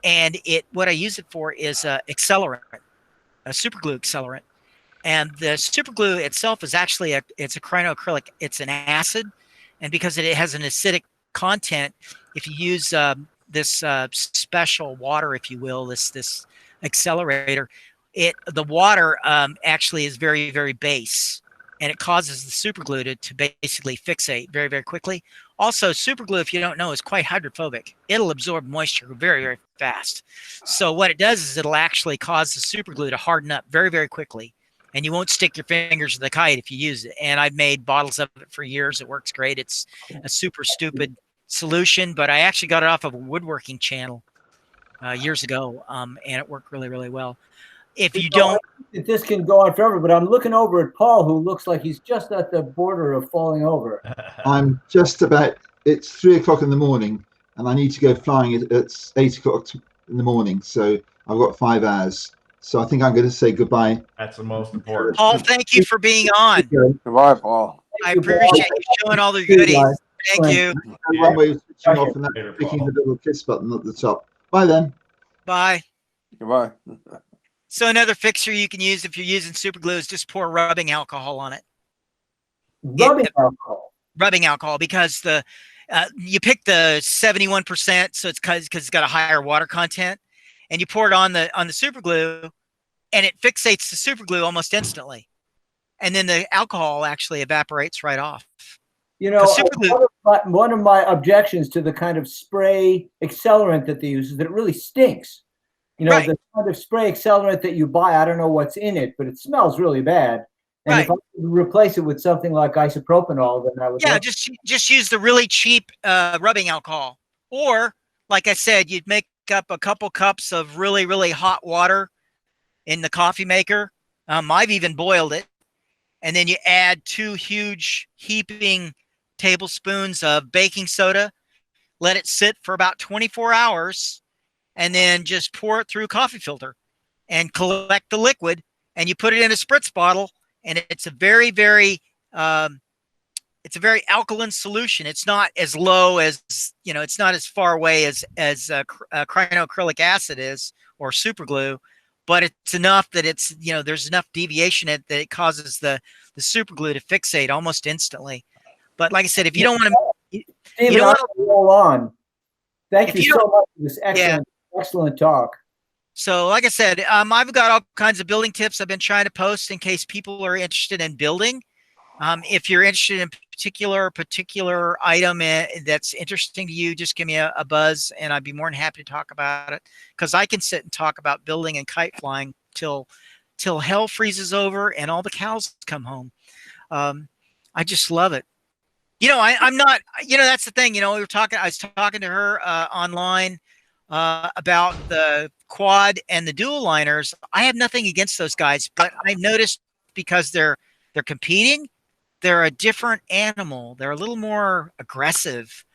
And what I use it for is accelerant, a super glue accelerant. And the super glue itself is actually it's a crinoacrylic. It's an acid. And because it has an acidic content, if you use this special water, if you will, this accelerator, the water actually is very, very base. And it causes the super glue to basically fixate very, very quickly. Also, super glue, if you don't know, is quite hydrophobic. It'll absorb moisture very, very fast. So what it does is it'll actually cause the super glue to harden up very, very quickly. And you won't stick your fingers to the kite if you use it. And I've made bottles of it for years. It works great. It's a super stupid solution, but I actually got it off of a woodworking channel years ago, and it worked really, really well. if you don't, This can go on forever, but I'm looking over at Paul, who looks like he's just at the border of falling over. I'm just about, it's 3 o'clock in the morning and I need to go flying at 8 o'clock in the morning. So I've got 5 hours. So I think I'm going to say goodbye. That's the most important. Paul, thank you for being on. Goodbye, Paul. I appreciate you showing all the goodies. Thank you. One way of switching off and that's clicking the little kiss button at the top. Bye then. Bye. Goodbye. So another fixture you can use if you're using super glue is just pour rubbing alcohol on it. Rubbing alcohol. Rubbing alcohol, because the you pick the 71%, so it's because it's got a higher water content, and you pour it on the super glue, and it fixates the super glue almost instantly, and then the alcohol actually evaporates right off. You know, super glue, one of my objections to the kind of spray accelerant that they use is that it really stinks. You know, right. The kind of spray accelerant that you buy, I don't know what's in it, but it smells really bad. And right. if I could replace it with something like isopropanol, then I would. Yeah, just use the really cheap rubbing alcohol. Or, like I said, you'd make up a couple cups of really, really hot water in the coffee maker. I've even boiled it. And then you add 2 huge heaping tablespoons of baking soda. Let it sit for about 24 hours. And then just pour it through a coffee filter and collect the liquid. And you put it in a spritz bottle. And it's a very, very alkaline solution. It's not as low as, you know, it's not as far away as cryoacrylic acid is, or super glue, but it's enough that it's, you know, there's enough deviation that it causes the super glue to fixate almost instantly. But like I said, if you don't want to, Steve, you don't want to roll on. Thank you so much for this excellent talk. So like I said, I've got all kinds of building tips I've been trying to post in case people are interested in building. If you're interested in particular item that's interesting to you, just give me a buzz and I'd be more than happy to talk about it, because I can sit and talk about building and kite flying till hell freezes over and all the cows come home. I just love it. You know, I'm not, you know, that's the thing, you know, I was talking to her online about the quad and the dual liners. I have nothing against those guys, but I noticed because they're competing, they're a different animal. They're a little more aggressive,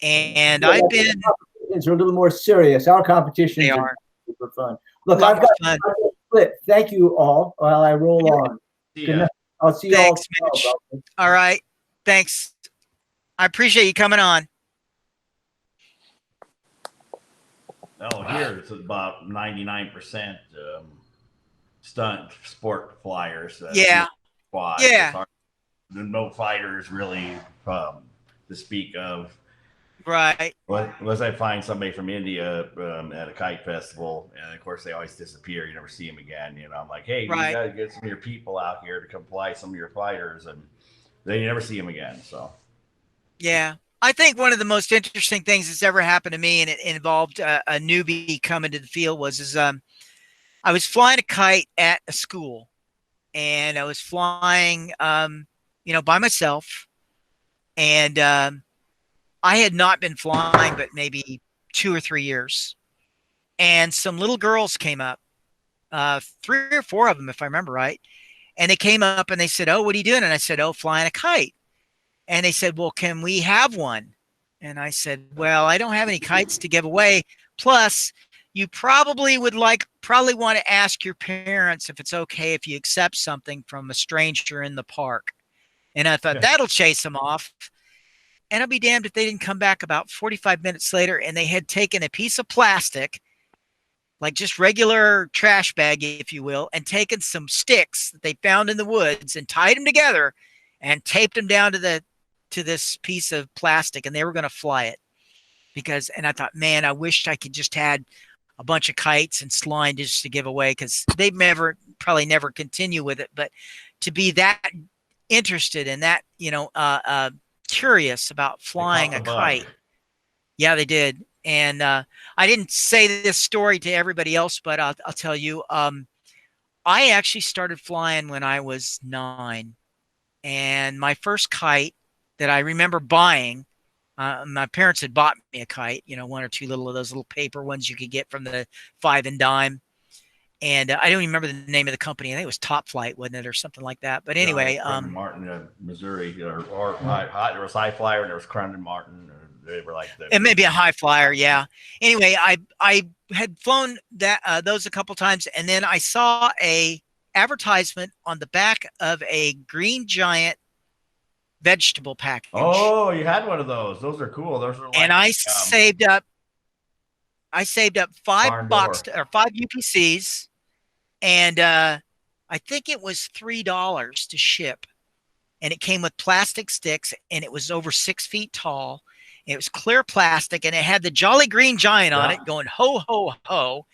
and yeah, I've been. They're a little more serious. Our competitions are super fun. Look, I've got a split. Thank you all while I roll on. Yeah. I'll see you all tomorrow. All right. Thanks. I appreciate you coming on. Oh, here it's about 99% stunt sport flyers. Yeah. Quad. Yeah. No fighters really to speak of. Right. Unless I find somebody from India at a kite festival, and of course they always disappear. You never see them again. You know, I'm like, hey, you got to get some of your people out here to come fly some of your fighters, and then you never see them again. So. Yeah. I think one of the most interesting things that's ever happened to me, and it involved a newbie coming to the field, was I was flying a kite at a school, and I was flying, you know, by myself, and I had not been flying but maybe 2 or 3 years, and some little girls came up, 3 or 4 of them, if I remember right, and they came up and they said, "Oh, what are you doing?" And I said, "Oh, flying a kite." And they said, "Well, can we have one?" And I said, "Well, I don't have any kites to give away. Plus, you probably want to ask your parents if it's okay if you accept something from a stranger in the park." And I thought, that'll chase them off. And I'll be damned if they didn't come back about 45 minutes later, and they had taken a piece of plastic, like just regular trash bag, if you will, and taken some sticks that they found in the woods and tied them together and taped them down to this piece of plastic, and they were going to fly it. And I thought, man, I wished I could just had a bunch of kites and slime just to give away, because they'd probably never continue with it. But to be that interested in that, you know, curious about flying a kite. Yeah, they did. And I didn't say this story to everybody else, but I'll tell you, I actually started flying when I was 9. And my first kite that I remember buying, my parents had bought me a kite, you know, 1 or 2 of those little paper ones you could get from the 5 and dime. And I don't even remember the name of the company. I think it was Top Flight, wasn't it, or something like that. But anyway, Martin, Missouri, or there was High Flyer, and there was Crandon Martin. They were like it may be a high flyer, yeah. Anyway, I had flown those a couple times, and then I saw a advertisement on the back of a Green Giant vegetable package. Oh, you had one of those. Those are cool. Those are like, and I saved up $5 or 5 UPCs, and I think it was $3 to ship. And it came with plastic sticks, and it was over 6 feet tall. It was clear plastic, and it had the Jolly Green Giant on it going ho, ho, ho.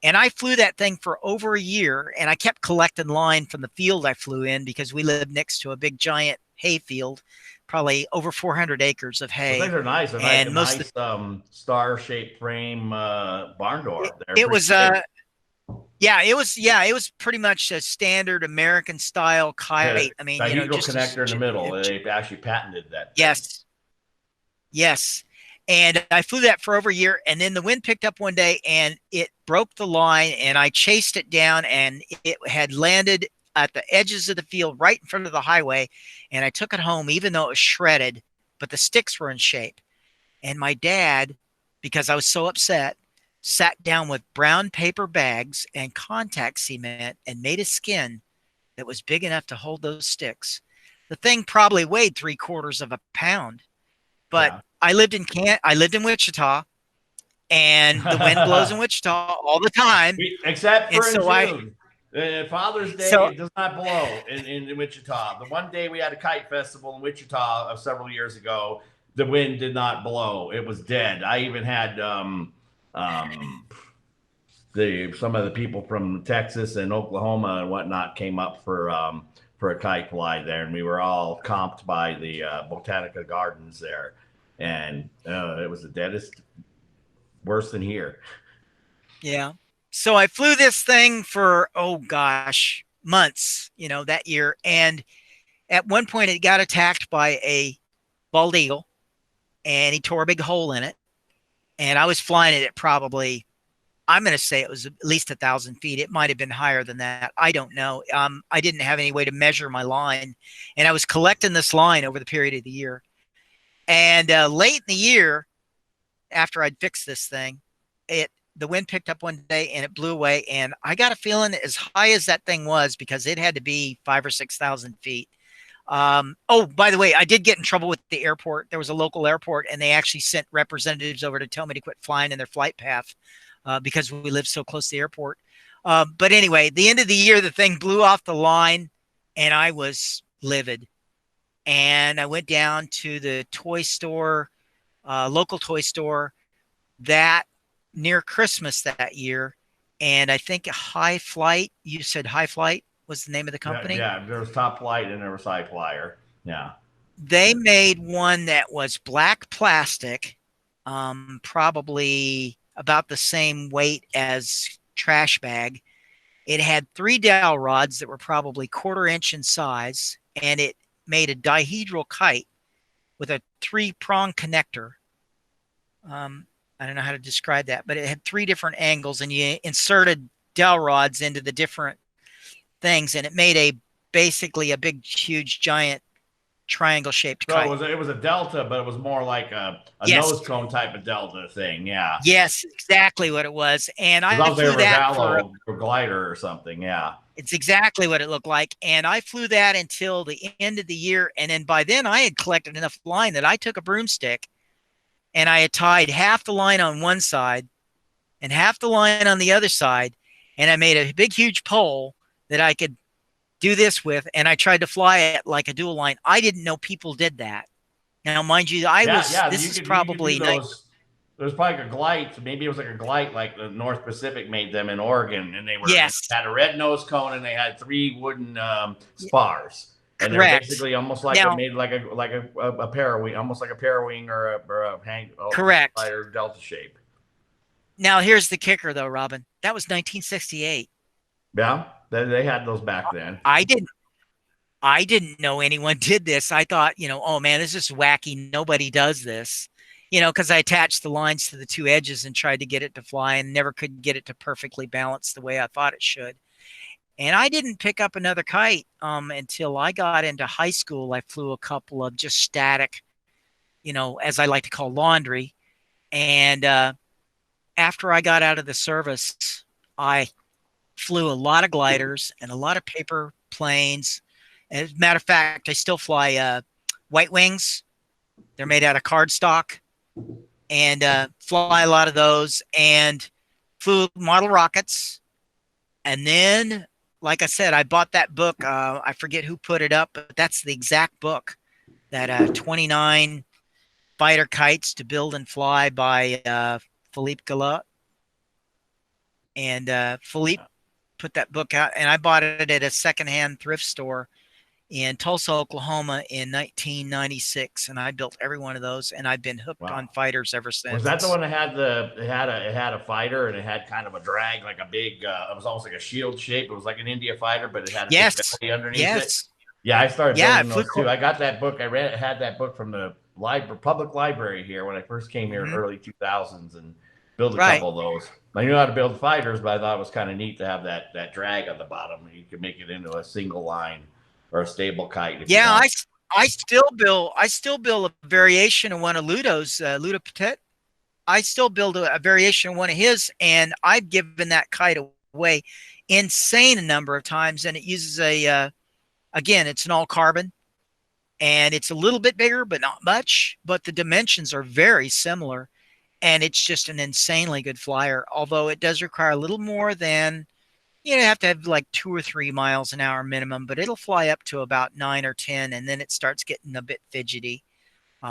And I flew that thing for over a year, and I kept collecting line from the field I flew in because we lived next to a big giant hay field, probably over 400 acres of hay. Those things are nice. They're and like a nice star-shaped frame barn door. It was it was pretty much a standard American style kite. I mean, just connector in the middle. They actually patented that. Yes. And I flew that for over a year, and then the wind picked up one day and it broke the line, and I chased it down, and it had landed at the edges of the field right in front of the highway, and I took it home even though it was shredded, but the sticks were in shape. And my dad, because I was so upset, sat down with brown paper bags and contact cement and made a skin that was big enough to hold those sticks. The thing probably weighed 3/4 of a pound, but I lived in Wichita, and the wind blows in Wichita all the time. Except for in June. Father's Day, it does not blow in Wichita. The one day we had a kite festival in Wichita several years ago, the wind did not blow. It was dead. I even had some of the people from Texas and Oklahoma and whatnot came up for a kite fly there, and we were all comped by the Botanica Gardens there. And it was the deadest, worse than here. Yeah. So I flew this thing for, months, that year. And at one point it got attacked by a bald eagle, and he tore a big hole in it. And I was flying it at probably, I'm going to say it was at least 1,000 feet. It might've been higher than that. I don't know. I didn't have any way to measure my line, and I was collecting this line over the period of the year. And late in the year, after I'd fixed this thing, the wind picked up one day and it blew away. And I got a feeling as high as that thing was, because it had to be 5,000 or 6,000 feet. By the way, I did get in trouble with the airport. There was a local airport, and they actually sent representatives over to tell me to quit flying in their flight path because we live so close to the airport. But anyway, the end of the year, the thing blew off the line, and I was livid. And I went down to the toy store, local toy store, that near Christmas that year. And I think High Flight, you said High Flight was the name of the company? Yeah, there was Top Flight and there was High Flyer. Yeah. They made one that was black plastic, probably about the same weight as trash bag. It had 3 dowel rods that were probably 1/4 inch in size, and it made a dihedral kite with a 3-prong connector. I don't know how to describe that, but it had 3 different angles, and you inserted dowel rods into the different things, and it made basically a big, huge, giant triangle-shaped kite. So it was a delta, but it was more like a nose cone type of delta thing. Yeah. Yes, exactly what it was. And I flew that for a glider or something. Yeah. It's exactly what it looked like. And I flew that until the end of the year. And then by then I had collected enough line that I took a broomstick and I had tied half the line on one side and half the line on the other side. And I made a big, huge pole that I could do this with. And I tried to fly it like a dual line. I didn't know people did that. Now, mind you, this is probably There's probably like a Glite. Maybe it was like a Glite, like the North Pacific made them in Oregon, and they had a red nose cone and they had 3 wooden spars. And they're basically almost like made like a parawing, almost like a parawing or a hang. Correct. Or delta shape. Now here's the kicker, though, Robin. That was 1968. Yeah, they had those back then. I didn't know anyone did this. I thought, oh man, this is wacky. Nobody does this. you know, because I attached the lines to the two edges and tried to get it to fly and never could get it to perfectly balance the way I thought it should. And I didn't pick up another kite until I got into high school. I flew a couple of just static, you know, as I like to call laundry. And after I got out of the service, I flew a lot of gliders and a lot of paper planes. As a matter of fact, I still fly white wings. They're made out of cardstock, and fly a lot of those, and flew model rockets. And then, like I said, I bought that book. I forget who put it up, but that's the exact book, that 29 fighter kites to build and fly by Philippe Galot. And Philippe put that book out, and I bought it at a secondhand thrift store in Tulsa, Oklahoma in 1996, and I built every one of those, and I've been hooked on fighters ever since. Was that the one that had it had a fighter, and it had kind of a drag, like a big it was almost like a shield shape. It was like an India fighter, but it had a big belly underneath it. Yeah, I started building those too. I got that book. Had that book from the public library here when I first came here in early 2000s, and built a couple of those. I knew how to build fighters, but I thought it was kind of neat to have that drag on the bottom. You could make it into a single line or a stable kite. Yeah, I still build a variation of one of Ludo's, Ludo Petit. I still build a variation of one of his, and I've given that kite away insane a number of times. And it uses again, it's an all carbon, and it's a little bit bigger, but not much. But the dimensions are very similar, and it's just an insanely good flyer. Although it does require a little more than, you have to have like 2 or 3 miles an hour minimum, but it'll fly up to about 9 or 10, and then it starts getting a bit fidgety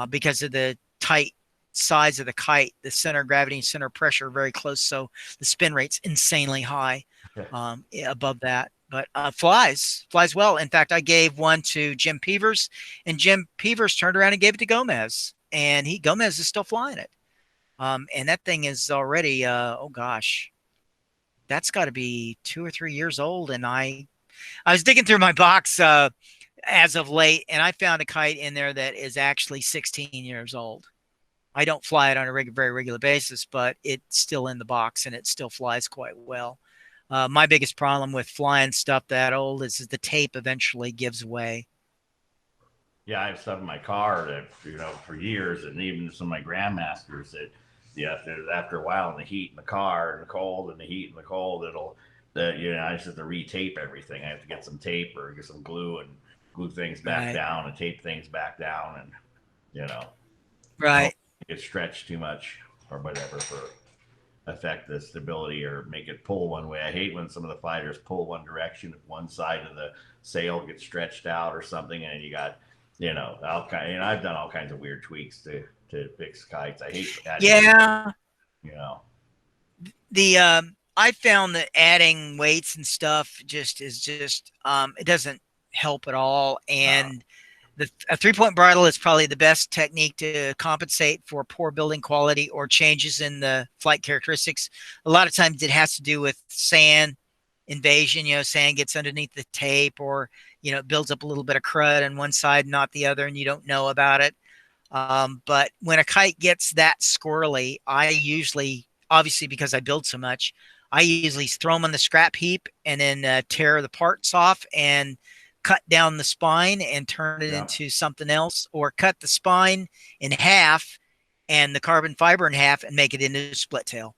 because of the tight size of the kite. The center of gravity and center of pressure are very close, so the spin rate's insanely high above that. But flies well. In fact, I gave one to Jim Peevers, and Jim Peevers turned around and gave it to Gomez, and Gomez is still flying it. And that thing is already, oh gosh, that's got to be 2 or 3 years old. And I was digging through my box as of late, and I found a kite in there that is actually 16 years old. I don't fly it on a very regular basis, but it's still in the box, and it still flies quite well. My biggest problem with flying stuff that old is the tape eventually gives way. Yeah, I have stuff in my car that, for years, and even some of my grandmasters that, after a while in the heat in the car and the cold and the heat and the cold, I just have to retape everything. I have to get some tape or get some glue and glue things back down and tape things back down, and don't get stretched too much or whatever for affect the stability or make it pull one way. I hate when some of the fighters pull one direction if one side of the sail gets stretched out or something, and you got I've done all kinds of weird tweaks to fix kites. I hate that. Yeah. I found that adding weights and stuff it doesn't help at all. And a 3-point bridle is probably the best technique to compensate for poor building quality or changes in the flight characteristics. A lot of times it has to do with sand invasion. Sand gets underneath the tape, or it builds up a little bit of crud on one side, not the other, and you don't know about it. But when a kite gets that squirrely, I usually, obviously because I build so much, I usually throw them on the scrap heap and then tear the parts off and cut down the spine and turn it into something else, or cut the spine in half and the carbon fiber in half and make it into a split tail,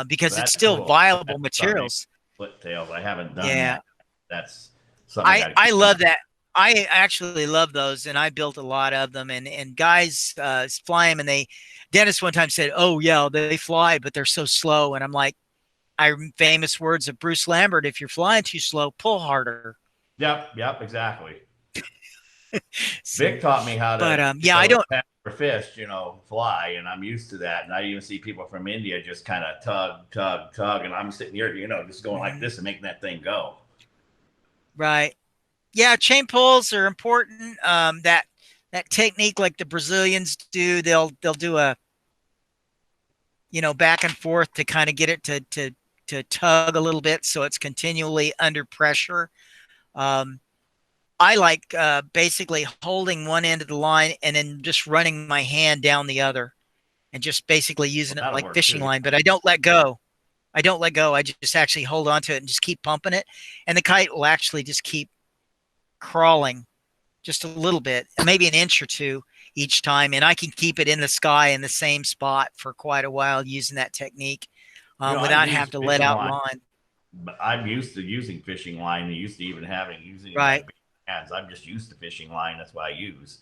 because it's still viable materials. Split tails, I haven't done that. That's something I love that. I actually love those, and I built a lot of them. And guys fly them, and Dennis one time said, "Oh yeah, they fly, but they're so slow." And I'm like, famous words of Bruce Lambert: "If you're flying too slow, pull harder." Yep, exactly. Vic taught me how to. But I don't. Fist, fly, and I'm used to that. And I even see people from India just kind of tug, and I'm sitting here, just going like this and making that thing go. Right. Yeah, chain pulls are important. That technique, like the Brazilians do, they'll do a back and forth to kind of get it to tug a little bit, so it's continually under pressure. I like basically holding one end of the line and then just running my hand down the other, and just basically using it That'll like work, fishing too. line, but I don't let go. I don't let go. I just actually hold on to it and just keep pumping it. And the kite will actually just keep crawling just a little bit, maybe an inch or two each time. And I can keep it in the sky in the same spot for quite a while using that technique without having to let out line. But I'm used to using fishing line and used to even using it Right. in my hands. I'm just used to fishing line. That's what I use.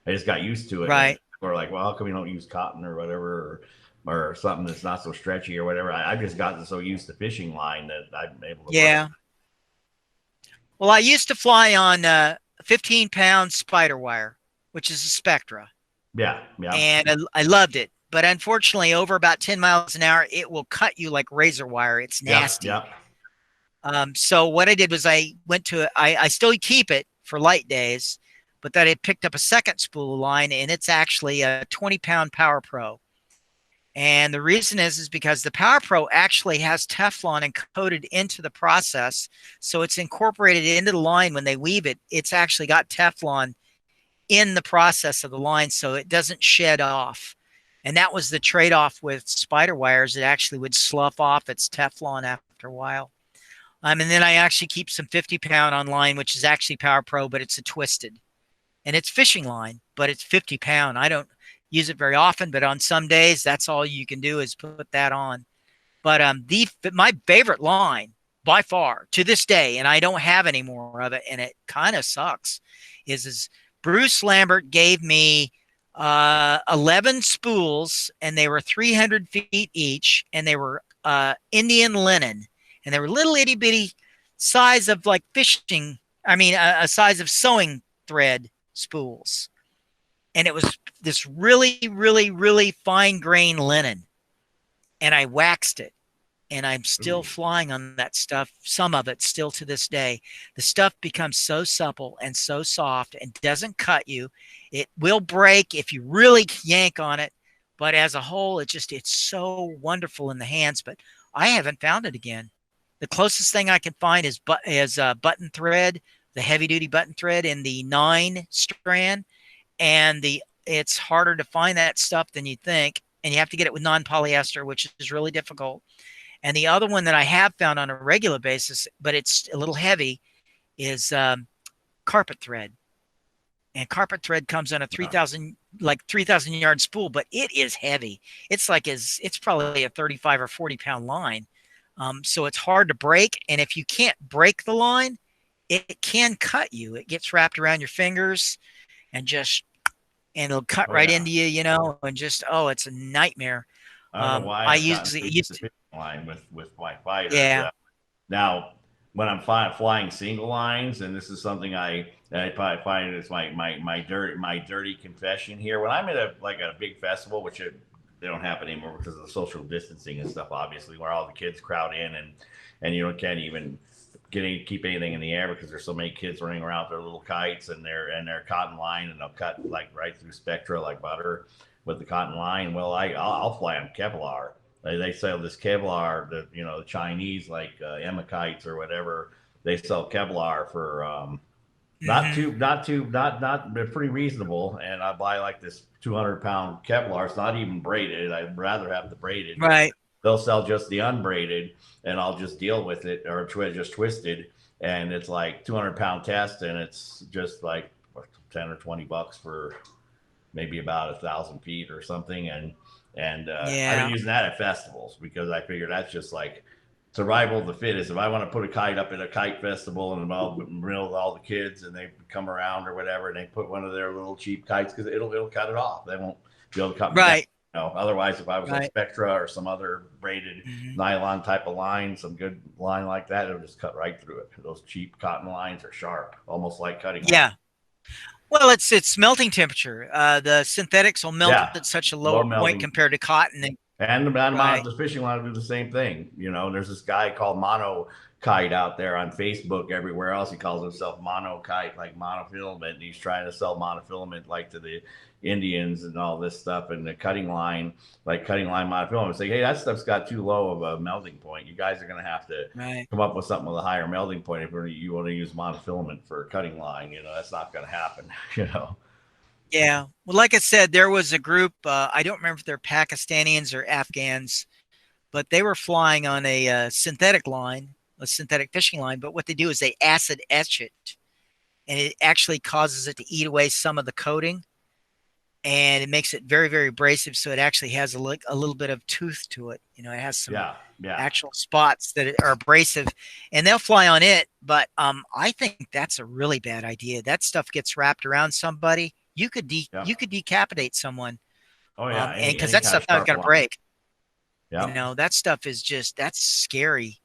I just got used to it. Right. Or like, well, how come you don't use cotton or whatever, or something that's not so stretchy or whatever? I've just gotten so used to fishing line that I'm able to. Yeah. Work. Well, I used to fly on 15-pound spider wire, which is a Spectra. Yeah. Yeah. And I loved it. But unfortunately, over about 10 miles an hour, it will cut you like razor wire. It's nasty. Yep. So what I did was I went to I still keep it for light days, but that I picked up a second spool of line, and it's actually a 20-pound Power Pro. And the reason is because the Power Pro actually has Teflon encoded into the process, so it's incorporated into the line when they weave it. It's actually got Teflon in the process of the line, so it doesn't shed off. And that was the trade-off with spider wires. It actually would slough off its Teflon after a while. And then I actually keep some 50-pound on line, which is actually Power Pro, but it's a twisted. And it's fishing line, but it's 50-pound. I don't use it very often, but on some days, that's all you can do is put that on. But my favorite line by far to this day, and I don't have any more of it, and it kind of sucks, is Bruce Lambert gave me 11 spools, and they were 300 feet each, and they were Indian linen. And they were little itty bitty size of like fishing. I mean, a size of sewing thread spools. And it was this really, really, really fine grain linen. And I waxed it. And I'm still flying on that stuff. Some of it still to this day. The stuff becomes so supple and so soft and doesn't cut you. It will break if you really yank on it. But as a whole, it's so wonderful in the hands. But I haven't found it again. The closest thing I can find is button thread, the heavy duty button thread in the 9 strand. And it's harder to find that stuff than you think. And you have to get it with non-polyester, which is really difficult. And the other one that I have found on a regular basis, but it's a little heavy, is carpet thread. And carpet thread comes on a 3,000 yard spool, but it is heavy. It's probably a 35 or 40-pound line. So it's hard to break. And if you can't break the line, it can cut you. It gets wrapped around your fingers and it'll cut right into you, and it's a nightmare. I don't know why I used to line with my fighters. Yeah. Now, when I'm flying single lines, and this is something I probably find it's my dirty confession here. When I'm at a big festival, which they don't happen anymore because of the social distancing and stuff, obviously, where all the kids crowd in and you can't even keep anything in the air because there's so many kids running around with their little kites and their cotton line, and they'll cut like right through Spectra like butter with the cotton line. Well, I'll fly on Kevlar. They sell this Kevlar, the Chinese like Emma kites or whatever. They sell Kevlar for not pretty reasonable. And I buy like this 200-pound Kevlar. It's not even braided. I'd rather have the braided. Right. They'll sell just the unbraided, and I'll just deal with it, or just twisted. And it's like 200-pound test, and it's just like $10 or $20 for maybe about 1,000 feet or something. And I've been using that at festivals because I figure that's just like survival of the fittest. If I want to put a kite up at a kite festival and involve all the kids and they come around or whatever, and they put one of their little cheap kites, because it'll cut it off. They won't be able to cut me down. Otherwise, if I was like Spectra or some other braided nylon type of line, some good line like that, it'll just cut right through it. Those cheap cotton lines are sharp, almost like cutting. Yeah. Well, it's melting temperature. The synthetics will melt at such a low point compared to cotton. And the fishing line will do the same thing. There's this guy called Mono Kite out there on Facebook. Everywhere else, he calls himself Mono Kite, like monofilament. And he's trying to sell monofilament like to the Indians and all this stuff, and the cutting line monofilament. Say, hey, that stuff's got too low of a melting point. You guys are going to have to come up with something with a higher melting point if you want to use monofilament for cutting line. That's not going to happen. Yeah. Well, like I said, there was a group, I don't remember if they're Pakistanians or Afghans, but they were flying on a synthetic line, a synthetic fishing line. But what they do is they acid etch it, and it actually causes it to eat away some of the coating, and it makes it very, very abrasive. So it actually has a little bit of tooth to it. You know, it has some actual spots that are abrasive, and they'll fly on it. But I think that's a really bad idea. That stuff gets wrapped around somebody. You could decapitate someone. Oh yeah, and because that stuff's not going to break. Yeah, you know, that stuff is that's scary.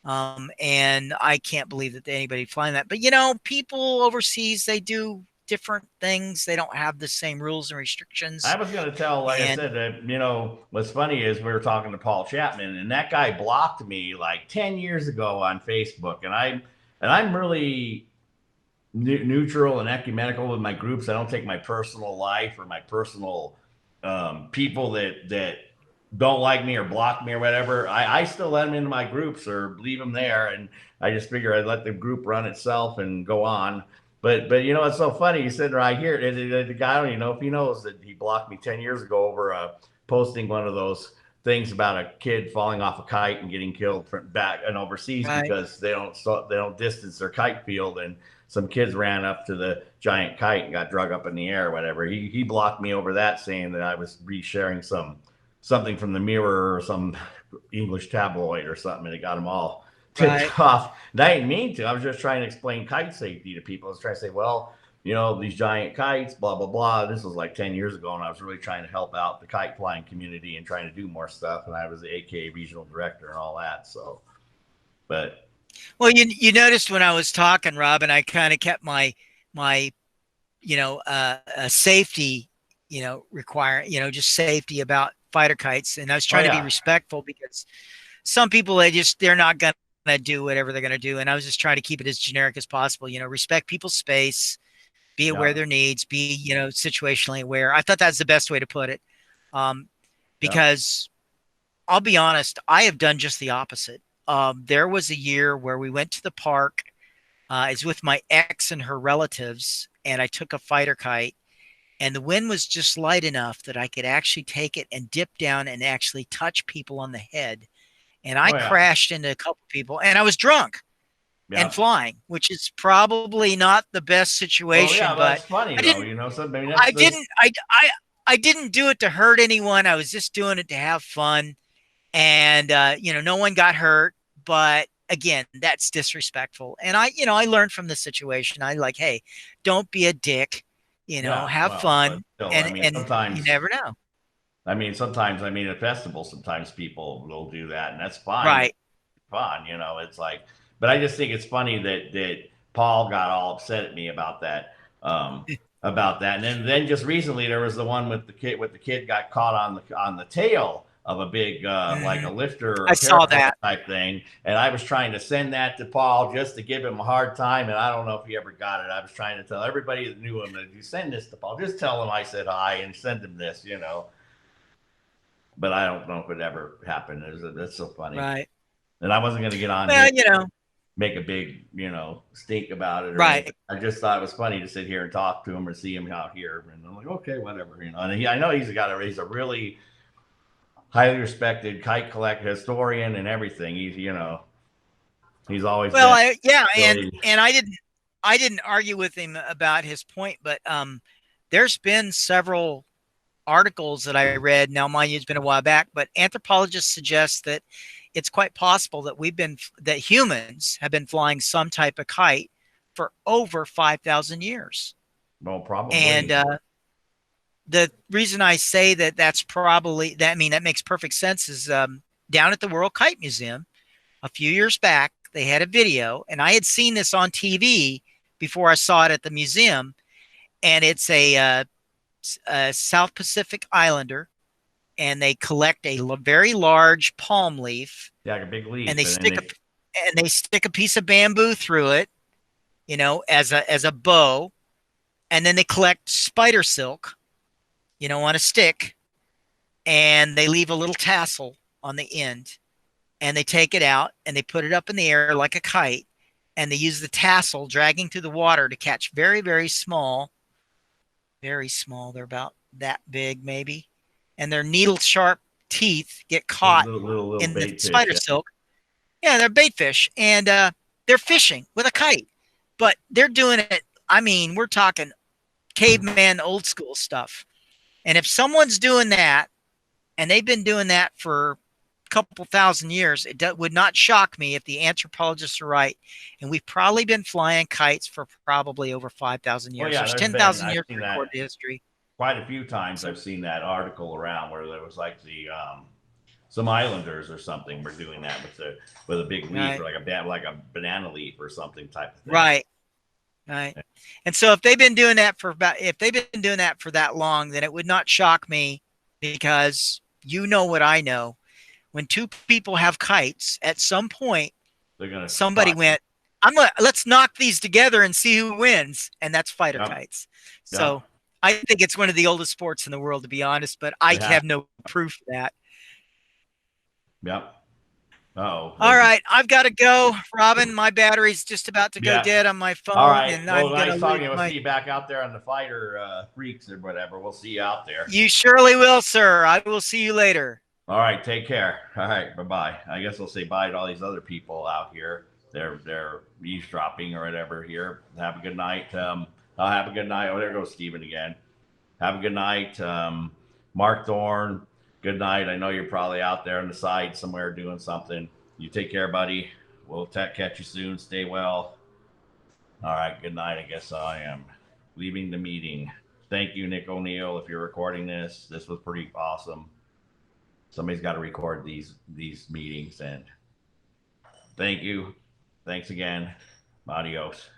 And I can't believe that anybody flying that. But you know, people overseas, they do different things. They don't have the same rules and restrictions. I was going to tell, like I said, you know, what's funny is we were talking to Paul Chapman, and that guy blocked me like 10 years ago on Facebook, and I'm really neutral and ecumenical with my groups. I don't take my personal life or my personal people that don't like me or block me or whatever. I still let them into my groups or leave them there, and I just figure I'd let the group run itself and go on. But you know, it's so funny. He's sitting right here. The guy, I don't even know if he knows that he blocked me 10 years ago over posting one of those things about a kid falling off a kite and getting killed from back and overseas because they don't distance their kite field, and some kids ran up to the giant kite and got drug up in the air or whatever. He blocked me over that, saying that I was resharing something from the Mirror or some English tabloid or something, and it got them all ticked off. And I didn't mean to. I was just trying to explain kite safety to people. I was trying to say, well, you know, these giant kites, blah, blah, blah. This was like 10 years ago, and I was really trying to help out the kite flying community and trying to do more stuff. And I was the AKA regional director and all that. So, but. Well, you noticed when I was talking, Rob, and I kind of kept my you know, safety, you know, just safety about fighter kites. And I was trying to be respectful because some people, they're not going to do whatever they're going to do. And I was just trying to keep it as generic as possible, you know, respect people's space, be aware of their needs, be, you know, situationally aware. I thought that's the best way to put it. Because I'll be honest, I have done just the opposite. There was a year where we went to the park. It's with my ex and her relatives, and I took a fighter kite, and the wind was just light enough that I could actually take it and dip down and actually touch people on the head. And I crashed into a couple people, and I was drunk and flying, which is probably not the best situation. But that's funny, though. You know, I didn't do it to hurt anyone. I was just doing it to have fun, and you know, no one got hurt. But again, that's disrespectful. And I learned from the situation. I like, hey, don't be a dick. You know, have fun, still, and sometimes you never know. I mean, sometimes, at festivals, sometimes people will do that, and that's fine. Right. Fun, you know, it's like, but I just think it's funny that Paul got all upset at me about that, And then just recently there was the one with the kid got caught on the tail of a big, like a lifter or I saw that type thing. And I was trying to send that to Paul just to give him a hard time. And I don't know if he ever got it. I was trying to tell everybody that knew him that you send this to Paul, just tell him I said hi and send him this, you know. But I don't know if it ever happened. That's so funny. Right. And I wasn't going to get on well, here, you know, make a big, you know, stink about it. Or right. Anything. I just thought it was funny to sit here and talk to him or see him out here. And I'm like, okay, whatever, you know. And I know he's a really highly respected kite collector, historian, and everything. He's, you know, he's always and I didn't argue with him about his point, but there's been several articles that I read. Now, mind you, it's been a while back, but anthropologists suggest that it's quite possible that humans have been flying some type of kite for over 5,000 years. Well, probably. And the reason I say that that makes perfect sense is down at the World Kite Museum a few years back, they had a video, and I had seen this on TV before I saw it at the museum. And it's a South Pacific Islander, and they collect a very large palm leaf. Yeah, like a big leaf. And they stick a piece of bamboo through it, you know, as a bow. And then they collect spider silk, you know, on a stick, and they leave a little tassel on the end, and they take it out and they put it up in the air like a kite, and they use the tassel dragging through the water to catch very, very small very small. They're about that big, maybe. And their needle sharp teeth get caught little in the bait fish, spider yeah. silk. Yeah, they're bait fish. And they're fishing with a kite. But they're doing it, I mean, we're talking caveman old school stuff. And if someone's doing that, and they've been doing that for a couple thousand years, it would not shock me if the anthropologists are right. And we've probably been flying kites for probably over 5,000 years. Well, yeah, There's there's 10,000 been- years I've seen recorded that. history. Quite a few times I've seen that article around where there was like some islanders or something were doing that with a big leaf, Right. or like a banana leaf or something type of thing. Right. Right. And so if they've been doing that for that long, then it would not shock me, because you know what I know. When two people have kites, at some point They're gonna somebody fight. went, let's knock these together and see who wins. And that's fighter Yep. kites. Yep. So I think it's one of the oldest sports in the world, to be honest, but I It has- have no proof of that. Yep. Uh-oh. All right, I've got to go, Robin. My battery's just about to go Yeah. dead on my phone. All right. And Well, I'm gonna nice talking to you. lose We'll see you back out there on the fighter freaks or whatever. We'll see you out there. You surely will, sir. I will see you later. All right. Take care. All right. Bye-bye. I guess I'll say bye to all these other people out here. They're eavesdropping or whatever here. Have a good night. I'll have a good night. Oh, there goes Steven again. Have a good night. Mark Thorne, good night. I know you're probably out there on the side somewhere doing something. You take care, buddy. We'll catch you soon. Stay well. All right. Good night. I guess I am leaving the meeting. Thank you, Nick O'Neill, if you're recording this. This was pretty awesome. Somebody's got to record these meetings, and thank you. Thanks again. Adios.